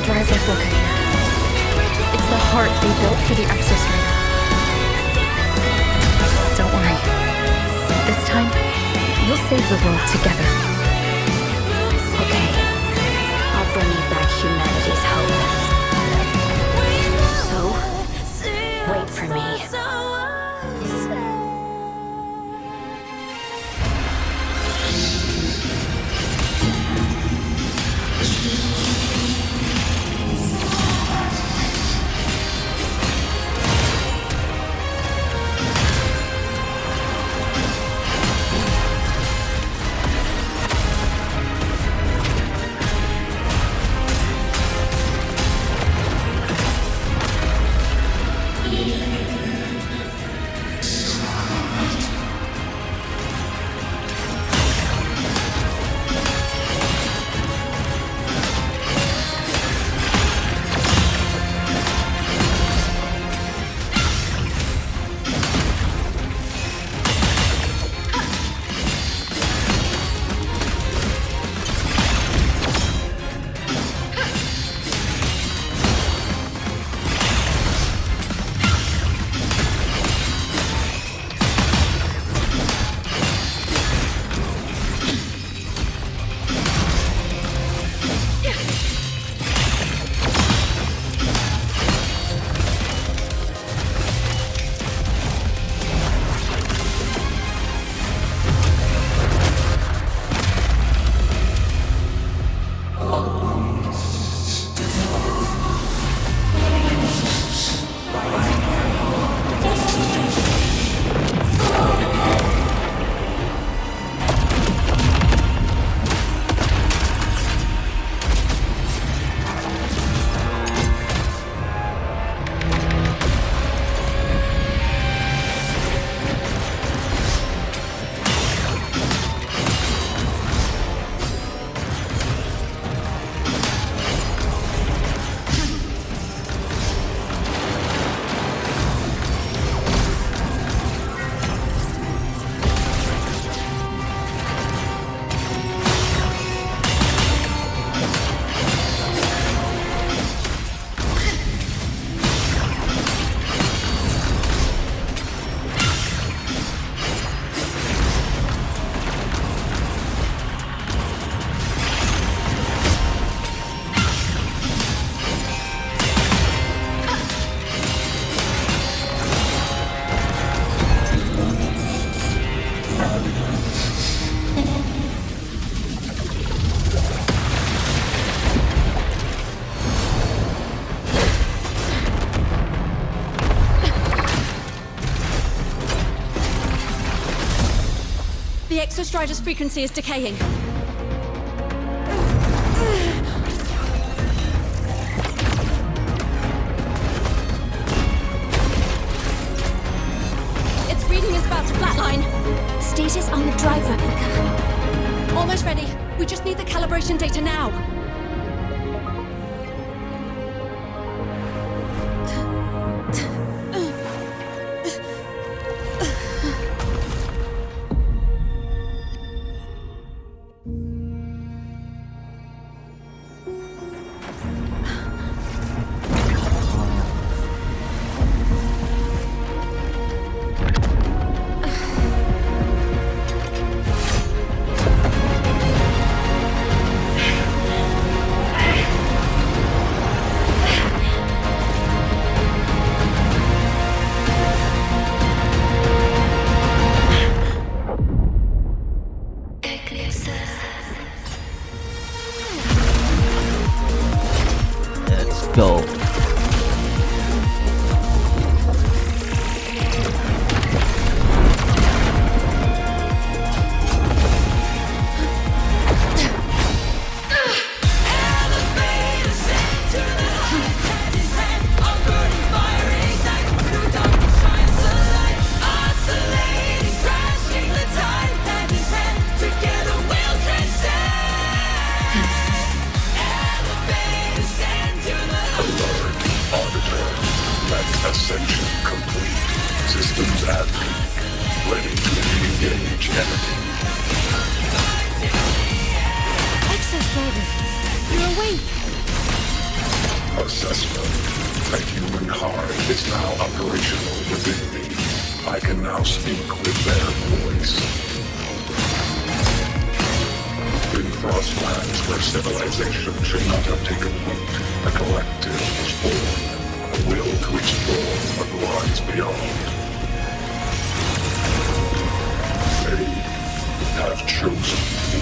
[SPEAKER 14] Driver's book here. It's the heart they built for the Exostrider. Don't worry. This time, we'll save the world together. Okay. I'll bring you back humanity's hope. So, wait for me.
[SPEAKER 2] Exostrider's frequency is decaying. Its reading is about to flatline.
[SPEAKER 20] Status on the drive replica.
[SPEAKER 2] Almost ready. We just need the calibration data now.
[SPEAKER 18] Let's go.
[SPEAKER 4] Ascension complete. Systems at peak. Ready to engage enemy.
[SPEAKER 20] Exostrider, you're awake.
[SPEAKER 4] Assessment. A human heart is now operational within me. I can now speak with their voice. In Frostlands, where civilization should not have taken root, a collective was born. A will to explore what lies beyond. They have chosen me.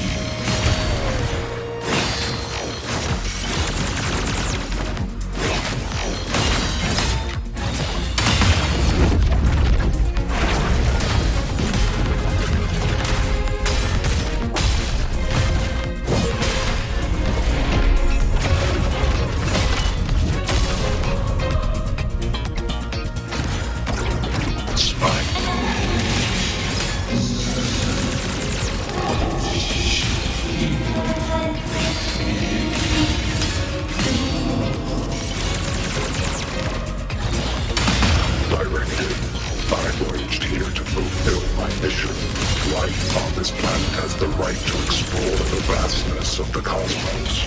[SPEAKER 4] Life on this planet has the right to explore the vastness of the cosmos.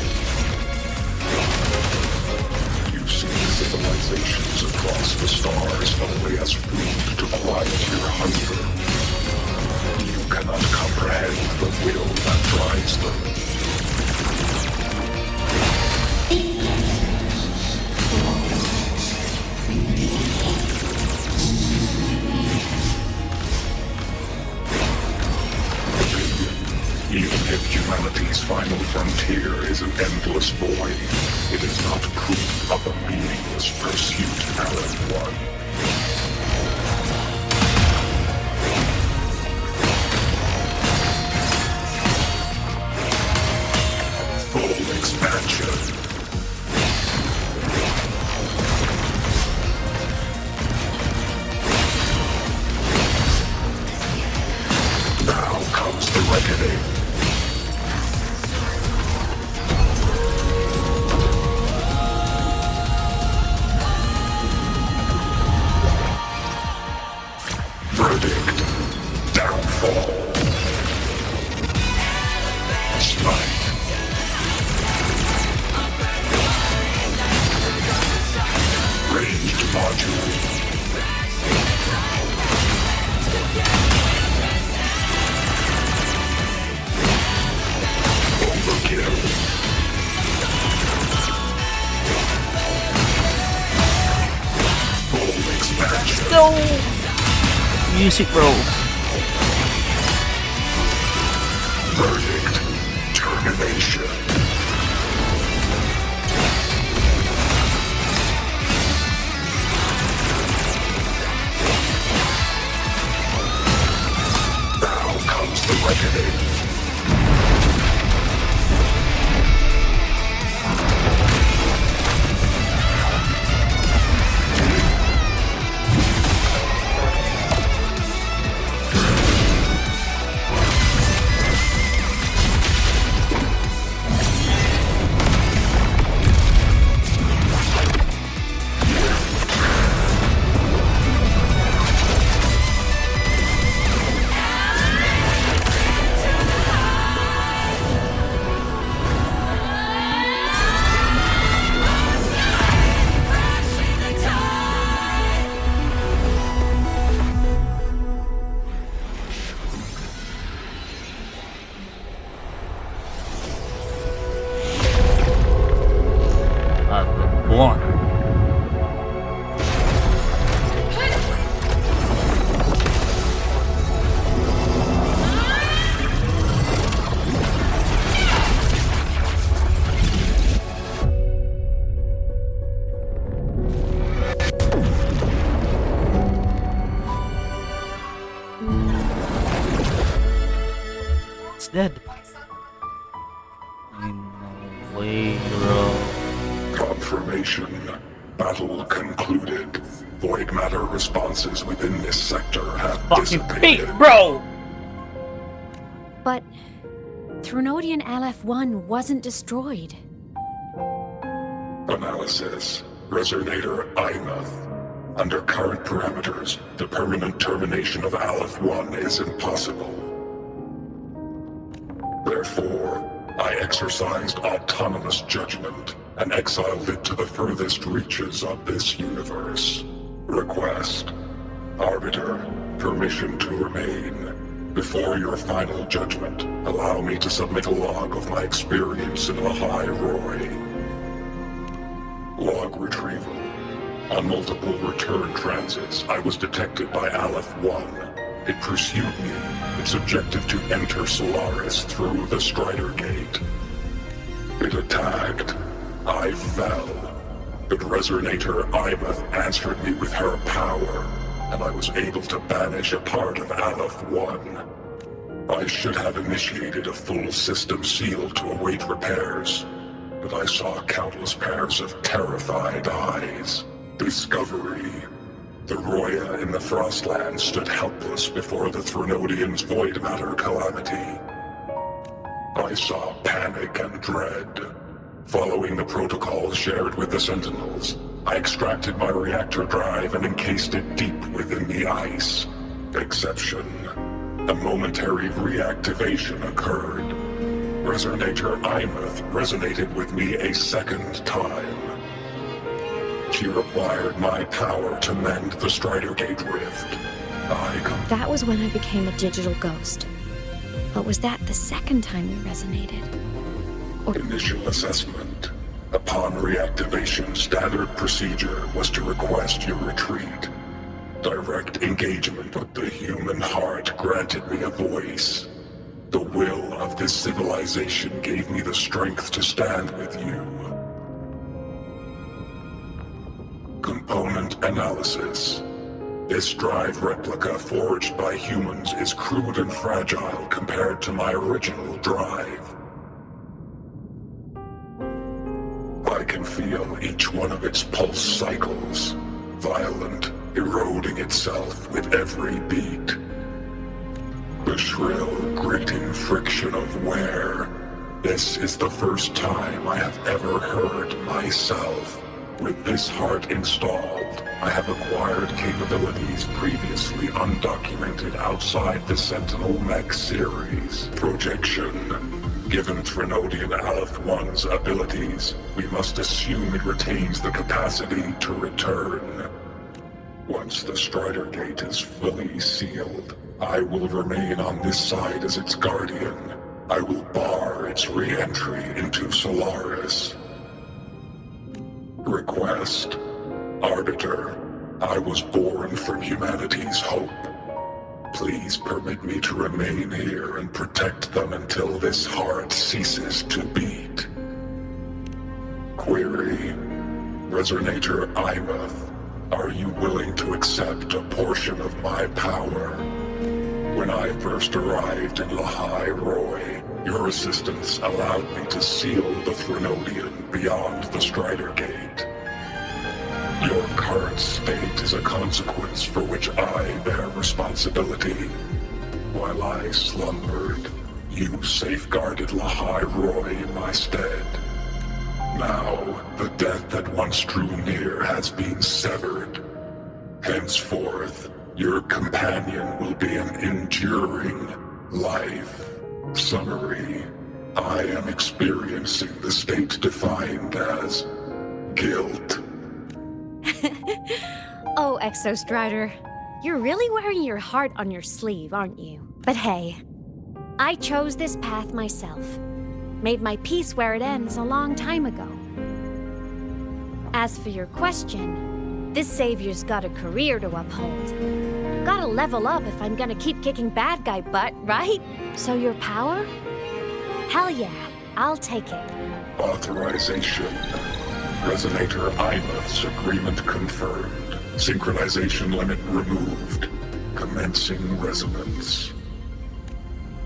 [SPEAKER 4] You see civilizations across the stars only as food to quiet your hunger. You cannot comprehend the will that drives them. Even if humanity's final frontier is an endless void, it is not proof of a meaningless pursuit, ALEPH-1. Full expansion. Now comes the reckoning. Verdict. Downfall. Smite. Ranged module. Overkill. Full expansion.
[SPEAKER 18] Go! Music, bro.
[SPEAKER 4] Verdict. Termination. Now comes the the reckoning.
[SPEAKER 18] One. It's dead. No way, bro.
[SPEAKER 4] Confirmation. Battle concluded. Void matter responses within this sector have dissipated.
[SPEAKER 18] Bro!
[SPEAKER 13] But Threnodian ALEPH-1 wasn't destroyed.
[SPEAKER 4] Analysis. Resonator ALEPH. Under current parameters, the permanent termination of ALEPH-1 is impossible. Therefore, I exercised autonomous judgment and exiled it to the furthest reaches of this universe. Request. Arbiter, permission to remain. Before your final judgment, allow me to submit a log of my experience in Lahai Roy. Log retrieval. On multiple return transits, I was detected by ALEPH-1. It pursued me, its objective to enter Solaris through the Strider Gate. It attacked. I fell. But Resonator ALEPH answered me with her power, and I was able to banish a part of ALEPH-1. I should have initiated a full system seal to await repairs, but I saw countless pairs of terrified eyes. Discovery. The Roya in the Frostland stood helpless before the Threnodians' void matter calamity. I saw panic and dread. Following the protocols shared with the Sentinels, I extracted my reactor drive and encased it deep within the ice. Exception. A momentary reactivation occurred. Resonator ALEPH resonated with me a second time. She required my power to mend the Strider Gate rift.
[SPEAKER 14] That was when I became a digital ghost. But was that the second time you resonated?
[SPEAKER 4] Initial assessment. Upon reactivation, standard procedure was to request your retreat. Direct engagement with the human heart granted me a voice. The will of this civilization gave me the strength to stand with you. Component analysis. This drive replica forged by humans is crude and fragile compared to my original drive. I can feel each one of its pulse cycles, violent, eroding itself with every beat. The shrill, grating friction of wear. This is the first time I have ever heard myself. With this heart installed, I have acquired capabilities previously undocumented outside the Sentinel Mech series. Projection. Given Threnodian ALEPH-1's abilities, we must assume it retains the capacity to return. Once the Strider Gate is fully sealed, I will remain on this side as its guardian. I will bar its re-entry into Solaris. Request. Arbiter, I was born from humanity's hope. Please permit me to remain here and protect them until this heart ceases to beat. Query. Resonator ALEPH, are you willing to accept a portion of my power? When I first arrived in Lahai Roy, your assistance allowed me to seal the Threnodian beyond the Strider Gate. Your current state is a consequence for which I bear responsibility. While I slumbered, you safeguarded Lahai Roy in my stead. Now, the death that once drew near has been severed. Henceforth, your companion will be an enduring life. Summary: I am experiencing the state defined as guilt.
[SPEAKER 7] Oh, Exostrider, you're really wearing your heart on your sleeve, aren't you? But hey, I chose this path myself. Made my peace where it ends a long time ago. As for your question, this savior's got a career to uphold. Gotta level up if I'm gonna keep kicking bad guy butt, right? So your power? Hell yeah, I'll take it.
[SPEAKER 4] Authorization. Resonator ALEPH's agreement confirmed. Synchronization limit removed. Commencing resonance.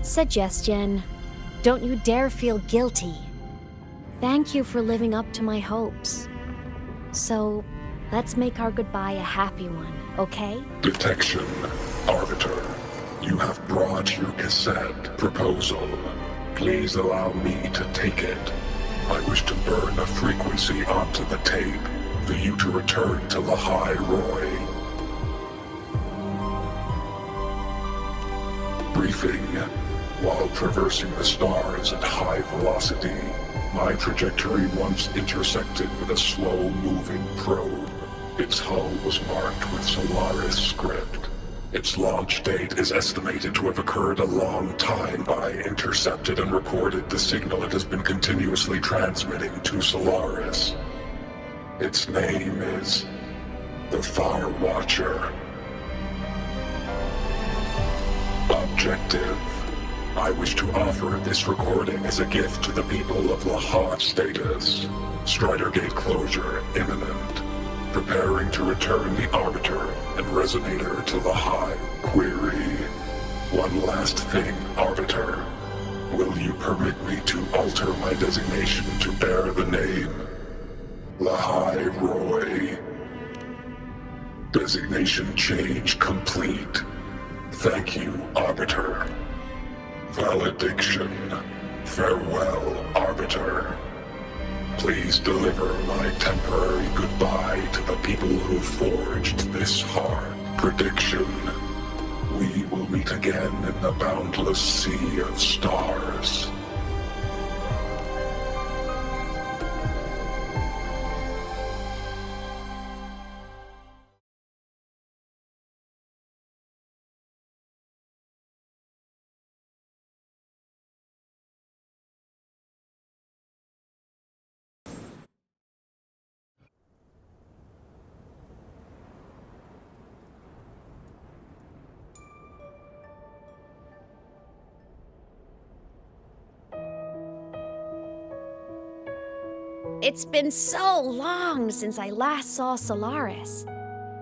[SPEAKER 7] Suggestion. Don't you dare feel guilty. Thank you for living up to my hopes. So, let's make our goodbye a happy one, okay?
[SPEAKER 4] Detection. Arbiter. You have brought your cassette proposal. Please allow me to take it. I wish to burn a frequency onto the tape for you to return to Lahai Roy. Briefing. While traversing the stars at high velocity, my trajectory once intersected with a slow-moving probe. Its hull was marked with Solaris script. Its launch date is estimated to have occurred a long time. I intercepted and recorded the signal it has been continuously transmitting to Solaris. Its name is the Far Watcher. Objective. I wish to offer this recording as a gift to the people of Lahai. Status. Strider Gate closure imminent. Preparing to return the Arbiter and Resonator to Lahai. Query. One last thing, Arbiter. Will you permit me to alter my designation to bear the name Lahai Roy? Designation change complete. Thank you, Arbiter. Valediction. Farewell, Arbiter. Please deliver my temporary goodbye to the people who forged this heart. Prediction. We will meet again in the boundless sea of stars.
[SPEAKER 7] It's been so long since I last saw Solaris.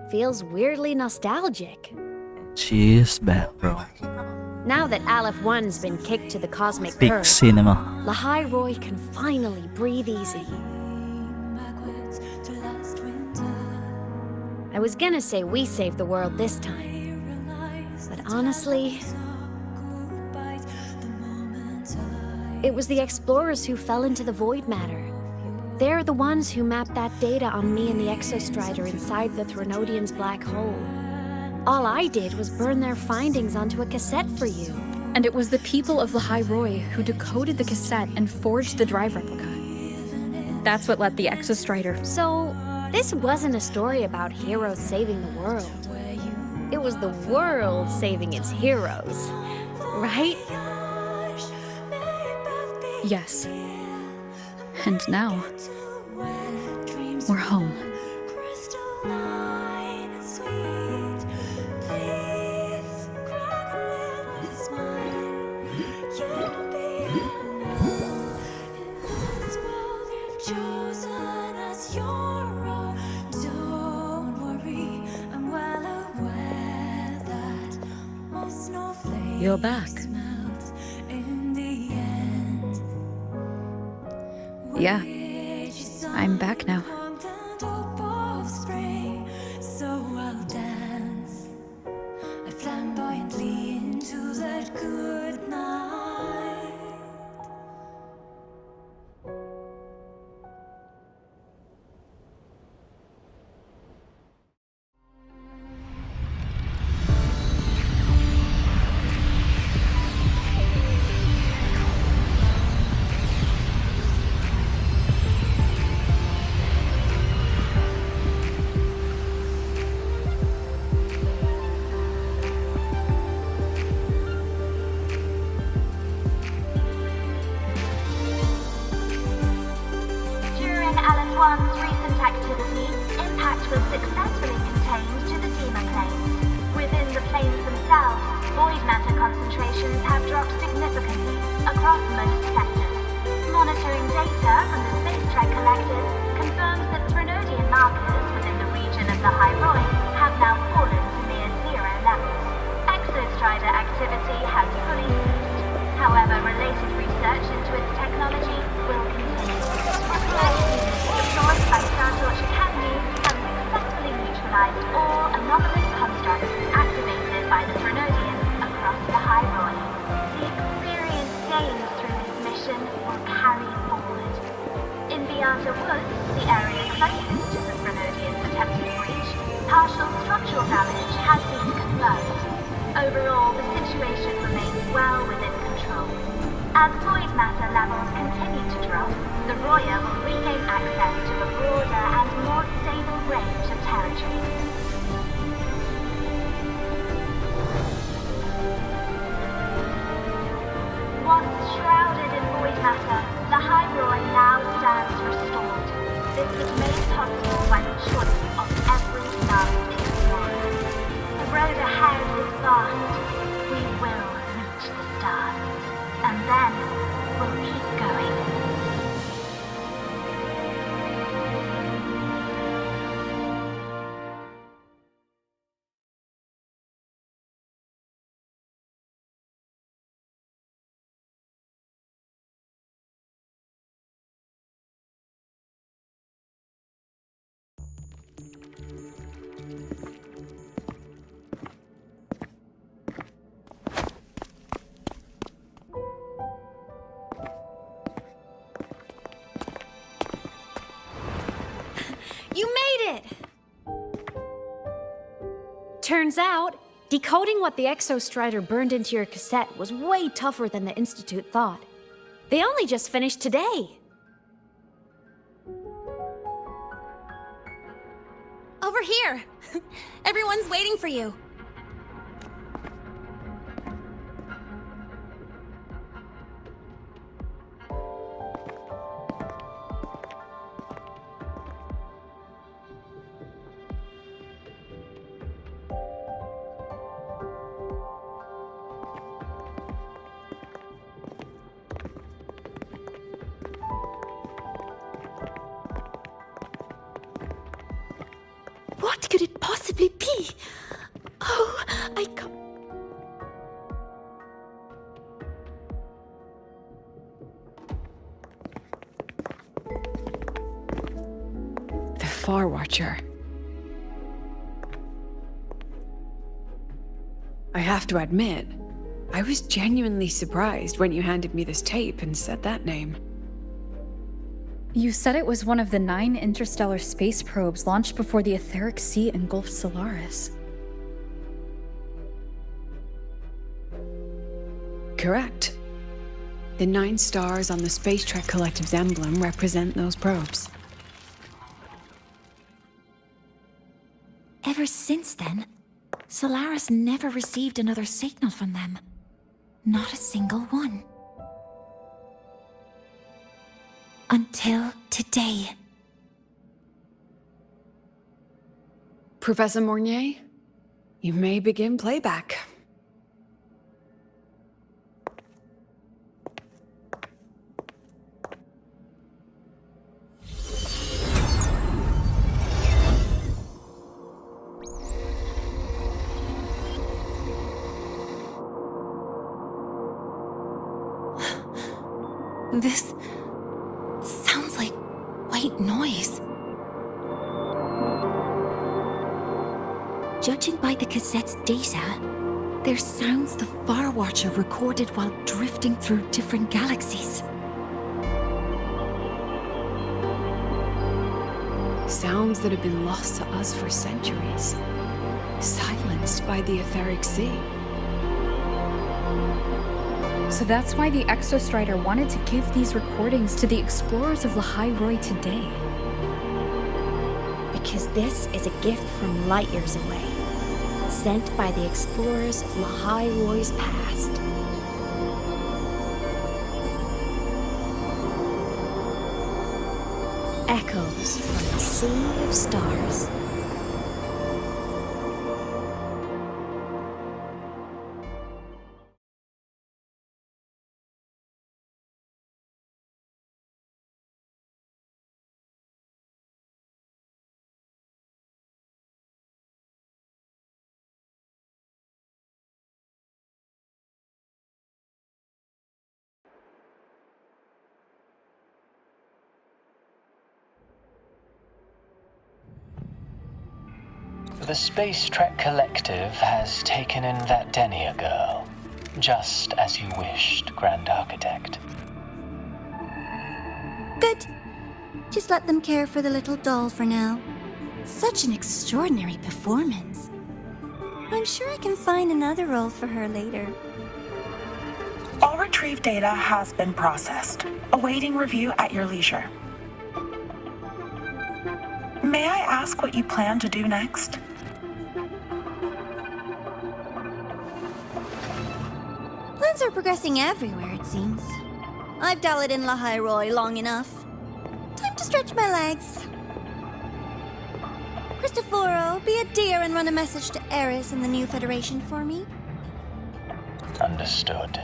[SPEAKER 7] Feels weirdly nostalgic.
[SPEAKER 18] She is bad, bro.
[SPEAKER 7] Now that ALEPH 1's been kicked to the cosmic
[SPEAKER 18] Big
[SPEAKER 7] curb,
[SPEAKER 18] cinema.
[SPEAKER 7] Lahai Roy can finally breathe easy. I was gonna say we saved the world this time, but honestly, it was the explorers who fell into the void matter. They're the ones who mapped that data on me and the Exostrider inside the Threnodian's black hole. All I did was burn their findings onto a cassette for you.
[SPEAKER 9] And it was the people of Lahai Roy who decoded the cassette and forged the drive replica. That's what let the Exostrider.
[SPEAKER 7] So, this wasn't a story about heroes saving the world. It was the world saving its heroes, right?
[SPEAKER 9] Yes. And now, we're home.
[SPEAKER 15] Don't worry, I'm well aware that most snowflakes
[SPEAKER 2] You're back.
[SPEAKER 9] Yeah, I'm back now.
[SPEAKER 10] During ALEPH-1's recent activity, impact was successfully contained to the Dema planes. Within the planes themselves, void matter concentrations have dropped significantly across most sectors. Monitoring data from the space track collected confirms that Threnodian markers within the region of the High Roy have now fallen to near zero levels. Exostrider activity has fully ceased. However, related research into its technology will continue. Research units deployed by Startorch Academy have successfully neutralized all anomalous constructs activated by the Threnodians across the High Roy. The experience gained through this mission will carry forward. In the Outer Woods, the area closest to the Threnodians' attempted breach, partial structural damage has been confirmed. Overall, the situation remains well within control. As void matter levels continue to drop, the Roya will regain access to a broader and more stable range of territory. Once shrouded in void matter, the High Roy now stands restored. This was made possible by the choice of every last explorer. The road ahead is vast. We will reach the stars. And then we'll keep going.
[SPEAKER 7] You made it! Turns out, decoding what the Exostrider burned into your cassette was way tougher than the Institute thought. They only just finished today.
[SPEAKER 16] Over here! Everyone's waiting for you.
[SPEAKER 20] What could it possibly be? Oh, I can't.
[SPEAKER 11] The Far Watcher. I have to admit, I was genuinely surprised when you handed me this tape and said that name.
[SPEAKER 9] You said it was one of the 9 interstellar space probes launched before the etheric sea engulfed Solaris.
[SPEAKER 11] Correct. The 9 stars on the Space Trek Collective's emblem represent those probes.
[SPEAKER 20] Ever since then, Solaris never received another signal from them. Not a single one. Until today.
[SPEAKER 11] Professor Mornier, you may begin playback.
[SPEAKER 16] This sounds like white noise.
[SPEAKER 20] Judging by the cassette's data, they're sounds the Far Watcher recorded while drifting through different galaxies.
[SPEAKER 11] Sounds that have been lost to us for centuries. Silenced by the etheric sea.
[SPEAKER 9] So that's why the Exostrider wanted to give these recordings to the explorers of Lahai-Roi today.
[SPEAKER 7] Because this is a gift from light years away, sent by the explorers of Lahai-Roi's past. Echoes from the sea of stars.
[SPEAKER 8] The Space Trek Collective has taken in that Denia girl, just as you wished, Grand Architect.
[SPEAKER 5] Good. Just let them care for the little doll for now. Such an extraordinary performance. I'm sure I can find another role for her later.
[SPEAKER 22] All retrieved data has been processed, awaiting review at your leisure. May I ask what you plan to do next?
[SPEAKER 5] Plans are progressing everywhere, it seems. I've dallied in Lahai-Roi long enough. Time to stretch my legs. Cristoforo, be a dear and run a message to Eris and the new Federation for me.
[SPEAKER 8] Understood.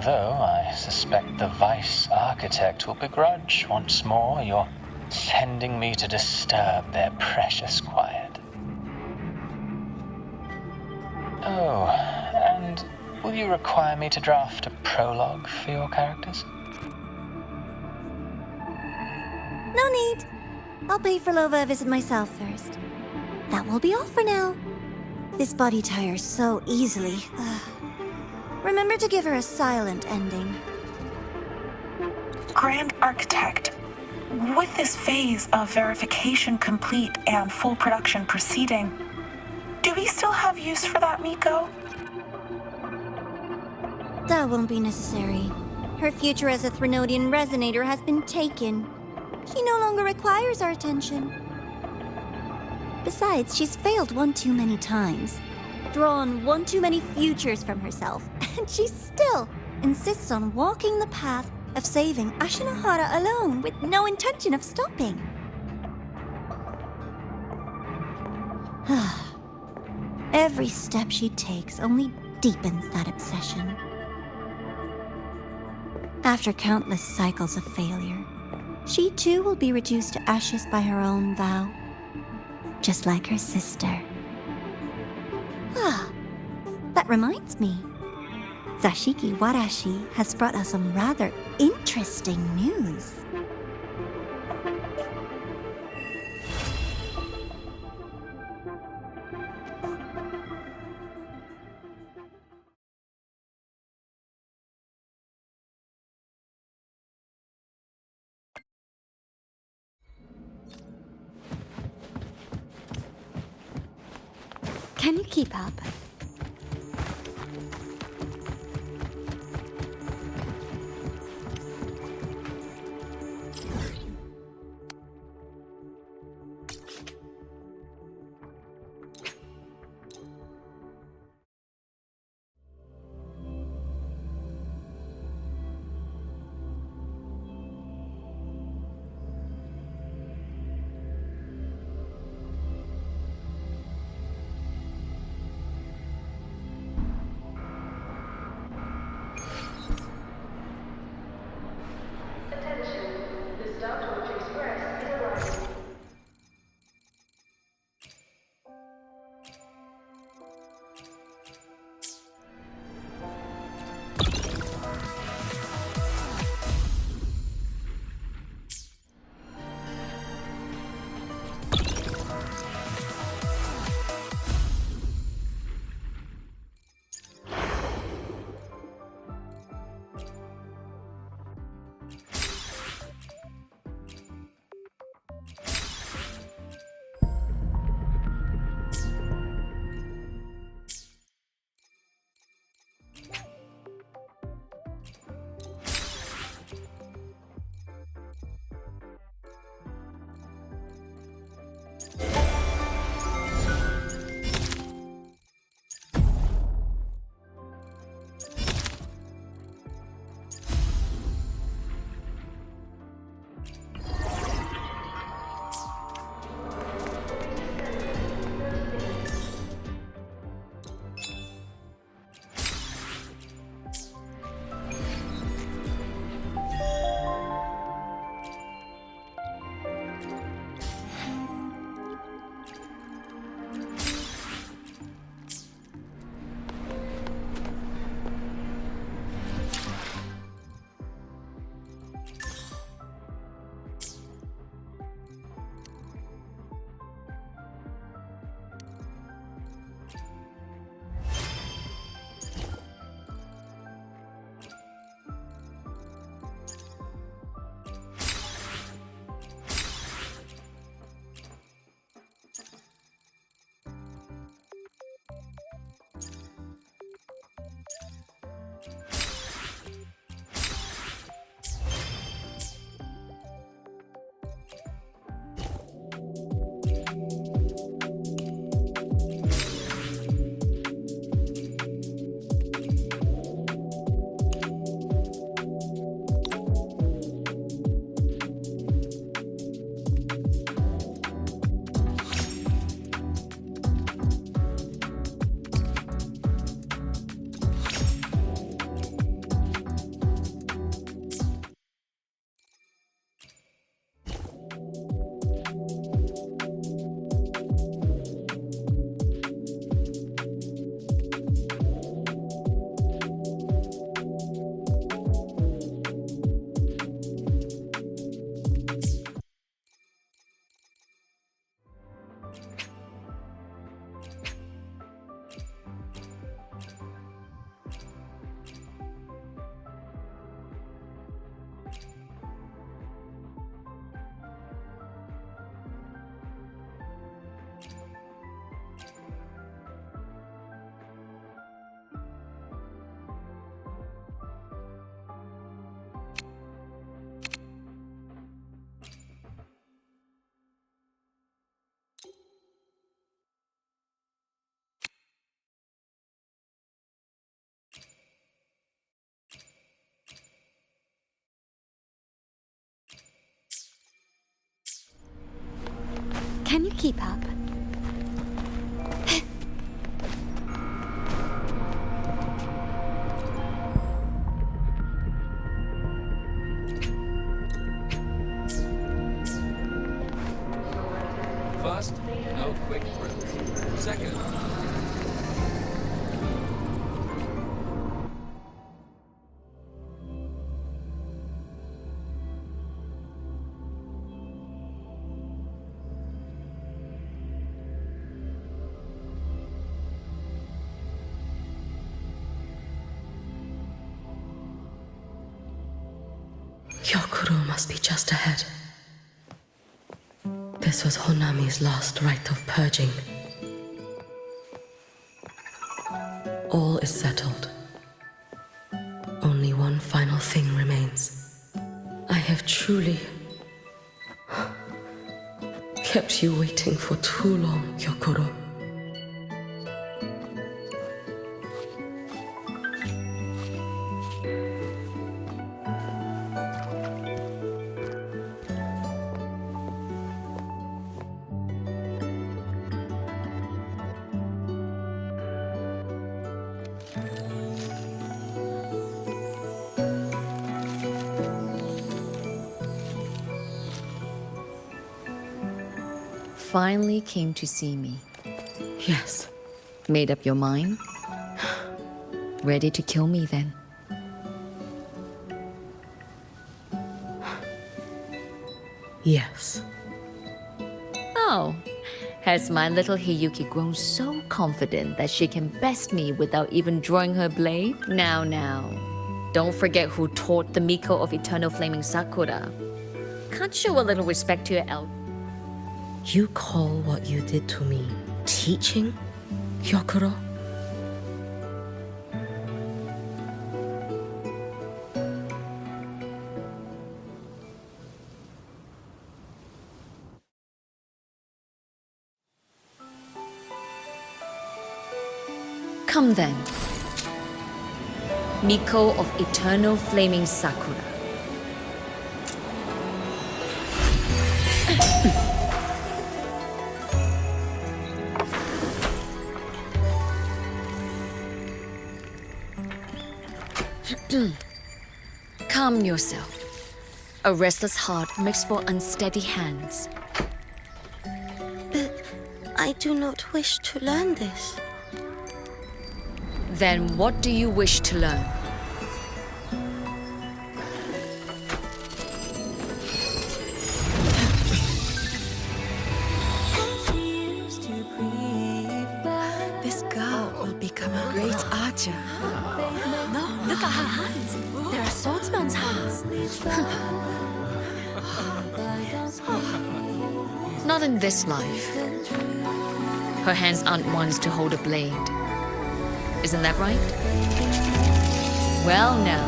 [SPEAKER 8] Though I suspect the Vice Architect will begrudge once more your sending me to disturb their precious quiet. Oh, and will you require me to draft a prologue for your characters?
[SPEAKER 5] No need. I'll pay for Lova a visit myself first. That will be all for now. This body tires so easily. Remember to give her a silent ending.
[SPEAKER 22] Grand Architect, with this phase of verification complete and full production proceeding, do we still have use for that Miko?
[SPEAKER 5] That won't be necessary. Her future as a Threnodian resonator has been taken. She no longer requires our attention. Besides, she's failed one too many times, drawn one too many futures from herself, and she still insists on walking the path of saving Ashinahara alone with no intention of stopping. Every step she takes only deepens that obsession. After countless cycles of failure, she too will be reduced to ashes by her own vow, just like her sister. That reminds me. Zashiki Warashi has brought us some rather interesting news.
[SPEAKER 20] Can you keep up?
[SPEAKER 7] Can you keep up?
[SPEAKER 19] First, no quick thrills. Second,
[SPEAKER 2] Hyokuro must be just ahead. This was Honami's last rite of purging. All is settled. Only one final thing remains. I have truly kept you waiting for too long, Hyokuro.
[SPEAKER 1] Finally came to see me.
[SPEAKER 2] Yes.
[SPEAKER 1] Made up your mind? Ready to kill me then?
[SPEAKER 2] Yes.
[SPEAKER 1] Oh, has my little Hiyuki grown so confident that she can best me without even drawing her blade? Now. Don't forget who taught the Miko of Eternal Flaming Sakura. Can't show a little respect to your elder.
[SPEAKER 2] You call what you did to me teaching, Hyokuro?
[SPEAKER 1] Come then. Miko of Eternal Flaming Sakura. Calm yourself. A restless heart makes for unsteady hands.
[SPEAKER 2] But I do not wish to learn this.
[SPEAKER 1] Then what do you wish to learn?
[SPEAKER 6] This girl will become a great archer.
[SPEAKER 16] No, look at her hands. They're a swordsman's hands.
[SPEAKER 1] Not in this life. Her hands aren't ones to hold a blade. Isn't that right? Well now,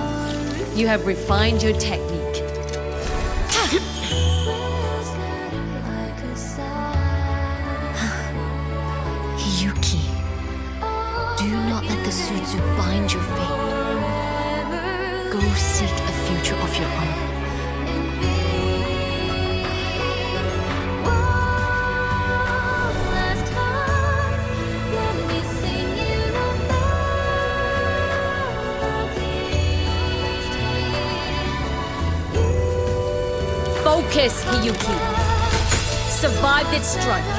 [SPEAKER 1] you have refined your technique. Hiyuki, do not let the Sutsu bind your fate. Go seek a future of your own. Focus, Hiyuki. Survive this strike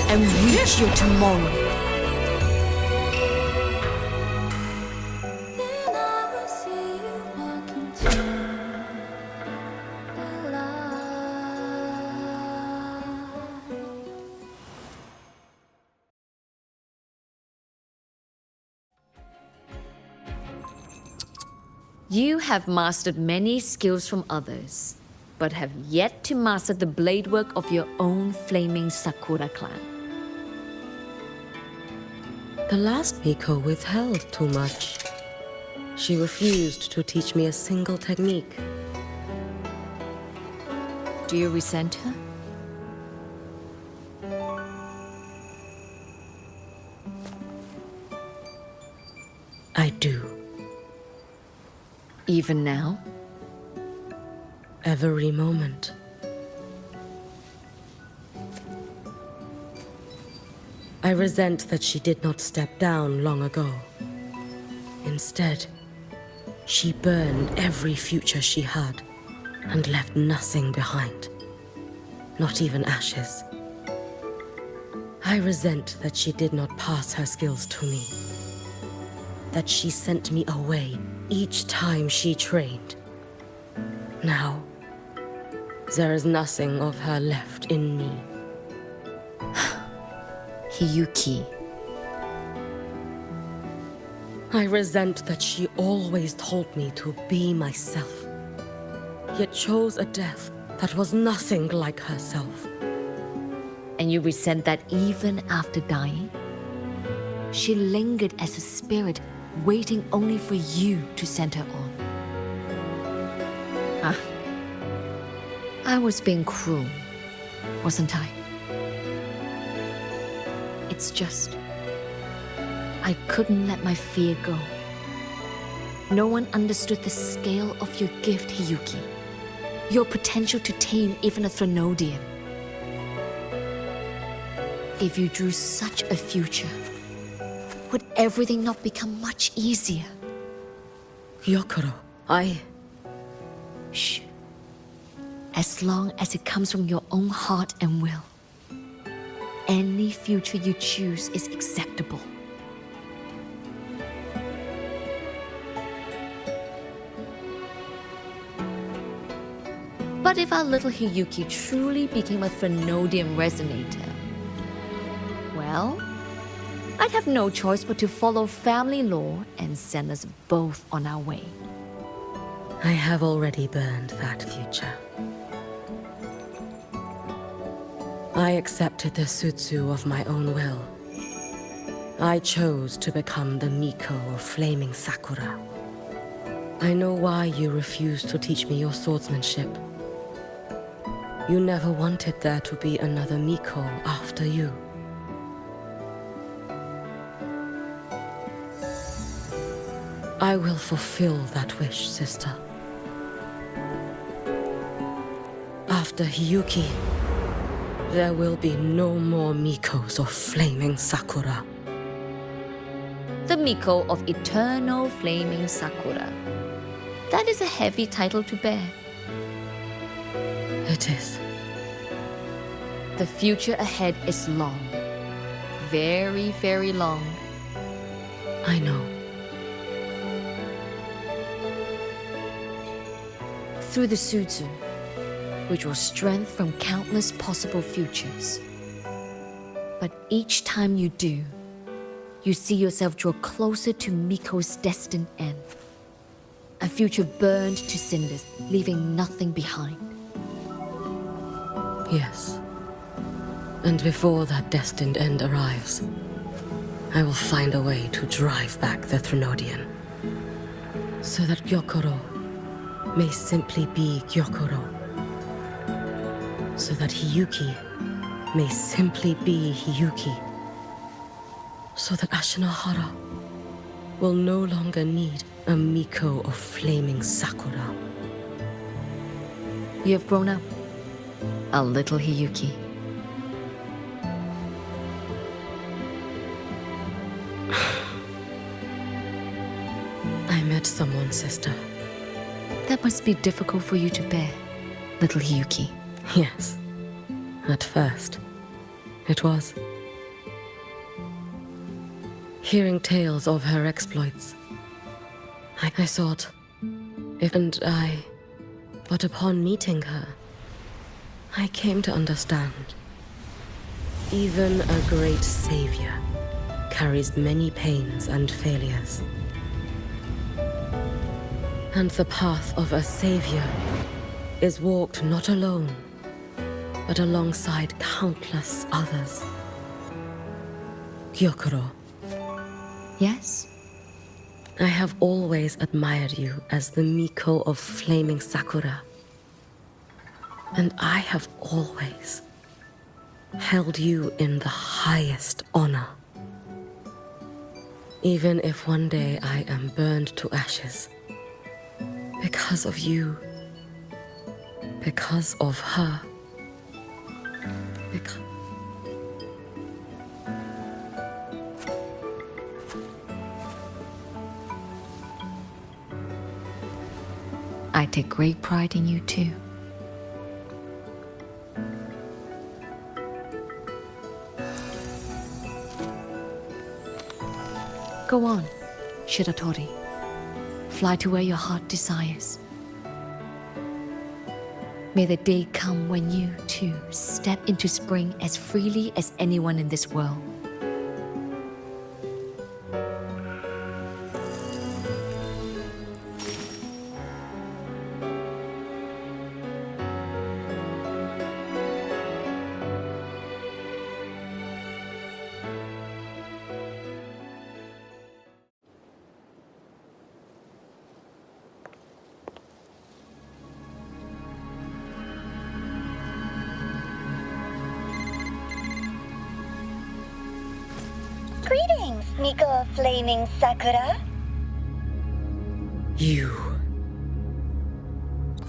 [SPEAKER 1] and reach your tomorrow. You have mastered many skills from others, but have yet to master the blade work of your own flaming Sakura clan.
[SPEAKER 2] The last Miko withheld too much. She refused to teach me a single technique.
[SPEAKER 1] Do you resent her?
[SPEAKER 2] I do.
[SPEAKER 1] Even now?
[SPEAKER 2] Every moment. I resent that she did not step down long ago. Instead, she burned every future she had and left nothing behind. Not even ashes. I resent that she did not pass her skills to me. That she sent me away each time she trained. Now, there is nothing of her left in me.
[SPEAKER 1] Hiyuki.
[SPEAKER 2] I resent that she always told me to be myself, yet chose a death that was nothing like herself.
[SPEAKER 1] And you resent that even after dying? She lingered as a spirit, waiting only for you to send her on. I was being cruel, wasn't I? It's just, I couldn't let my fear go. No one understood the scale of your gift, Hiyuki. Your potential to tame even a Threnodian. If you drew such a future, would everything not become much easier?
[SPEAKER 2] Gyokuro,
[SPEAKER 1] Shh. As long as it comes from your own heart and will, any future you choose is acceptable. But if our little Hiyuki truly became a Threnodian resonator, well, I'd have no choice but to follow family law and send us both on our way.
[SPEAKER 2] I have already burned that future. I accepted the Sutsu of my own will. I chose to become the Miko of Flaming Sakura. I know why you refused to teach me your swordsmanship. You never wanted there to be another Miko after you. I will fulfill that wish, sister. After Hiyuki, there will be no more Mikos of Flaming Sakura.
[SPEAKER 1] The Miko of Eternal Flaming Sakura. That is a heavy title to bear.
[SPEAKER 2] It is.
[SPEAKER 1] The future ahead is long. Very, very long.
[SPEAKER 2] I know.
[SPEAKER 1] Through the Sutsu, we draw strength from countless possible futures. But each time you do, you see yourself draw closer to Miko's destined end. A future burned to cinders, leaving nothing behind.
[SPEAKER 2] Yes. And before that destined end arrives, I will find a way to drive back the Threnodian. So that Gyokuro may simply be Gyokuro. So that Hiyuki may simply be Hiyuki. So that Ashinahara will no longer need a Miko of Flaming Sakura.
[SPEAKER 1] You have grown up, a little Hiyuki.
[SPEAKER 2] I met someone, sister.
[SPEAKER 1] That must be difficult for you to bear, little Hiyuki.
[SPEAKER 2] Yes. At first, it was. Hearing tales of her exploits, I thought, but upon meeting her, I came to understand. Even a great savior carries many pains and failures. And the path of a savior is walked not alone, but alongside countless others. Gyokuro.
[SPEAKER 1] Yes?
[SPEAKER 2] I have always admired you as the Miko of Flaming Sakura. And I have always held you in the highest honor. Even if one day I am burned to ashes, because of you, because of her,
[SPEAKER 1] I take great pride in you too. Go on, Shiratori. Fly to where your heart desires. May the day come when you, too, step into spring as freely as anyone in this world.
[SPEAKER 5] Greetings, Miko of Flaming Sakura.
[SPEAKER 2] You.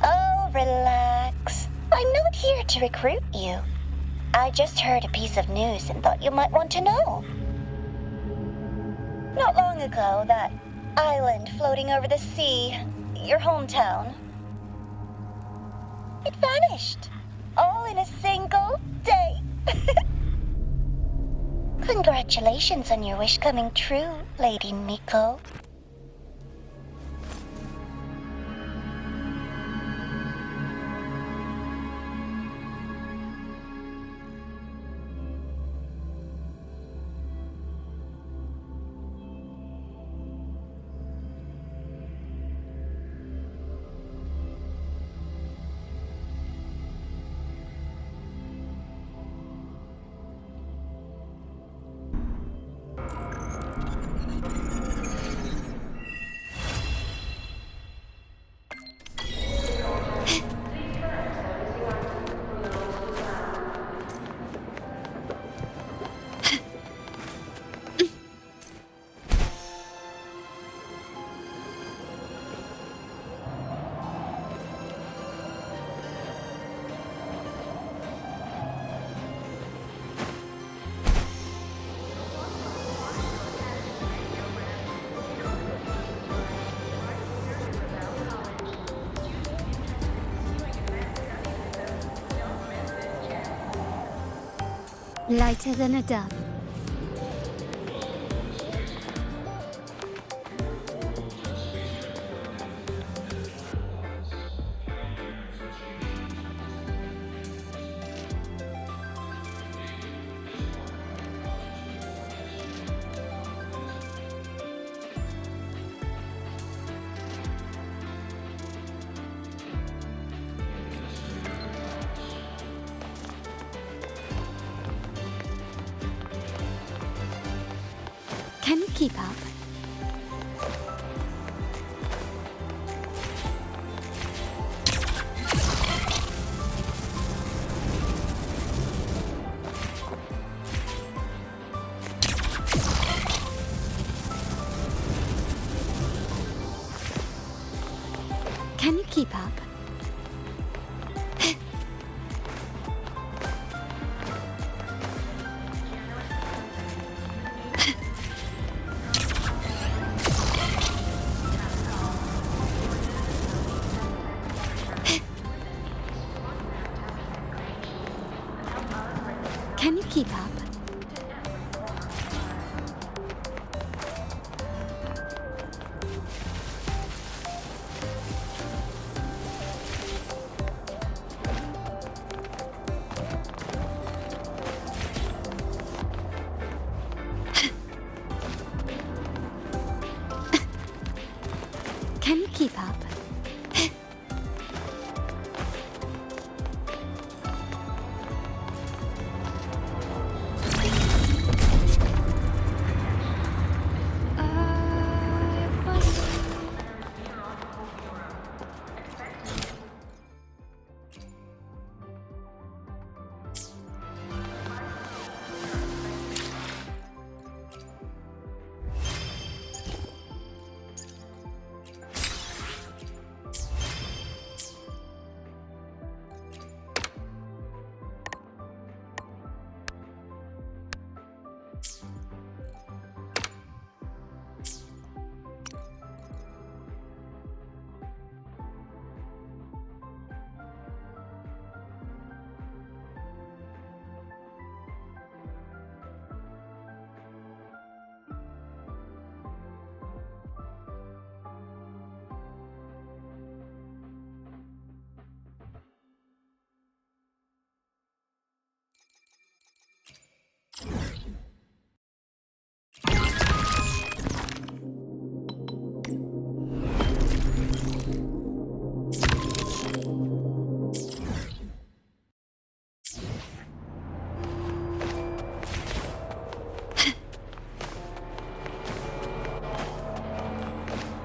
[SPEAKER 5] Oh, relax. I'm not here to recruit you. I just heard a piece of news and thought you might want to know. Not long ago, that island floating over the sea, your hometown, it vanished. All in a single day. Congratulations on your wish coming true, Lady Miko.
[SPEAKER 14] Lighter than a dove. Can you keep up? Can you keep up? Can you keep up? Can you keep up?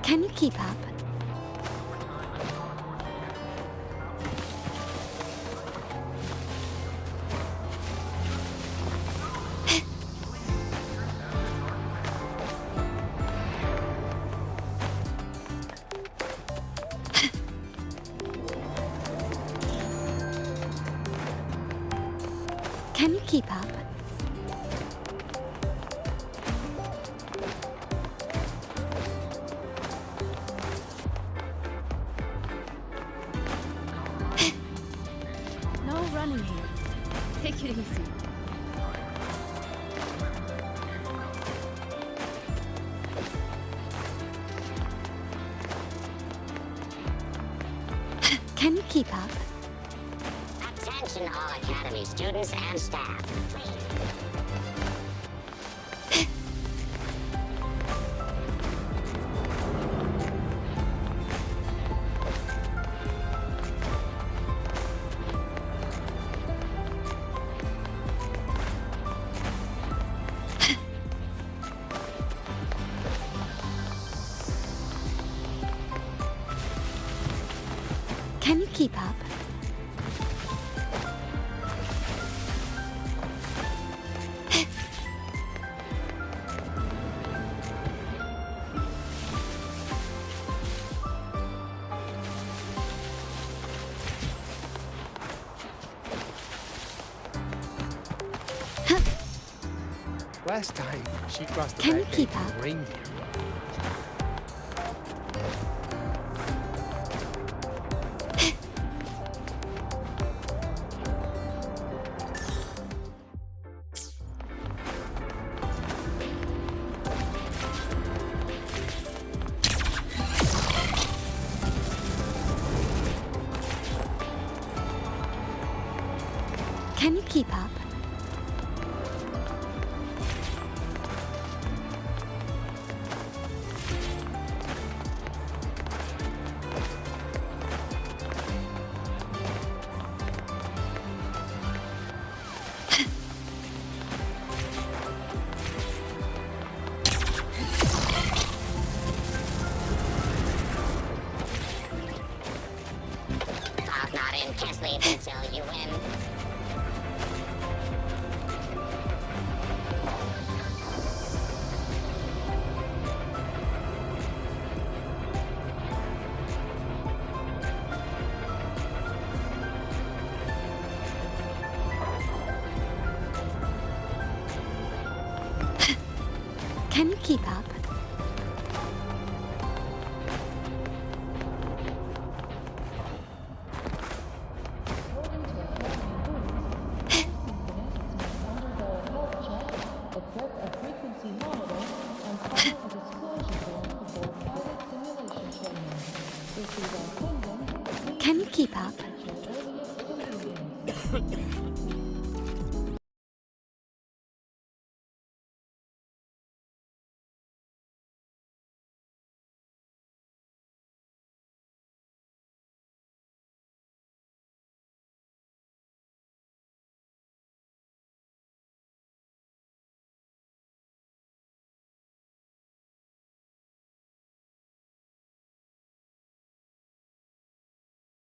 [SPEAKER 5] Can you keep up? Can you keep up?
[SPEAKER 1] No running here. Take it easy.
[SPEAKER 5] Can you keep up?
[SPEAKER 3] Attention all Academy students and staff.
[SPEAKER 5] Can you keep up?
[SPEAKER 21] Last time, she crossed the
[SPEAKER 5] Can you
[SPEAKER 21] back
[SPEAKER 5] keep
[SPEAKER 21] gate with
[SPEAKER 5] up?
[SPEAKER 21] reindeer.
[SPEAKER 5] Can you keep up?
[SPEAKER 3] Talk not in, can't sleep until you win.
[SPEAKER 5] Can you keep up?
[SPEAKER 15] equip a frequency monitor, and file a disclosure form before private simulation training. This is our kingdom.
[SPEAKER 5] Can you keep up?
[SPEAKER 15] Your earliest convenience.